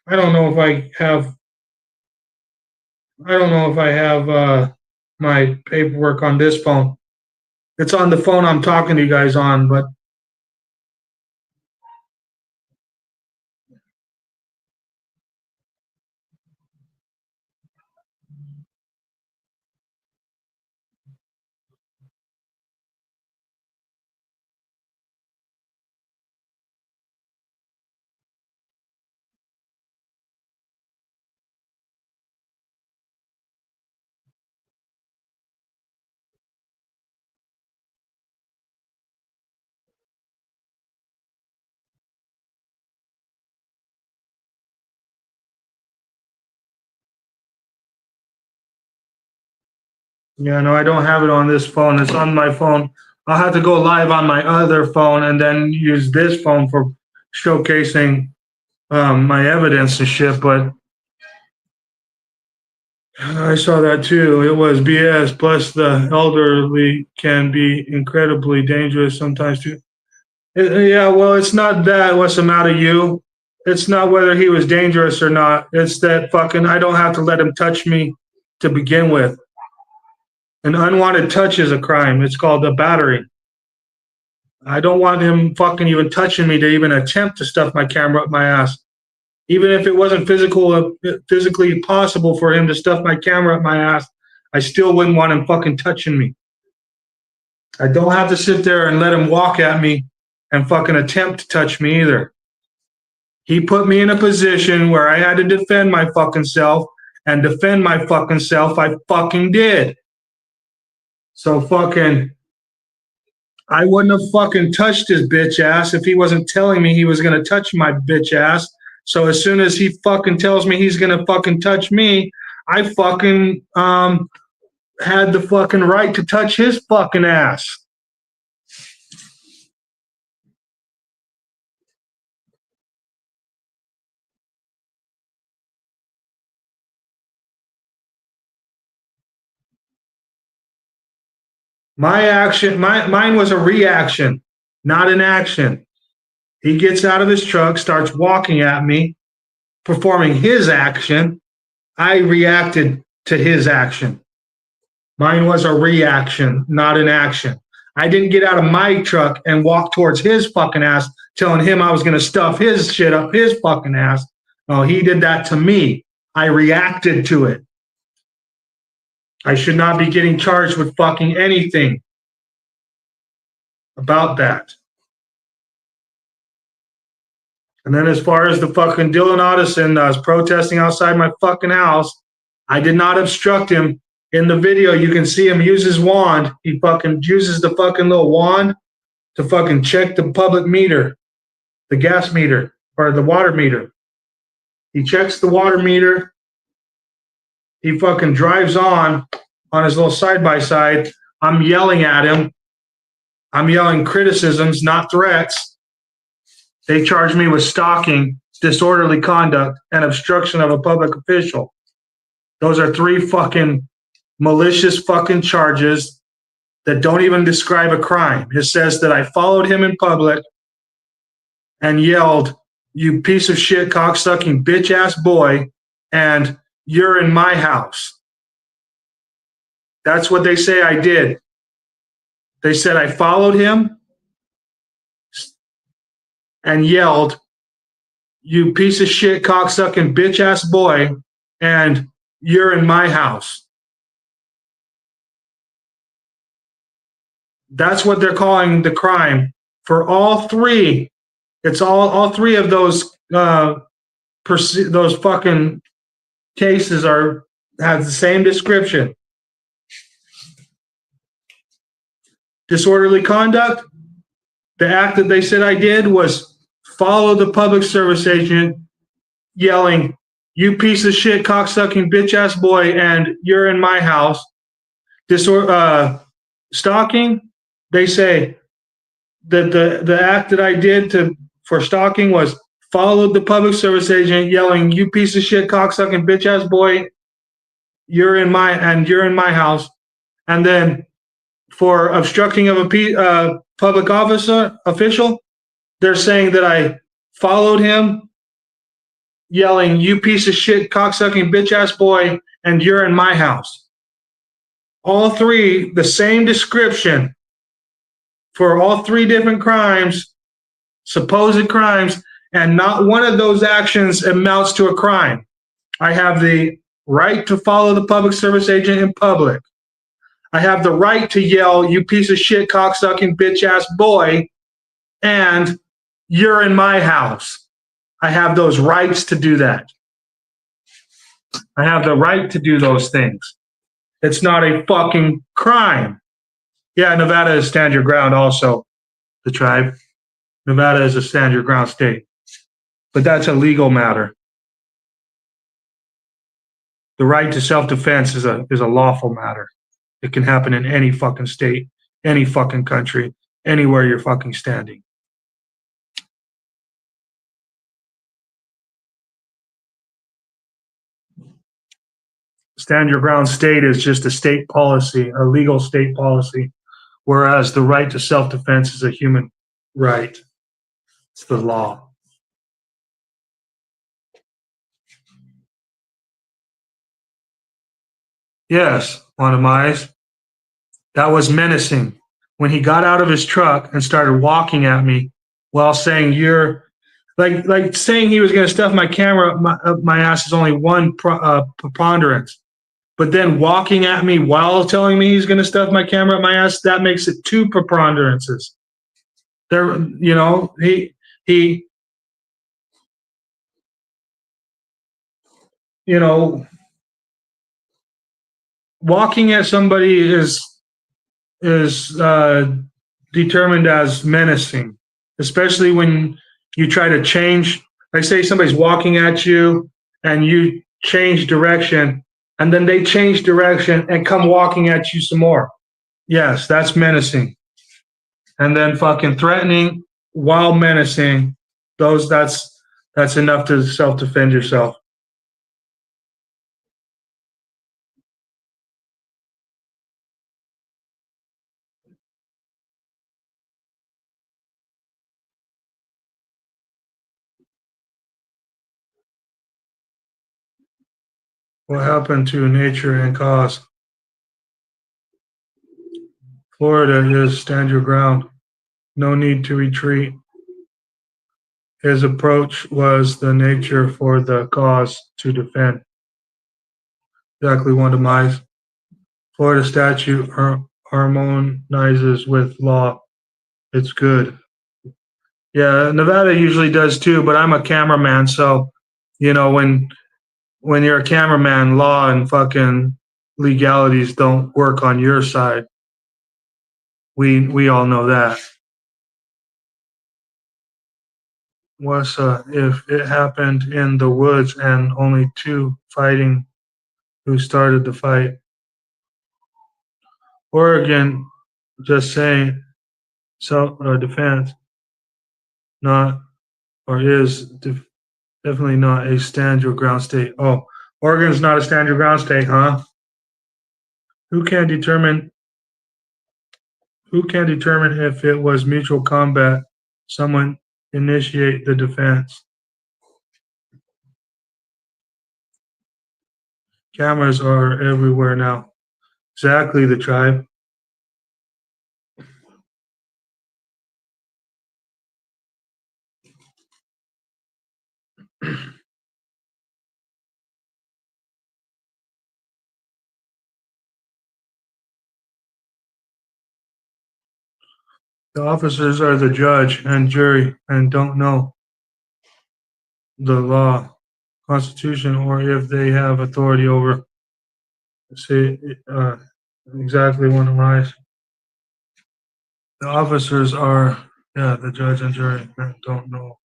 I don't know if I have my paperwork on this phone. It's on the phone I'm talking to you guys on, but yeah, no, I don't have it on this phone. It's on my phone. I'll have to go live on my other phone and then use this phone for showcasing my evidence and shit. But I saw that too. It was BS. Plus, the elderly can be incredibly dangerous sometimes too. Yeah, well, it's not that what's the matter you. It's not whether he was dangerous or not. It's that fucking I don't have to let him touch me to begin with. An unwanted touch is a crime. It's called a battery. I don't want him fucking even touching me to even attempt to stuff my camera up my ass. Even if it wasn't physically possible for him to stuff my camera up my ass, I still wouldn't want him fucking touching me. I don't have to sit there and let him walk at me and fucking attempt to touch me either. He put me in a position where I had to defend my fucking self, and defend my fucking self, I fucking did. So fucking, I wouldn't have fucking touched his bitch ass if he wasn't telling me he was gonna touch my bitch ass. So as soon as he fucking tells me he's gonna fucking touch me, I fucking had the fucking right to touch his fucking ass. Mine was a reaction, not an action. He gets out of his truck, starts walking at me, performing his action. I reacted to his action. Mine was a reaction, not an action. I didn't get out of my truck and walk towards his fucking ass, telling him I was going to stuff his shit up his fucking ass. No, he did that to me. I reacted to it. I should not be getting charged with fucking anything about that. And then as far as the fucking Dylan Addison was protesting outside my fucking house, I did not obstruct him. In the video, you can see him use his wand. He fucking uses the fucking little wand to fucking check the public meter, the gas meter, or the water meter. He checks the water meter. He fucking drives on his little side-by-side. I'm yelling at him. I'm yelling criticisms, not threats. They charge me with stalking, disorderly conduct, and obstruction of a public official. Those are 3 fucking malicious fucking charges that don't even describe a crime. It says that I followed him in public and yelled, "You piece of shit, cocksucking bitch-ass boy," and "You're in my house." That's what they say I did. They said I followed him and yelled, "You piece of shit, cocksucking bitch-ass boy," and "You're in my house." That's what they're calling the crime for all 3. It's all 3 of those fucking cases have the same description. Disorderly conduct. The act that they said I did was follow the public service agent yelling, "You piece of shit, cocksucking bitch ass boy," and "You're in my house." Stalking. They say that the act that I did for stalking was followed the public service agent yelling, "You piece of shit, cocksucking bitch ass boy, you're in my house." And then for obstructing of a public official, they're saying that I followed him yelling, "You piece of shit, cocksucking bitch ass boy, and you're in my house." All 3, the same description for all 3 different crimes, supposed crimes, and not one of those actions amounts to a crime. I have the right to follow the public service agent in public. I have the right to yell, "You piece of shit, cocksucking bitch ass boy," and "You're in my house." I have those rights to do that. I have the right to do those things. It's not a fucking crime. Yeah, Nevada is stand your ground also, the tribe. Nevada is a stand your ground state. But that's a legal matter. The right to self-defense is a lawful matter. It can happen in any fucking state, any fucking country, anywhere you're fucking standing. Stand your ground state is just a state policy, a legal state policy, whereas the right to self-defense is a human right. It's the law. Yes, Juan Amais. That was menacing. when he got out of his truck and started walking at me while saying you're like saying he was going to stuff my camera up my ass is only one preponderance. But then walking at me while telling me he's going to stuff my camera up my ass, that makes it two preponderances. There, you know, he, you know, walking at somebody is determined as menacing, especially when you try to change. Like say somebody's walking at you and you change direction, and then they change direction and come walking at you some more. Yes, that's menacing. And then fucking threatening while menacing, that's enough to self-defend yourself. What happened to nature and cause? Florida is stand your ground. No need to retreat. His approach was the nature for the cause to defend. Exactly one demise. Florida statute harmonizes with law. It's good. Yeah, Nevada usually does too, but I'm a cameraman, so you know when you're a cameraman, law and fucking legalities don't work on your side. We all know that. Was if it happened in the woods and only two fighting, who started the fight? Oregon, just saying, self defense, not or is definitely not a stand your ground state. Oh, Oregon's not a stand your ground state, huh? Who can determine if it was mutual combat? Someone initiate the defense. Cameras are everywhere now. Exactly, the tribe. The officers are the judge and jury and don't know the law, constitution, or if they have authority over. See, exactly one of mine. The officers are, yeah, the judge and jury and don't know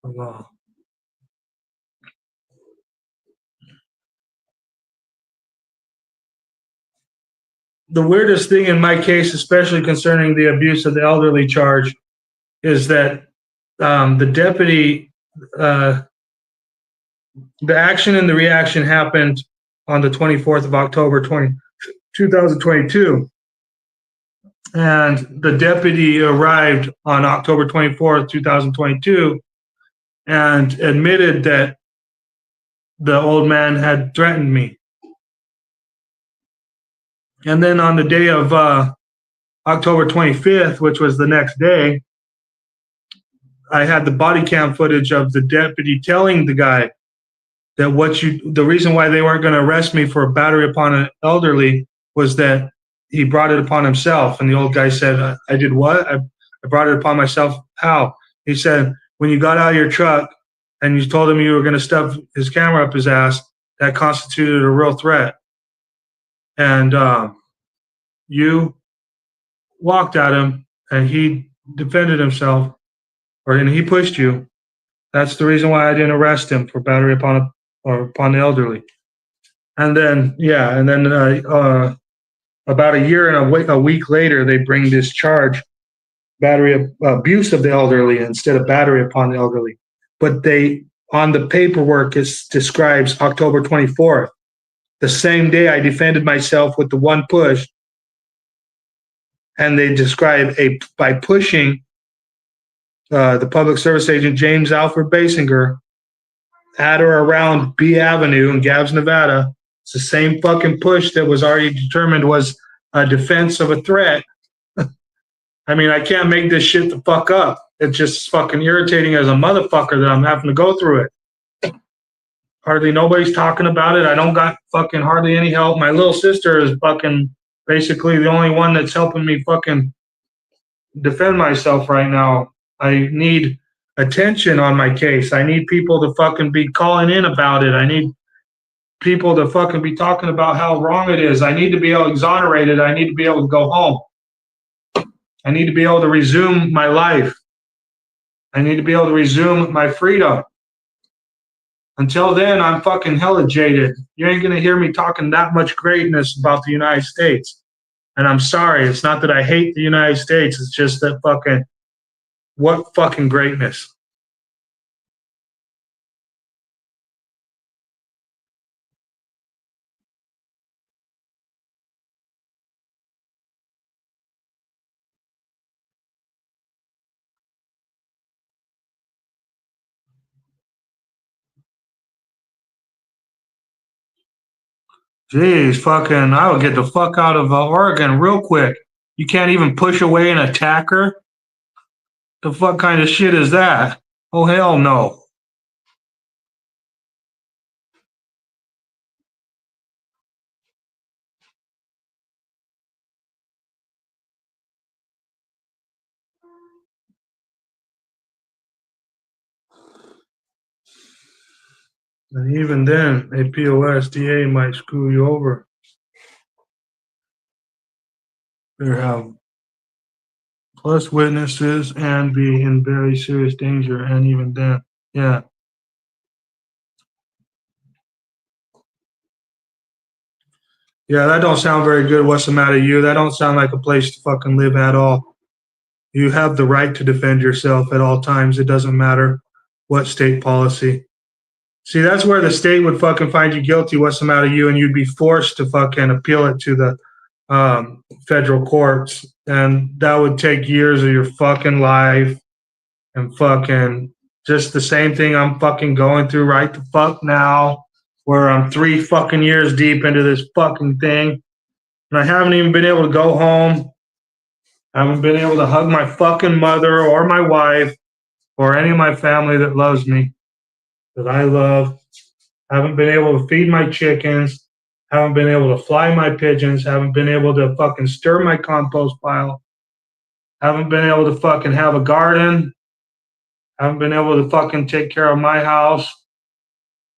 the law. The weirdest thing in my case, especially concerning the abuse of the elderly charge, is that the deputy, the action and the reaction happened on the 24th of October, 2022. And the deputy arrived on October 24th, 2022, and admitted that the old man had threatened me. And then on the day of October 25th, which was the next day, I had the body cam footage of the deputy telling the guy that the reason why they weren't going to arrest me for a battery upon an elderly was that he brought it upon himself. And the old guy said, I did what? I brought it upon myself. How? He said, when you got out of your truck and you told him you were going to stuff his camera up his ass, that constituted a real threat. And you walked at him and he defended himself, and he pushed you. That's the reason why I didn't arrest him for battery upon the elderly. And then, about a year and a week later, they bring this charge, battery abuse of the elderly instead of battery upon the elderly. But on the paperwork, it describes October 24th. The same day I defended myself with the one push, and they describe by pushing the public service agent James Alfred Basinger at or around B Avenue in Gabbs, Nevada. It's the same fucking push that was already determined was a defense of a threat I mean, I can't make this shit the fuck up. It's just fucking irritating as a motherfucker that I'm having to go through it. Hardly nobody's talking about it. I don't got fucking hardly any help. My little sister is fucking basically the only one that's helping me fucking defend myself right now. I need attention on my case. I need people to fucking be calling in about it. I need people to fucking be talking about how wrong it is. I need to be able to exonerate it. I need to be able to go home. I need to be able to resume my life. I need to be able to resume my freedom. Until then, I'm fucking hella jaded. You ain't gonna hear me talking that much greatness about the United States. And I'm sorry, it's not that I hate the United States, it's just that fucking, what fucking greatness. Jeez, fucking, I would get the fuck out of Oregon real quick. You can't even push away an attacker? The fuck kind of shit is that? Oh, hell no. And even then, a POSDA might screw you over. They have plus witnesses and be in very serious danger, and even then, yeah. Yeah, that don't sound very good. What's the matter with you? That don't sound like a place to fucking live at all. You have the right to defend yourself at all times. It doesn't matter what state policy. See, that's where the state would fucking find you guilty. What's the matter with you? And you'd be forced to fucking appeal it to the federal courts. And that would take years of your fucking life and fucking just the same thing I'm fucking going through right the fuck now, where I'm 3 fucking years deep into this fucking thing. And I haven't even been able to go home. I haven't been able to hug my fucking mother or my wife or any of my family that loves me, that I love. Haven't been able to feed my chickens. Haven't been able to fly my pigeons. Haven't been able to fucking stir my compost pile. Haven't been able to fucking have a garden. Haven't been able to fucking take care of my house.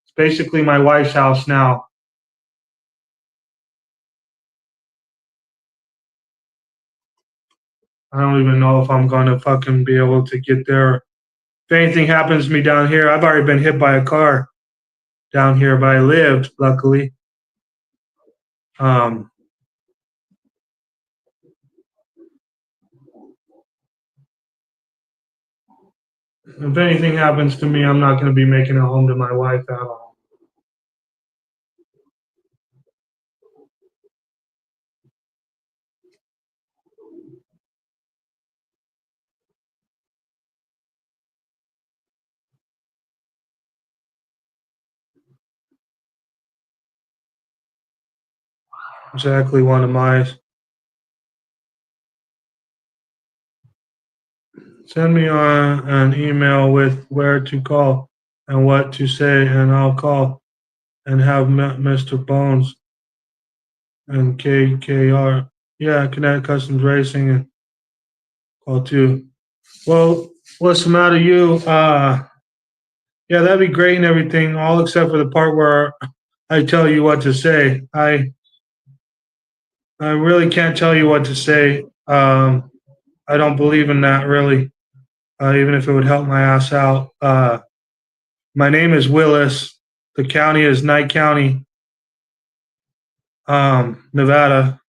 It's basically my wife's house now. I don't even know if I'm going to fucking be able to get there. If anything happens to me down here, I've already been hit by a car down here, but I lived, luckily. If anything happens to me, I'm not going to be making it home to my wife at all. Exactly one of mine. Send me an email with where to call and what to say, and I'll call and have Mr. Bones and KKR. Yeah, Kinetic Customs Racing and call too. Well, what's the matter, you? Yeah, that'd be great and everything, all except for the part where I tell you what to say. I really can't tell you what to say. I don't believe in that really, even if it would help my ass out. My name is Willis. The county is Nye County, Nevada.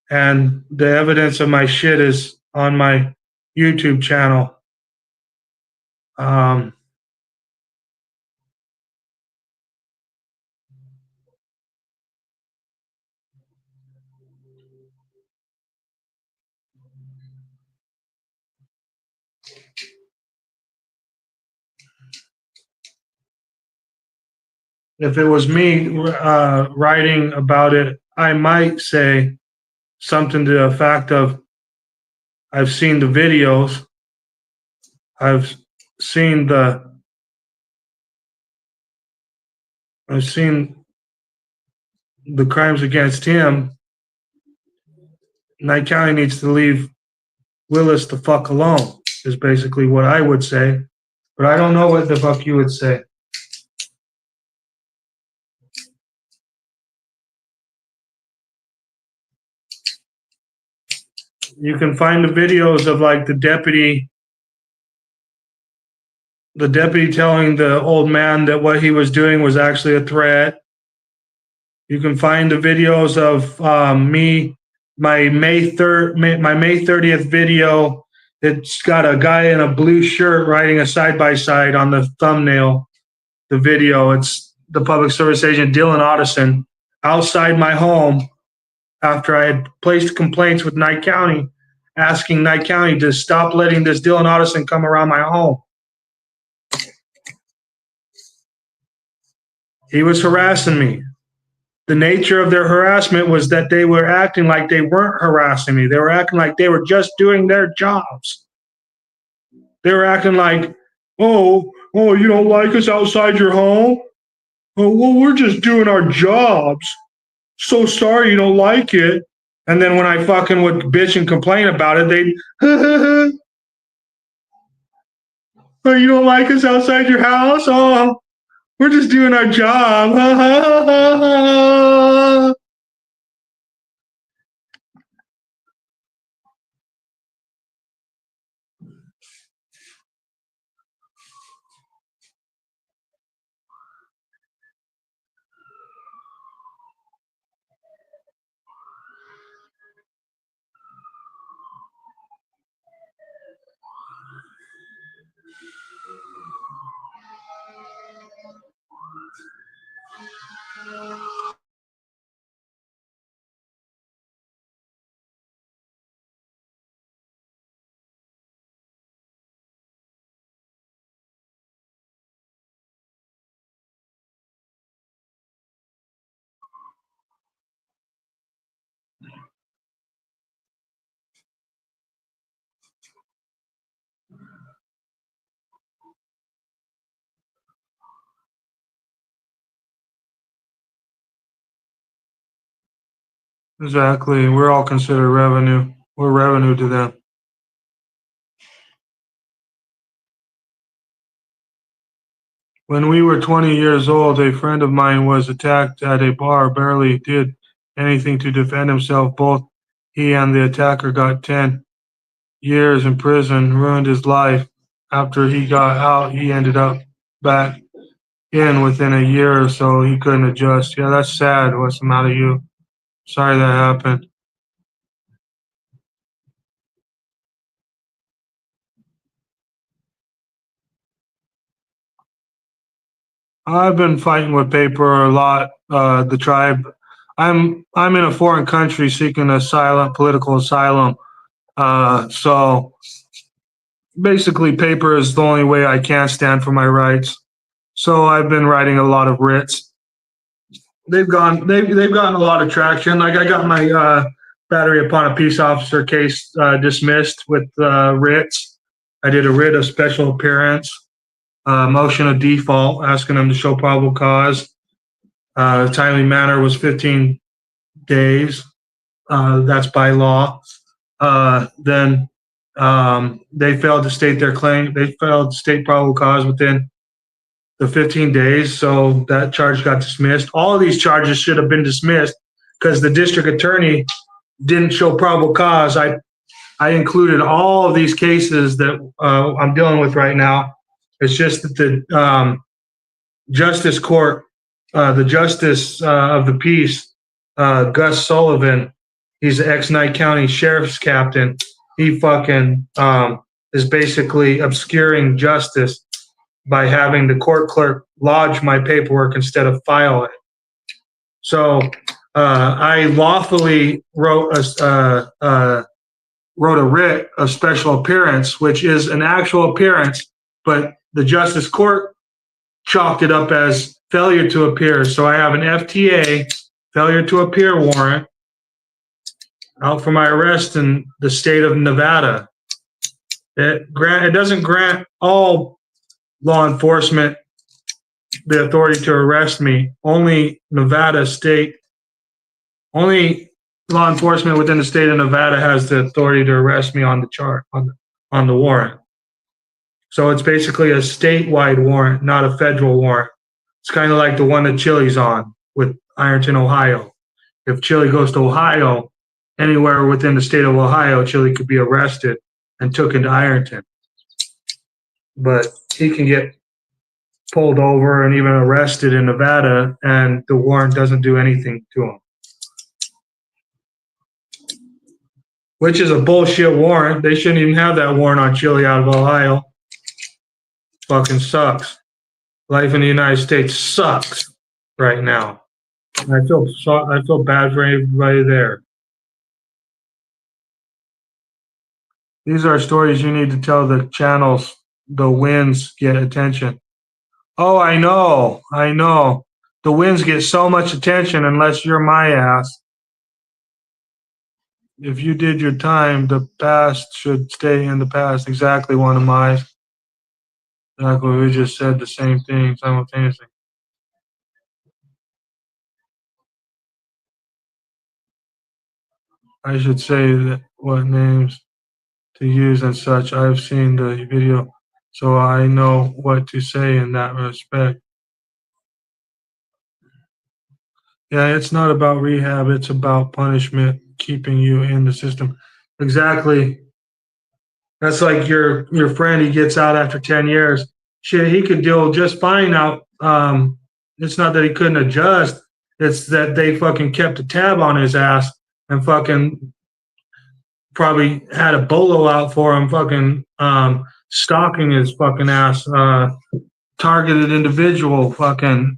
And the evidence of my shit is on my YouTube channel. If it was me writing about it, I might say something to the effect of, I've seen the videos. I've seen the crimes against him. Knight County needs to leave Willis the fuck alone, is basically what I would say. But I don't know what the fuck you would say. You can find the videos of like the deputy telling the old man that what he was doing was actually a threat. You can find the videos of my May 30th video. It's got a guy in a blue shirt riding a side-by-side on the thumbnail. The video, it's the public service agent Dylan Otteson outside my home after I had placed complaints with Knight County, asking Knight County to stop letting this Dylan Otteson come around my home. He was harassing me. The nature of their harassment was that they were acting like they weren't harassing me. They were acting like they were just doing their jobs. They were acting like, oh, you don't like us outside your home? Oh, well, we're just doing our jobs. So sorry you don't like it. And then when I fucking would bitch and complain about it, they'd, oh, you don't like us outside your house? Oh, we're just doing our job. Exactly. We're all considered revenue. We're revenue to them. When we were 20 years old, a friend of mine was attacked at a bar, barely did anything to defend himself. Both he and the attacker got 10 years in prison, ruined his life. After he got out, he ended up back in within a year or so. He couldn't adjust. Yeah, that's sad. What's the matter with you? Sorry that happened. I've been fighting with paper a lot. The tribe. I'm in a foreign country seeking asylum, political asylum. So basically, paper is the only way I can stand for my rights. So I've been writing a lot of writs. They've gotten a lot of traction. Like I got my battery upon a peace officer case dismissed with writs. I did a writ of special appearance. Motion of default, asking them to show probable cause. Timely manner was 15 days. That's by law. Then they failed to state their claim. They failed to state probable cause within the 15 days. So that charge got dismissed. All of these charges should have been dismissed because the district attorney didn't show probable cause. I included all of these cases that I'm dealing with right now. It's just that the justice court, the justice of the peace, Gus Sullivan, he's the ex-Knight County sheriff's captain. He fucking is basically obscuring justice by having the court clerk lodge my paperwork instead of file it. So I lawfully wrote a writ of special appearance, which is an actual appearance, but the justice court chalked it up as failure to appear. So I have an FTA, failure to appear warrant. out for my arrest in the state of Nevada. It doesn't grant all law enforcement the authority to arrest me. Only Nevada state, only law enforcement within the state of Nevada has the authority to arrest me on the warrant. So it's basically a statewide warrant, not a federal warrant. It's kind of like the one that Chili's on with Ironton, Ohio. If Chili goes to Ohio, anywhere within the state of Ohio, Chili could be arrested and took into Ironton. But he can get pulled over and even arrested in Nevada, and the warrant doesn't do anything to him. Which is a bullshit warrant. They shouldn't even have that warrant on Chili out of Ohio. Fucking sucks. Life in the United States sucks right now. And I feel bad for everybody there. These are stories you need to tell the channels. The wins get attention. Oh, I know. The wins get so much attention unless you're my ass. If you did your time, the past should stay in the past. Exactly, one of mine. Exactly, we just said the same thing simultaneously. I should say that what names to use and such. I've seen the video, so I know what to say in that respect. Yeah, it's not about rehab, it's about punishment, keeping you in the system. Exactly. That's like your friend, he gets out after 10 years. Shit, he could deal just fine out. It's not that he couldn't adjust, it's that they fucking kept a tab on his ass and fucking probably had a bolo out for him, fucking stalking his fucking ass, targeted individual, fucking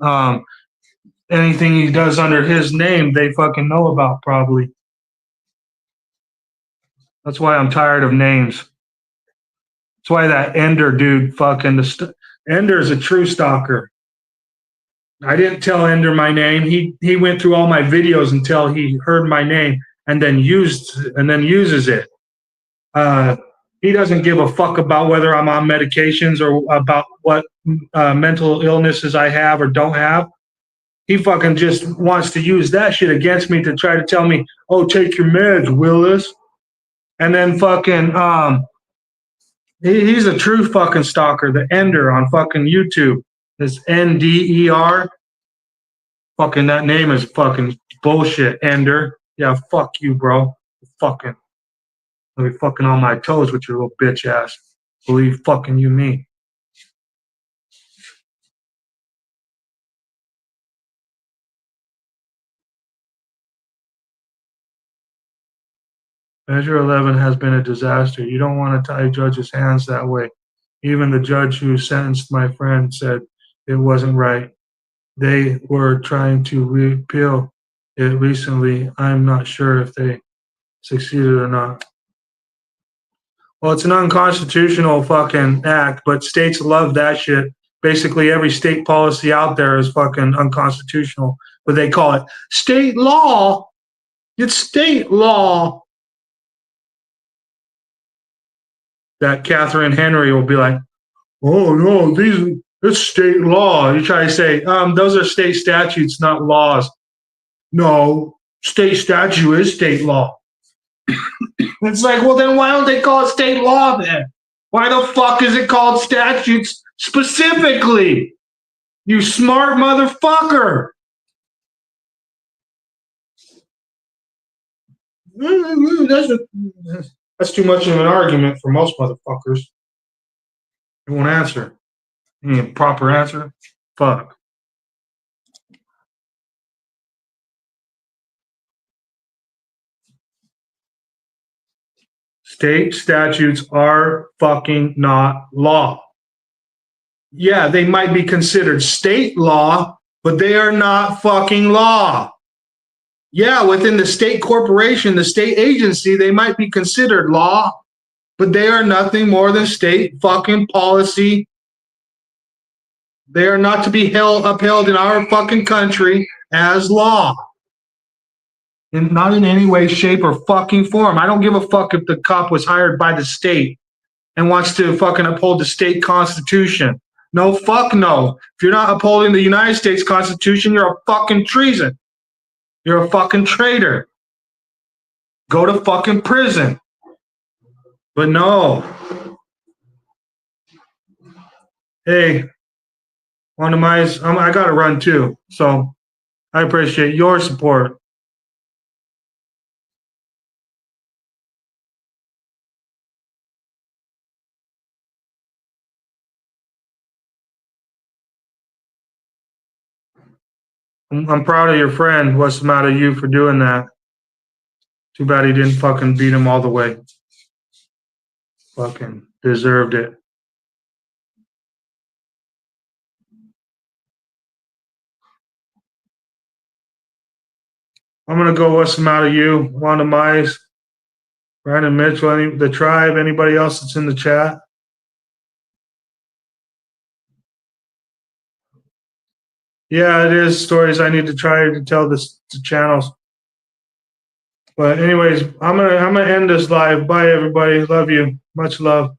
anything he does under his name, they fucking know about probably. That's why I'm tired of names. That's why that Ender dude fucking, Ender's a true stalker. I didn't tell Ender my name. He went through all my videos until he heard my name and then uses it. He doesn't give a fuck about whether I'm on medications or about what mental illnesses I have or don't have. He fucking just wants to use that shit against me to try to tell me, oh, take your meds, Willis. And then fucking, he's a true fucking stalker, the Ender on fucking YouTube. It's N-D-E-R. Fucking that name is fucking bullshit, Ender. Yeah, fuck you, bro. Fucking. Let me fucking on my toes with your little bitch ass. Believe fucking you me. Measure 11 has been a disaster. You don't want to tie judges' hands that way. Even the judge who sentenced my friend said it wasn't right. They were trying to repeal it recently. I'm not sure if they succeeded or not. Well, it's an unconstitutional fucking act, but states love that shit. Basically, every state policy out there is fucking unconstitutional, but they call it state law. It's state law. That Catherine Henry will be like, oh no, it's state law. You try to say, those are state statutes, not laws. No, state statute is state law. It's like, well, then why don't they call it state law then? Why the fuck is it called statutes specifically? You smart motherfucker. That's too much of an argument for most motherfuckers. They won't answer. Any proper answer? Fuck. State statutes are fucking not law. Yeah, they might be considered state law, but they are not fucking law. Yeah, within the state corporation, the state agency, they might be considered law, but they are nothing more than state fucking policy. They are not to be upheld in our fucking country as law. Not in any way, shape, or fucking form. I don't give a fuck if the cop was hired by the state and wants to fucking uphold the state constitution. No, fuck no. If you're not upholding the United States Constitution, you're a fucking treason. You're a fucking traitor. Go to fucking prison. But no. Hey, one of my, I gotta run too. So I appreciate your support. I'm proud of your friend. What's the matter with you for doing that? Too bad he didn't fucking beat him all the way. Fucking deserved it. I'm gonna go. What's the matter with you? Wanda Mize, Brandon Mitchell, the tribe, anybody else that's in the chat? Yeah, it is stories I need to try to tell this to channels. But anyways, I'm gonna end this live. Bye everybody. Love you. Much love.